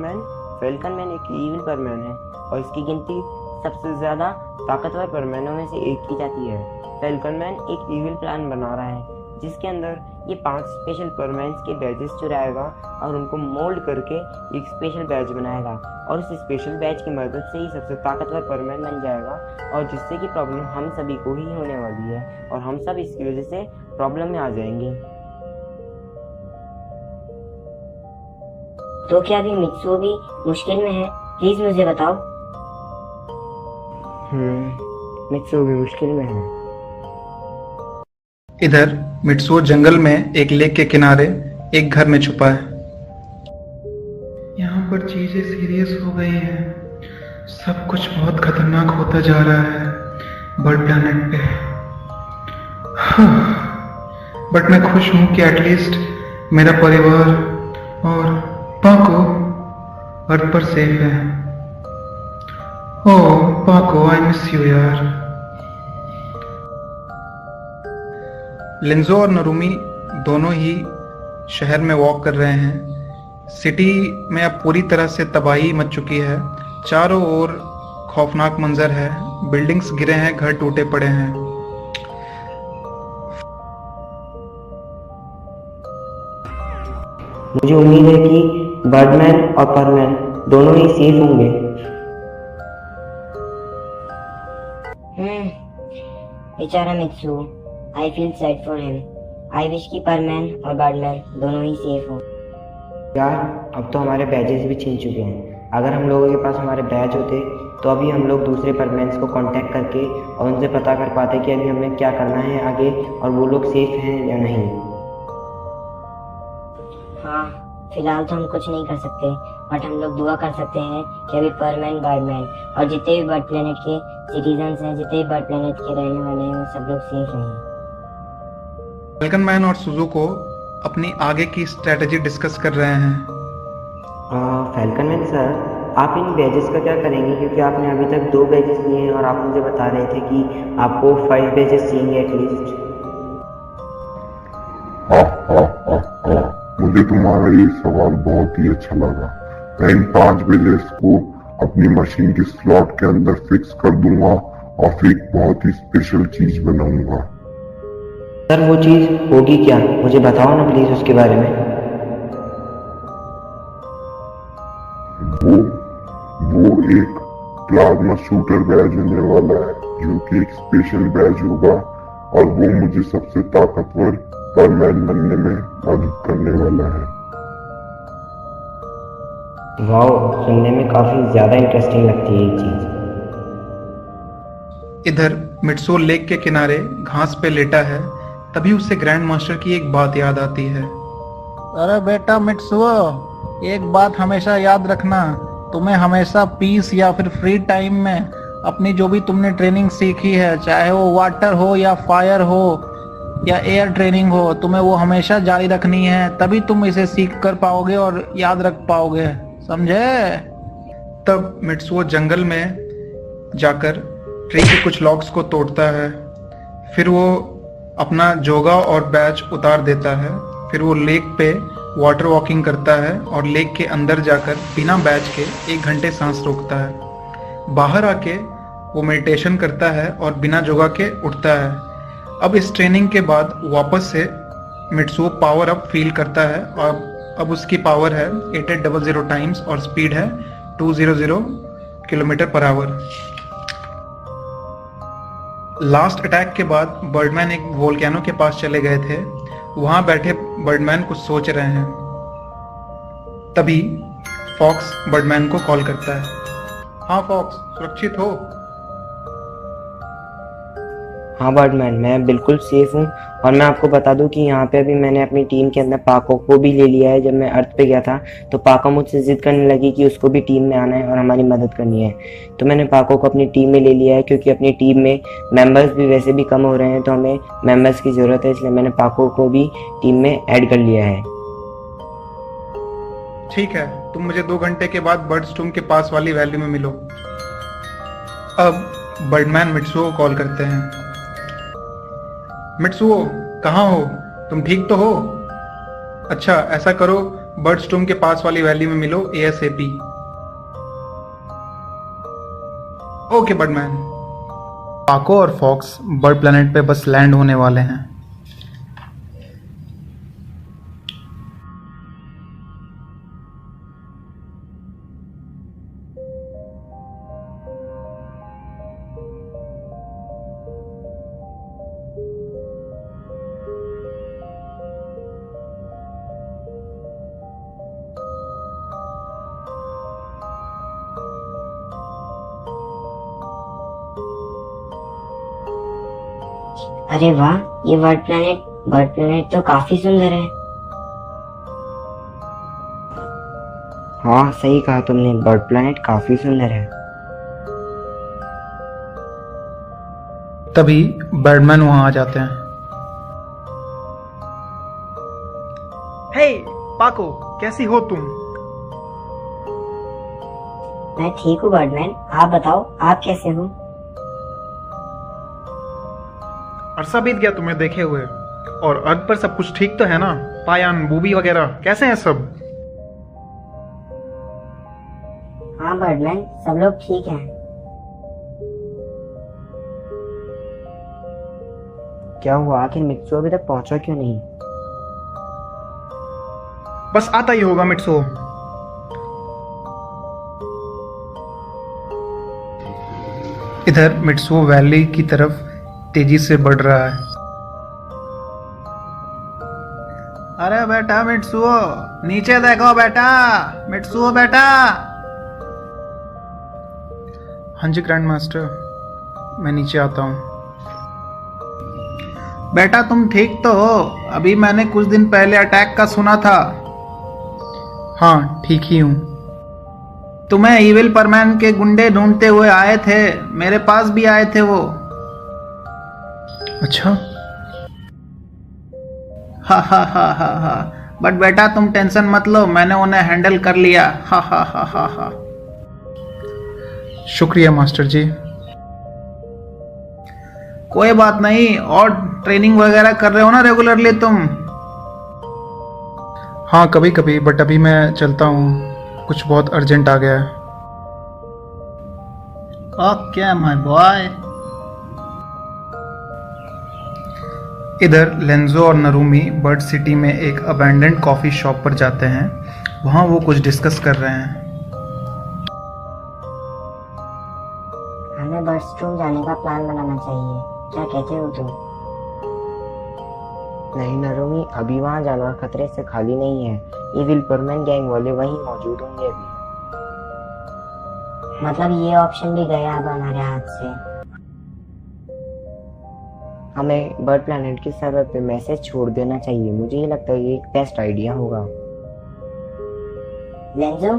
मैन एक ईविल परमैन है और इसकी गिनती सबसे ज्यादा ताकतवर परमैनों में से एक की जाती है। फैल्कन मैन एक ईविल प्लान बना रहा है जिसके अंदर ये 5 स्पेशल परमैन्स के बैजेस चुराएगा और उनको मोल्ड करके एक स्पेशल बैज बनाएगा, और उस स्पेशल बैज की मदद से ही सबसे ताकतवर परमैन बन जाएगा, और जिससे कि प्रॉब्लम हम सभी को ही होने वाली है और हम सब इसकी वजह से प्रॉब्लम में आ जाएंगे। तो क्या अभी मित्सुओ भी मुश्किल में है? प्लीज मुझे बताओ। मित्सुओ भी मुश्किल में है। इधर मित्सुओ जंगल में एक लेक के किनारे एक घर में छुपा है। यहाँ पर चीजें सीरियस हो गई हैं, सब कुछ बहुत खतरनाक होता जा रहा है बर्ड प्लेनेट पे। बट मैं खुश हूँ कि एटलीस्ट मेरा परिवार और पाको अर्थ पर सेफ है। ओह पाको, आई मिस यू यार। लिंजो और नरुमी दोनों ही शहर में वॉक कर रहे हैं। सिटी में अब पूरी तरह से तबाही मच चुकी है, चारों ओर खौफनाक मंजर है, बिल्डिंग्स गिरे हैं, घर टूटे पड़े हैं। मुझे उम्मीद है कि बर्डमैन और परमैन दोनों ही सेफ होंगे। बेचारा Mitsuo, I feel sad for him. I wish कि परमैन और बर्डमैन दोनों ही सेफ हो। यार, अब तो हमारे बैजेस भी छिन चुके हैं। अगर हम लोगों के पास हमारे बैज होते तो अभी हम लोग दूसरे परमैन्स को कांटेक्ट करके और उनसे पता कर पाते कि अभी हमें क्या करना है आगे, और वो लोग सेफ हैं या नहीं। हाँ, फिलहाल तो हम कुछ नहीं कर सकते, बट हम लोग दुआ कर सकते हैं कि अभी परमैन, बर्डमैन और जितने भी बर्ड प्लेनेट के सिटीजन्स हैं, जितने भी बर्ड प्लेनेट के रहने वाले हैं, वो सब लोग सेफ रहें। फैल्कन मैन और सुजुको अपनी आगे की स्ट्रेटजी डिस्कस कर रहे हैं। फैल्कन मैन सर, आप इन बैजेस का क्या करेंगे? क्योंकि आपने अभी तक 2 बैजेस लिए हैं और आप मुझे बता रहे थे कि आपको 5 बैजेस चाहिए एटलीस्ट। मुझे तुम्हारा ये सवाल बहुत ही अच्छा लगा। मैं इन 5 बैजेस को अपनी मशीन के स्लॉट के अंदर फिक्स कर दूंगा और फिर एक बहुत ही स्पेशल चीज बनाऊंगा। सर, वो चीज होगी क्या? मुझे बताओ ना प्लीज उसके बारे में। वो एक प्लाज्मा शूटर बैज होने वाला है जो कि एक स्पेशल बैच होगा और वो मुझे सबसे ताकतवर परमैन बनने में मदद करने वाला है। वाह, सुनने में काफ़ी ज़्यादा इंटरेस्टिंग लगती है ये चीज़। इधर मिट्सुओ लेक के किनारे घास पे लेटा है। तभी उसे ग्रैंड मास्टर की एक बात याद आती है। अरे बेटा मिट्सुओ, एक बात हमेशा याद रखना, तुम्हें हमेशा पीस या फिर फ्री टाइम में अपनी जो भी तुमने ट्रेनिंग सीखी है, चाहे वो वाटर हो या फायर हो या एयर ट्रेनिंग हो, तुम्हें वो हमेशा जारी रखनी है। तभी तुम इसे सीख कर पाओगे और याद रख पाओगे, समझे? तब मिट्सुओ जंगल में जाकर ट्री के कुछ लॉग्स को तोड़ता है। फिर वो अपना जोगा और बैच उतार देता है। फिर वो लेक पे वाटर वॉकिंग करता है और लेक के अंदर जाकर बिना बैच के 1 घंटे सांस रोकता है। बाहर आके वो मेडिटेशन करता है और बिना जोगा के उठता है। अब इस ट्रेनिंग के बाद वापस से मिट्सुओ पावर अप फील करता है और अब उसकी पावर है 8800 टाइम्स और स्पीड है 200 kilometre per hour. Last attack के बाद बर्डमैन एक वोल्केनो के पास चले गए थे। वहां बैठे बर्डमैन कुछ सोच रहे हैं। तभी फॉक्स बर्डमैन को कॉल करता है। हाँ फॉक्स, सुरक्षित हो? हाँ बर्डमैन, मैं बिल्कुल सेफ हूँ। और मैं आपको बता दूं कि यहाँ पे अभी मैंने अपनी टीम के अंदर पाको को भी ले लिया है। जब मैं अर्थ पे गया था तो पाको मुझसे जिद करने लगी कि उसको भी टीम में आना है और हमारी मदद करनी है। तो मैंने पाको को अपनी टीम में ले लिया है, क्योंकि अपनी टीम में मेंबर्स भी वैसे भी कम हो रहे हैं, तो हमें मेंबर्स की ज़रूरत है। इसलिए मैंने पाको को भी टीम में ऐड कर लिया है। ठीक है, तुम मुझे 2 घंटे के बाद बर्डस्टॉर्म के पास वाली वैली में मिलो। अब बर्डमैन मिट्सुओ को कॉल करते हैं। मिट्सुओ, कहाँ हो तुम? ठीक तो हो? अच्छा, ऐसा करो, बर्डस्टॉर्म के पास वाली वैली में मिलो ASAP। Okay Birdman. पाको और फॉक्स बर्ड प्लैनेट पे बस लैंड होने वाले हैं। अरे वाह, ये बर्ड प्लेनेट तो काफी सुंदर है। हाँ सही कहा तुमने, बर्ड प्लैनेट काफ़ी सुंदर है। तभी बर्डमैन वहां आ जाते हैं। हे पाको, कैसी हो तुम? मैं ठीक हूँ बर्डमैन, आप बताओ, आप कैसे हो? अरसा बीत गया तुम्हें देखे हुए। और अर्थ पर सब कुछ ठीक तो है ना? पायान, बूबी वगैरह कैसे हैं सब? हाँ बर्डमैन, सब लोग ठीक हैं। क्या हुआ, आखिर मिट्सुओ अभी तक पहुंचा क्यों नहीं? बस आता ही होगा मिट्सुओ। इधर मिट्सुओ वैली की तरफ तेजी से बढ़ रहा है। अरे बेटा मिट्सुओ, नीचे देखो बेटा, मिट्सुओ बेटा। हाँ जी ग्रैंड मास्टर, मैं नीचे आता हूँ। बेटा तुम ठीक तो हो? अभी मैंने कुछ दिन पहले अटैक का सुना था। हाँ ठीक ही हूँ। तुम्हें इविल परमैन के गुंडे ढूंढते हुए आए थे, मेरे पास भी आए थे वो। अच्छा। हा हा हा हा हा, बट बेटा तुम टेंशन मत लो, मैंने उन्हें हैंडल कर लिया। हा हा हा हा हा। शुक्रिया मास्टर जी। कोई बात नहीं, और ट्रेनिंग वगैरह कर रहे हो ना रेगुलरली तुम? हाँ कभी कभी, बट अभी मैं चलता हूँ, कुछ बहुत अर्जेंट आ गया है। Okay my boy. इधर लेंजो और नरूमी बर्ड सिटी में एक अबैंडन्ड कॉफी शॉप पर जाते हैं। वहाँ वो कुछ डिस्कस कर रहे हैं। हमें बर्डस्टूम जाने का प्लान बनाना चाहिए। क्या कहते हो तुम? नहीं नरोमी, अभी वहाँ जाना खतरे से खाली नहीं है। इविल परमैन गैंग वाले वहीं मौजूद होंगे अभी। मतलब ये ऑप्शन भी गया अब हमारे हाथ से। हमें बर्ड प्लैनेट के सर्वर पे मैसेज छोड़ देना चाहिए। मुझे ये लगता है ये एक बेस्ट आइडिया होगा। लेंजो,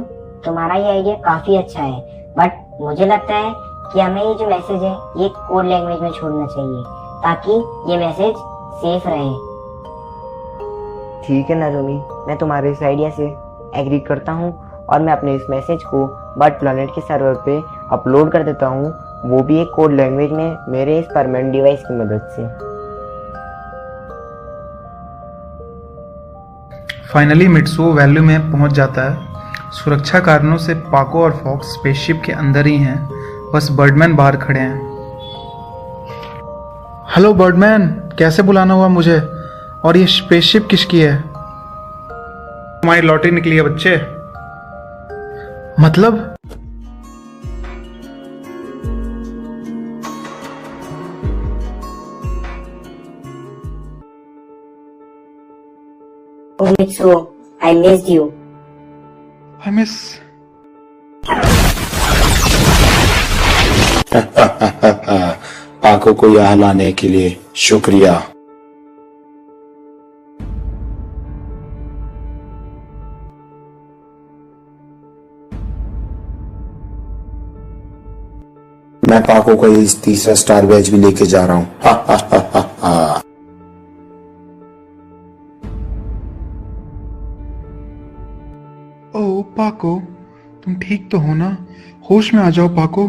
तुम्हारा ये आइडिया काफी अच्छा है, बट मुझे लगता है कि हमें ये जो मैसेज है ये कोड लैंग्वेज में छोड़ना चाहिए ताकि ये मैसेज सेफ रहे। ठीक है नरोमी, मैं तुम्हारे इस आइडिया से एग्री करता हूँ और मैं अपने इस मैसेज को बर्ड प्लैनेट के सर्वर पे अपलोड कर देता हूँ, वो भी एक कोड लैंग्वेज में मेरे इस परमानेंट डिवाइस की मदद से। फाइनली मिट्सुओ वैल्यू में पहुंच जाता है। सुरक्षा कारणों से पाको और फॉक्स स्पेसशिप के अंदर ही हैं, बस बर्डमैन बाहर खड़े हैं। हेलो बर्डमैन, कैसे बुलाना हुआ मुझे? और ये स्पेसशिप किसकी है? तुम्हारी लॉटरी निकली है बच्चे। मतलब Oh Mitsuo, I missed you. I miss पाको को यहाँ लाने के लिए शुक्रिया। मैं पाको को इस तीसरा स्टार बैच भी लेके जा रहा हूँ। ओ पाको, तुम ठीक तो हो ना? होश में आ जाओ पाको,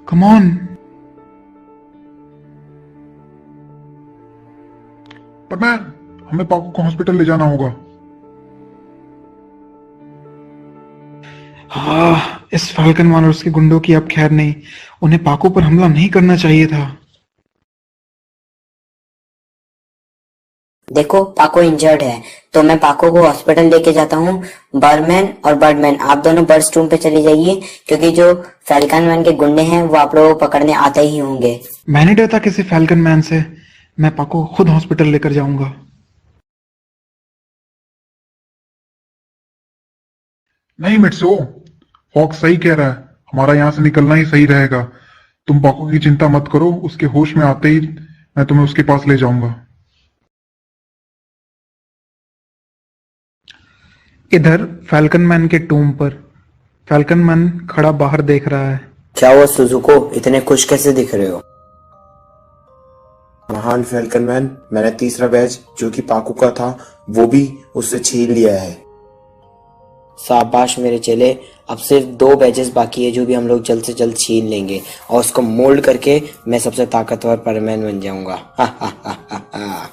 कम ऑन। परमैन, हमें पाको को हॉस्पिटल ले जाना होगा। इस फाल्कन वन और उसके गुंडों की अब खैर नहीं। उन्हें पाको पर हमला नहीं करना चाहिए था। देखो, पाको इंजर्ड है तो मैं पाको को हॉस्पिटल लेके जाता हूँ। बर्डमैन और बर्डमैन, आप दोनों बर्डस्टूम पे चले जाइए क्योंकि जो फैल्कन मैन के गुंडे हैं वो आप लोगों को पकड़ने आते ही होंगे। मैं नहीं डरता किसी फैल्कन मैन से। मैं पाको को खुद हॉस्पिटल लेकर जाऊंगा। नहीं मिट्सो, फॉक्स सही कह रहा है, हमारा यहाँ से निकलना ही सही रहेगा। तुम पाको की चिंता मत करो, उसके होश में आते ही मैं तुम्हें उसके पास ले जाऊंगा। इधर फैल्कन मैन के टूम पर फैल्कन मैन खड़ा बाहर देख रहा है। क्या हुआ सुजुको, इतने खुश कैसे दिख रहे हो? महान फैल्कन मैन, मैंने तीसरा बैच जो कि पाको का था वो भी उससे छीन लिया है। शाबाश मेरे चेले, अब सिर्फ 2 बैचेस बाकी है जो भी हम लोग जल्द से जल्द छीन लेंगे और उसको मोल्ड करके मैं सबसे ताकतवर परमैन बन जाऊंगा। हा हा हा हा हा।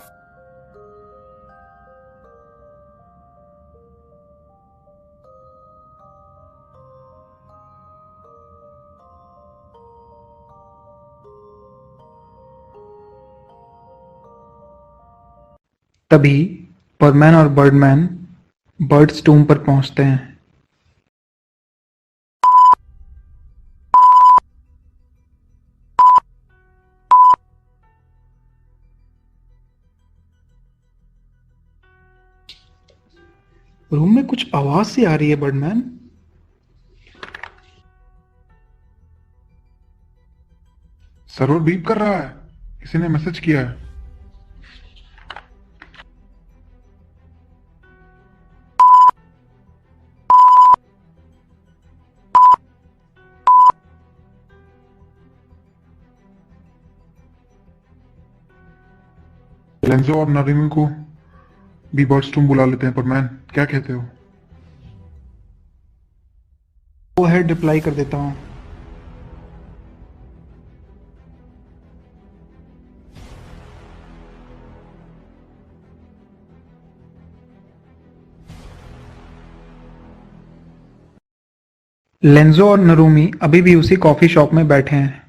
तभी परमैन और बर्डमैन बर्ड्स टूम पर पहुंचते हैं। रूम में कुछ आवाज सी आ रही है बर्डमैन। सर्वर बीप कर रहा है, किसी ने मैसेज किया है। लेंजो और नरीमी को भी बर्डस्टूम बुला लेते हैं। परमैन, क्या कहते हो? वो है रिप्लाई कर देता हूँ। लेंजो और नरूमी अभी भी उसी कॉफी शॉप में बैठे हैं।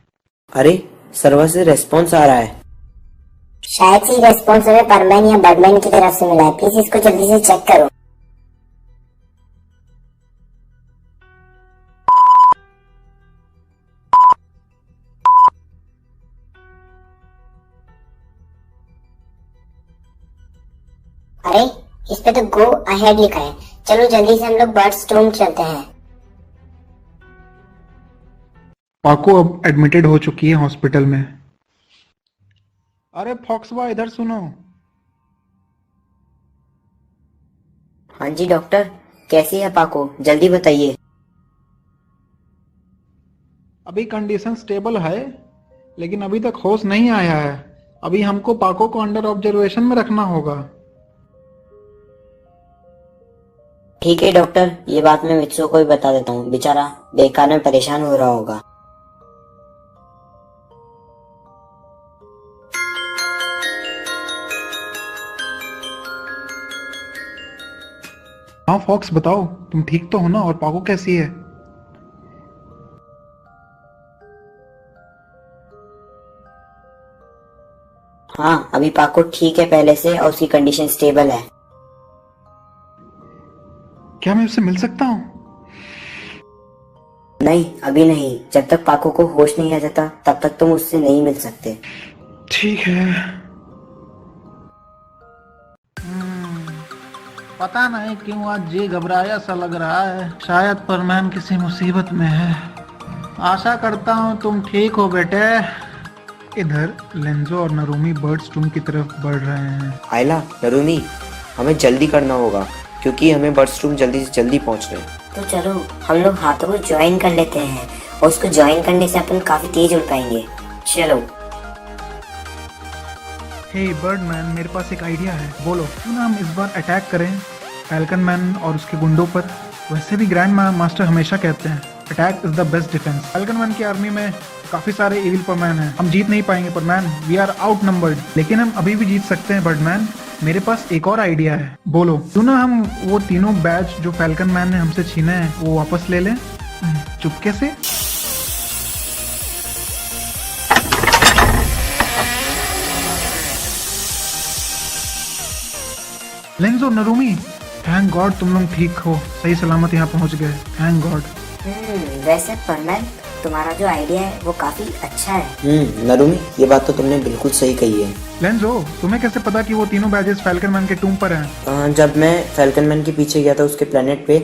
अरे सर्वर से रेस्पॉन्स आ रहा है। शायद से रेस्पॉन्स हमें परमैन या बर्डमैन की तरफ से मिला है। प्लीज इसको जल्दी से चेक करो। अरे इस पे तो गो अहेड लिखा है। चलो जल्दी से हम लोग बर्डस्टोर्म चलते हैं। पाको अब एडमिटेड हो चुकी है हॉस्पिटल में। अरे फॉक्सवा इधर सुनो। हाँ जी डॉक्टर, कैसी है पाको, जल्दी बताइए। अभी कंडीशन स्टेबल है, लेकिन अभी तक होश नहीं आया है। अभी हमको पाको को अंडर ऑब्जर्वेशन में रखना होगा। ठीक है डॉक्टर, ये बात मैं मित्सुओ को भी बता देता हूँ, बेचारा बेकार में परेशान हो रहा होगा। हाँ फॉक्स बताओ, तुम ठीक तो हो ना? और पाको कैसी है? हाँ अभी पाको ठीक है पहले से, और उसकी कंडीशन स्टेबल है। क्या मैं उससे मिल सकता हूँ? नहीं अभी नहीं, जब तक पाको को होश नहीं आ जाता तब तक तुम उससे नहीं मिल सकते। ठीक है। पता नहीं क्यों आज जी घबराया सा लग रहा है। शायद परमैन किसी मुसीबत में है। आशा करता हूँ तुम ठीक हो बेटे। इधर लेंजो और नरूमी बर्डस्टोर्म की तरफ बढ़ रहे हैं। आयला, नरूमी, हमें जल्दी करना होगा क्योंकि हमें बर्डस्टोर्म जल्दी से जल्दी पहुंच रहे हैं। तो चलो हम लोग हाथों को ज्वाइन कर लेते हैं, और उसको ज्वाइन करने से अपन काफी तेज उड़ पाएंगे। चलो। हे बर्डमैन, मेरे पास एक आइडिया है, बोलो। क्यों ना हम इस बार अटैक करें फैल्कन मैन और उसके गुंडों पर? वैसे भी ग्रैंड मास्टर हमेशा कहते हैं attack is the best defence. Falcon man की आर्मी में काफी सारे इविल परमैन हैं। हम जीत नहीं पाएंगे परमैन, वी आर आउट नंबर्ड, लेकिन हम अभी भी जीत सकते हैं बर्डमैन। मेरे पास एक और आइडिया है, बोलो। क्यों ना हम वो तीनों बैच जो फैल्कन मैन ने हमसे छीने हैं वो वापस ले लें चुपके से। लेंजो, नरूमी, थैंक गॉड तुम लोग ठीक हो, सही सलामत यहाँ पहुँच गए, थैंक गॉड। वैसे परमैन तुम्हारा जो आइडिया है वो काफी अच्छा है। नरूमी, ये बात तो तुमने बिल्कुल सही कही है। लेंजो, तुम्हें कैसे पता कि वो तीनों बैजेस फैल्कन मैन के टूम पर हैं? जब मैं फैल्कन मैन के पीछे गया था उसके प्लेनेट पे,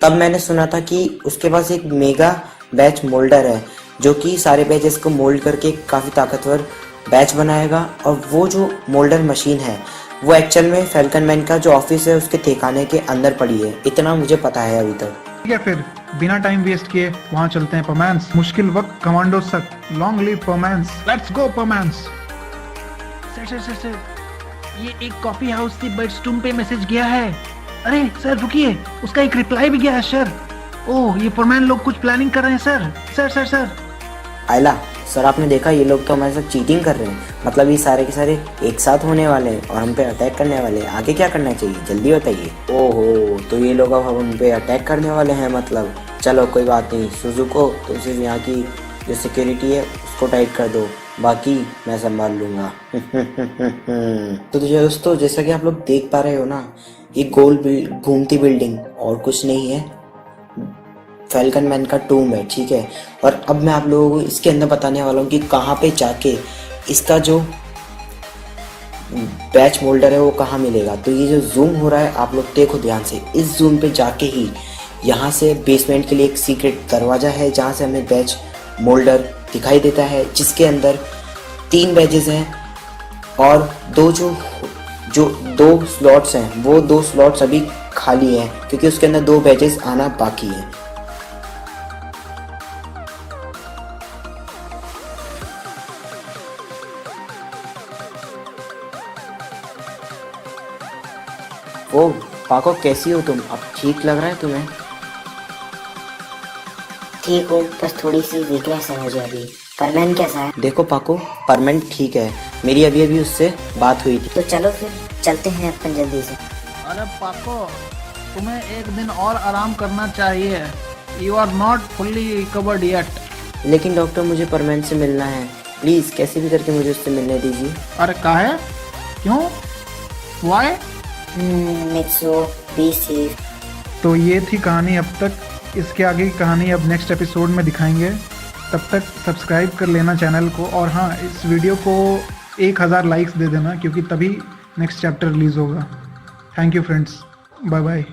तब मैंने सुना था कि उसके पास एक मेगा बैच मोल्डर है जो कि सारे बैचेस को मोल्ड करके काफी ताकतवर बैच बनाएगा। और वो जो मोल्डर मशीन है वो एक्चुअल में फैल्कन मैन का जो ऑफिस है उसके ठिकाने के अंदर पड़ी है। इतना मुझे पता है अभी तक। ठीक है, फिर बिना टाइम वेस्ट किए वहाँ चलते हैं परमैन्स। मुश्किल वक्त कमांडो सक, लॉन्ग लिव परमैन्स, लेट्स गो परमैन्स। सर, ये एक कॉफी हाउस से बर्डस्टोर्म पे मैसेज गया है। अरे सर रुकिए, उसका एक रिप्लाई भी गया है सर। ओह, ये परमैन लोग कुछ प्लानिंग कर रहे हैं सर। आयला, सर आपने देखा ये लोग तो हमारे साथ चीटिंग कर रहे हैं। मतलब ये सारे के सारे एक साथ होने वाले हैं और हम पे अटैक करने वाले हैं। आगे क्या करना चाहिए जल्दी बताइए। ओहो, तो ये लोग अब हम पे अटैक करने वाले हैं मतलब। चलो कोई बात नहीं, सुजुको तुम सिर्फ यहाँ की जो सिक्योरिटी है उसको टाइट कर दो, बाकी मैं संभाल लूंगा। तो दोस्तों, जैसा कि आप लोग देख पा रहे हो ना, ये गोल घूमती बिल्डिंग और कुछ नहीं है, फैल्कन मैन का टूम है, ठीक है। और अब मैं आप लोगों को इसके अंदर बताने वाला हूँ कि कहाँ पे जाके इसका जो बैच मोल्डर है वो कहाँ मिलेगा। तो ये जो जूम हो रहा है आप लोग देखो ध्यान से, इस जूम पे जाके ही यहाँ से बेसमेंट के लिए एक सीक्रेट दरवाजा है जहाँ से हमें बैच मोल्डर दिखाई देता है, जिसके अंदर 3 बैजेस हैं और जो 2 स्लॉट्स हैं वो 2 स्लॉट्स अभी खाली हैं क्योंकि उसके अंदर 2 बैजेस आना बाकी है। ओ पाको, कैसी हो तुम? अब ठीक लग रहा है तुम्हें? ठीक हूँ, बस थोड़ी सी वीकनेस है मुझे अभी। परमैन कैसा है? देखो पाको, परमैन ठीक है, मेरी अभी उससे बात हुई थी। तो चलो फिर चलते हैं अपन जल्दी से। अरे पाको, तुम्हें एक दिन और आराम करना चाहिए। You are not fully recovered yet. लेकिन डॉक्टर, मुझे परमैन से मिलना है, प्लीज कैसे भी करके मुझे उससे मिलने दीजिए। अरे काहे? क्यों? वाई? Mitsuo, be safe. तो ये थी कहानी अब तक। इसके आगे की कहानी अब नेक्स्ट एपिसोड में दिखाएंगे। तब तक सब्सक्राइब कर लेना चैनल को, और हाँ, इस वीडियो को 1000 लाइक्स दे देना क्योंकि तभी नेक्स्ट चैप्टर रिलीज़ होगा। Thank you friends, bye bye.